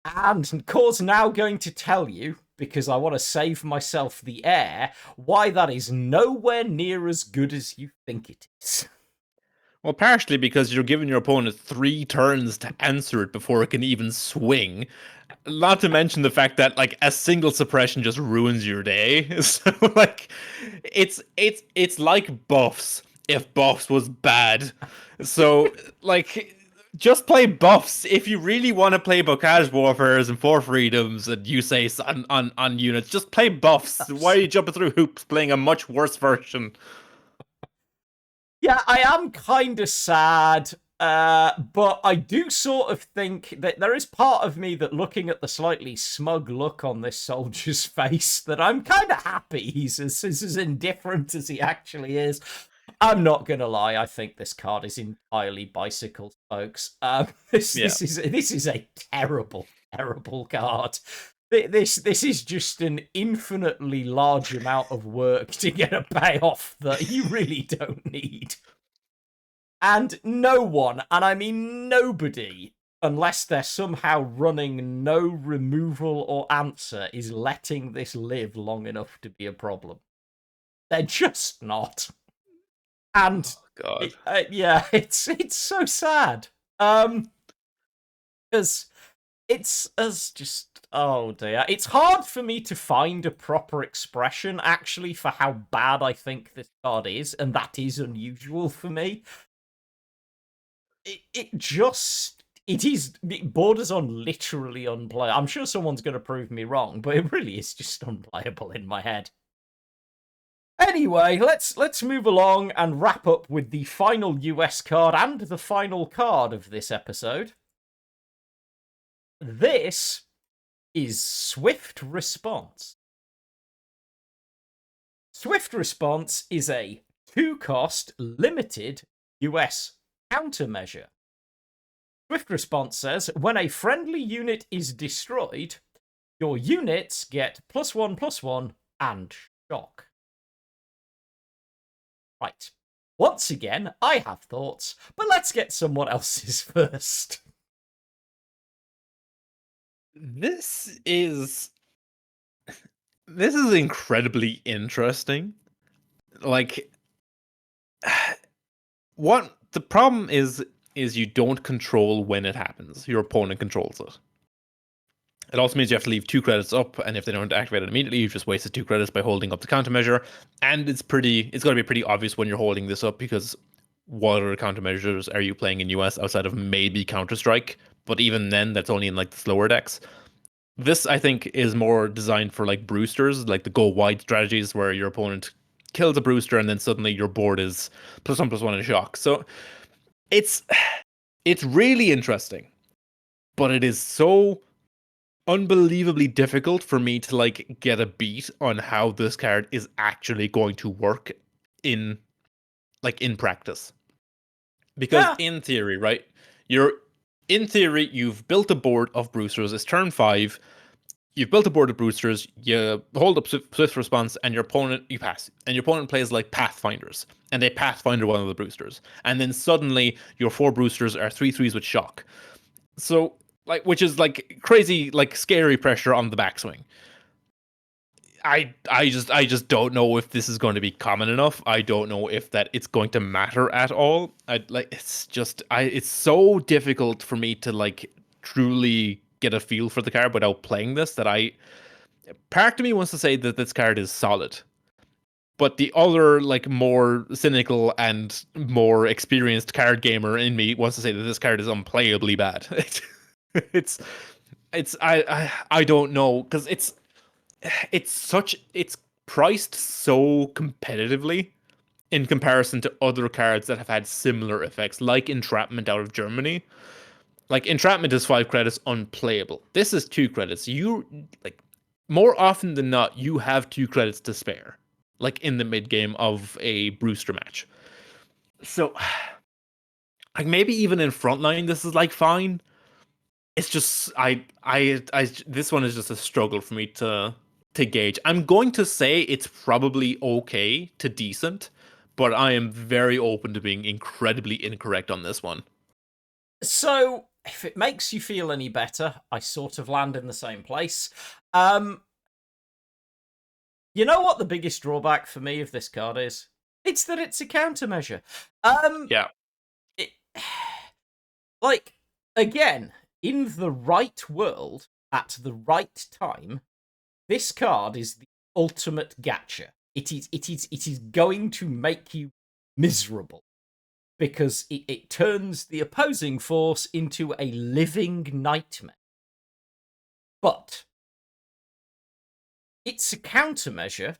Speaker 1: And Core's now going to tell you, because I want to save myself the air, why that is nowhere near as good as you think it is.
Speaker 2: Well, partially because you're giving your opponent 3 turns to answer it before it can even swing. Not to mention the fact that like a single suppression just ruins your day. So like it's like buffs if buffs was bad. So like just play buffs if you really want to play Bocage Warfares and Four Freedoms and USACE on units. Just play buffs. Why are you jumping through hoops playing a much worse version?
Speaker 1: Yeah, I am kind of sad, but I do sort of think that there is part of me that, looking at the slightly smug look on this soldier's face, that I'm kind of happy he's as indifferent as he actually is. I'm not gonna lie, I think this card is entirely bicycle, folks.
Speaker 2: Yeah.
Speaker 1: This is a terrible, terrible card. This is just an infinitely large amount of work to get a payoff that you really don't need. And no one, and I mean nobody, unless they're somehow running no removal or answer, is letting this live long enough to be a problem. They're just not. And
Speaker 2: God.
Speaker 1: yeah, it's so sad. Because it's as just, oh dear, it's hard for me to find a proper expression actually for how bad I think this card is, and that is unusual for me. It borders on literally unplayable. I'm sure someone's going to prove me wrong, but it really is just unplayable in my head. Anyway, let's move along and wrap up with the final US card and the final card of this episode. This is Swift Response. Swift Response is a 2-cost limited US countermeasure. Swift Response says, when a friendly unit is destroyed, your units get +1/+1 and shock. Right. Once again, I have thoughts, but let's get someone else's first.
Speaker 2: This is incredibly interesting. Like what the problem is you don't control when it happens. Your opponent controls it. It also means you have to leave 2 credits up, and if they don't activate it immediately, you've just wasted 2 credits by holding up the countermeasure. And it's going to be pretty obvious when you're holding this up, because what other countermeasures are you playing in US outside of maybe Counter-Strike? But even then, that's only in like the slower decks. This, I think, is more designed for like Brewsters, like the go wide strategies where your opponent kills a Brewster and then suddenly your board is +1/+1 in shock. So it's it's really interesting, but it is so unbelievably difficult for me to like get a beat on how this card is actually going to work in in practice. Because
Speaker 1: Yeah,
Speaker 2: in theory, right? You've built a board of Brewsters. It's turn 5. You've built a board of Brewsters. You hold up Swift Response, and you pass. And your opponent plays like Pathfinders, and they Pathfinder one of the Brewsters. And then suddenly your 4 Brewsters are 3/3s with shock. So which is like crazy, like scary pressure on the backswing. I just don't know if this is going to be common enough. I don't know if that it's going to matter at all. It's so difficult for me to like truly get a feel for the card without playing this, that part of me wants to say that this card is solid. But the other, like, more cynical and more experienced card gamer in me wants to say that this card is unplayably bad. it's I don't know, because it's priced so competitively in comparison to other cards that have had similar effects, like Entrapment out of Germany. Like, Entrapment is 5 credits, unplayable. This is 2 credits. You like More often than not, you have 2 credits to spare, like in the mid game of a Brewster match. So, like, maybe even in frontline, this is like fine. It's just this one is just a struggle for me to gauge. I'm going to say it's probably okay to decent, but I am very open to being incredibly incorrect on this one.
Speaker 1: so if it makes you feel any better, I sort of land in the same place. You know what the biggest drawback for me of this card is? It's that it's a countermeasure.
Speaker 2: Yeah.
Speaker 1: It, like, again, in the right world, at the right time, this card is the ultimate gacha. It is going to make you miserable because it turns the opposing force into a living nightmare. But it's a countermeasure,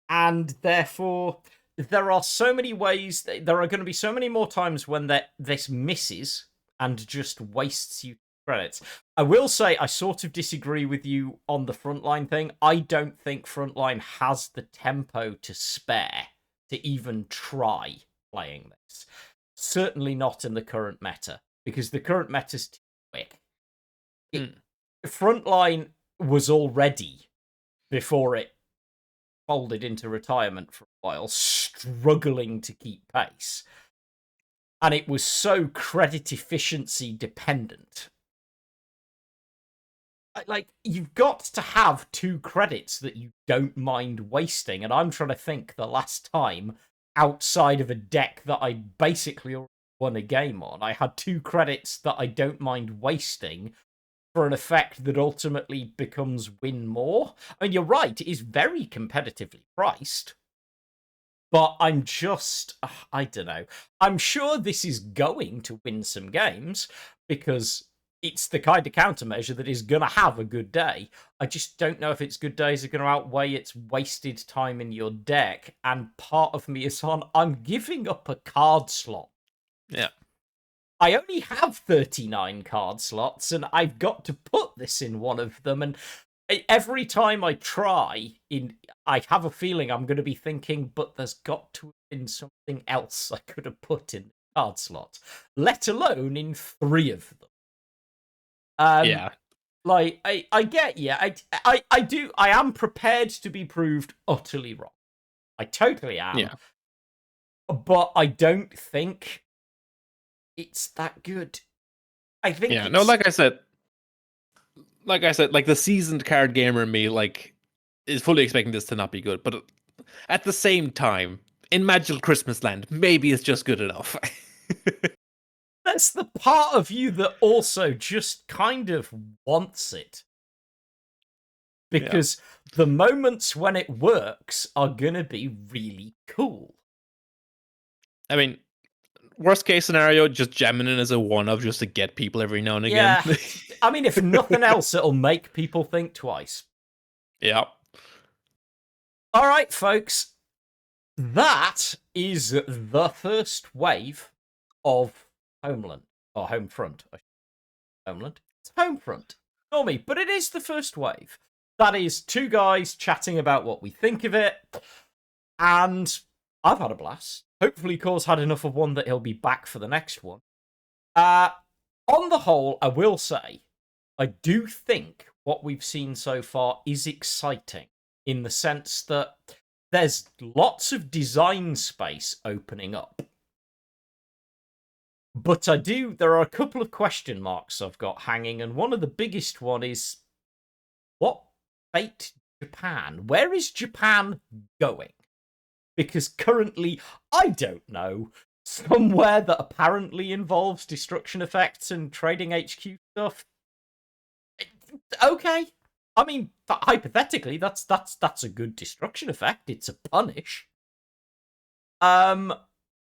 Speaker 1: and therefore there are so many ways. There are going to be so many more times when this misses and just wastes you credits. I will say I sort of disagree with you on the frontline thing. I don't think frontline has the tempo to spare to even try playing this. Certainly not in the current meta, because the current meta's too quick. Frontline was already, before it folded into retirement for a while, struggling to keep pace. And it was so credit efficiency dependent. Like, you've got to have 2 credits that you don't mind wasting. And I'm trying to think the last time, outside of a deck that I basically won a game on, I had 2 credits that I don't mind wasting for an effect that ultimately becomes win more. I mean, you're right, it is very competitively priced. But I'm just, I don't know. I'm sure this is going to win some games because it's the kind of countermeasure that is going to have a good day. I just don't know if its good days are going to outweigh its wasted time in your deck. And part of me is on, I'm giving up a card slot.
Speaker 2: Yeah.
Speaker 1: I only have 39 card slots, and I've got to put this in one of them. And every time I try, I have a feeling I'm going to be thinking, but there's got to have been something else I could have put in the card slot, let alone in 3 of them.
Speaker 2: Yeah.
Speaker 1: Like, I get you. I am prepared to be proved utterly wrong. I totally am.
Speaker 2: Yeah.
Speaker 1: But I don't think it's that good. I think
Speaker 2: Yeah. No, like I said, like the seasoned card gamer in me, like, is fully expecting this to not be good. But at the same time, in Magical Christmas Land, maybe it's just good enough.
Speaker 1: That's the part of you that also just kind of wants it. Because the moments when it works are going to be really cool.
Speaker 2: I mean, worst case scenario, just jamming in as a one-of just to get people every now and again.
Speaker 1: Yeah. I mean, if nothing else, it'll make people think twice.
Speaker 2: Yeah.
Speaker 1: All right, folks. That is the first wave of Homeland. Or Homefront. Homeland. It's Homefront. Ignore me, but it is the first wave. That is 2 guys chatting about what we think of it. And I've had a blast. Hopefully, Core's had enough of one that he'll be back for the next one. On the whole, I will say, I do think what we've seen so far is exciting in the sense that there's lots of design space opening up. But there are a couple of question marks I've got hanging, and one of the biggest one is, what fate Japan? Where is Japan going? Because currently, I don't know. Somewhere that apparently involves destruction effects and trading HQ stuff. Okay. I mean, hypothetically, that's a good destruction effect. It's a punish.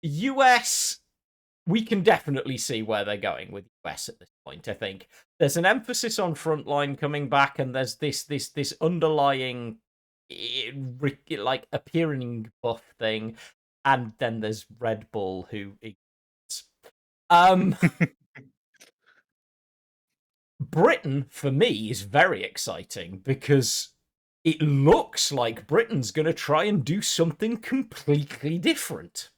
Speaker 1: US, we can definitely see where they're going with US at this point. I think there's an emphasis on frontline coming back, and there's this underlying, like, appearing buff thing, and then there's Red Bull who Britain, for me, is very exciting because it looks like Britain's going to try and do something completely different.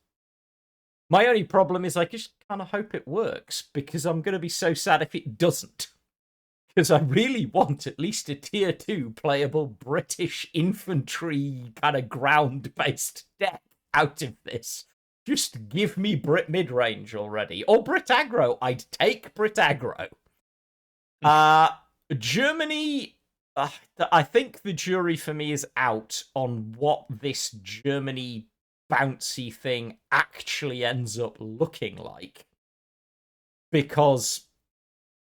Speaker 1: My only problem is I just kind of hope it works, because I'm going to be so sad if it doesn't. Because I really want at least a tier 2 playable British infantry kind of ground-based deck out of this. Just give me Brit mid-range already. Or Brit aggro. I'd take Brit aggro. Germany, I think the jury for me is out on what this Germany bouncy thing actually ends up looking like. Because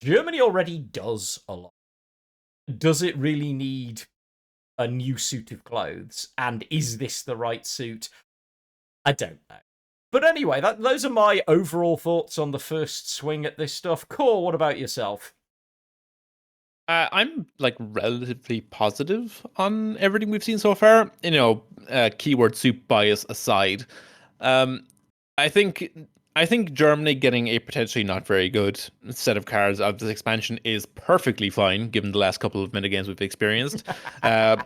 Speaker 1: Germany already does a lot. Does it really need a new suit of clothes? And is this the right suit? I don't know. But anyway, those are my overall thoughts on the first swing at this stuff. Core, what about yourself?
Speaker 2: I'm like relatively positive on everything we've seen so far. Keyword soup bias aside, um, I think I think Germany getting a potentially not very good set of cards of this expansion is perfectly fine, given the last couple of minigames we've experienced.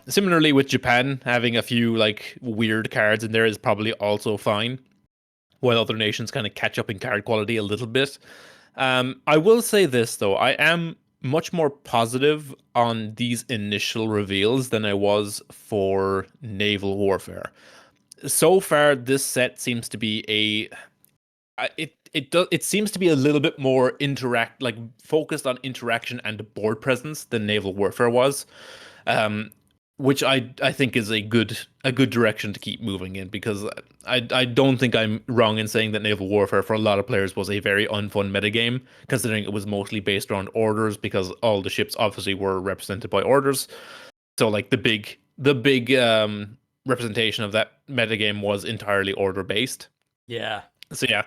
Speaker 2: Similarly with Japan, having a few like weird cards in there is probably also fine, while other nations kind of catch up in card quality a little bit. I will say this though, I am much more positive on these initial reveals than I was for naval warfare. So far, this set seems to be it seems to be a little bit more focused on interaction and board presence than naval warfare was. Um, which I think is a good direction to keep moving in, because I don't think I'm wrong in saying that naval warfare for a lot of players was a very unfun metagame, considering it was mostly based around orders, because all the ships obviously were represented by orders. So like the big representation of that metagame was entirely order based.
Speaker 1: Yeah.
Speaker 2: So yeah,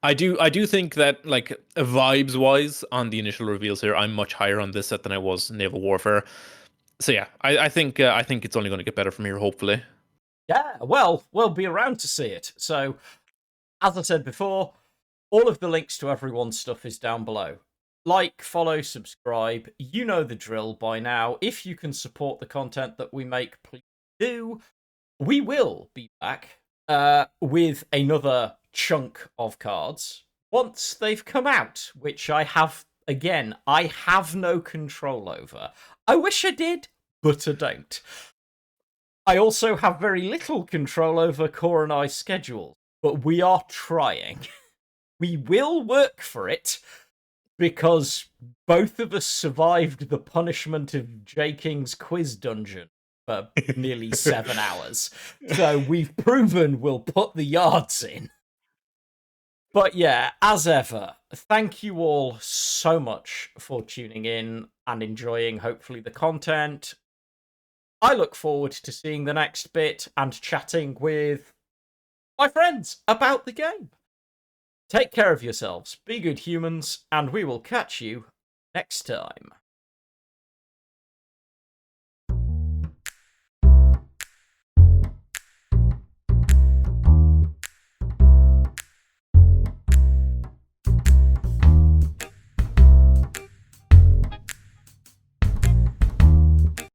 Speaker 2: I do think that like vibes wise on the initial reveals here, I'm much higher on this set than I was naval warfare. So yeah, I think it's only going to get better from here, hopefully.
Speaker 1: Yeah, well, we'll be around to see it. So, as I said before, all of the links to everyone's stuff is down below. Like, follow, subscribe. You know the drill by now. If you can support the content that we make, please do. We will be back with another chunk of cards once they've come out, which I have no control over. I wish I did, but I don't. I also have very little control over Core and I's schedule, but we are trying. We will work for it, because both of us survived the punishment of J. King's quiz dungeon for nearly 7 hours. So we've proven we'll put the yards in. But yeah, as ever, thank you all so much for tuning in and enjoying, hopefully, the content. I look forward to seeing the next bit and chatting with my friends about the game. Take care of yourselves, be good humans, and we will catch you next time.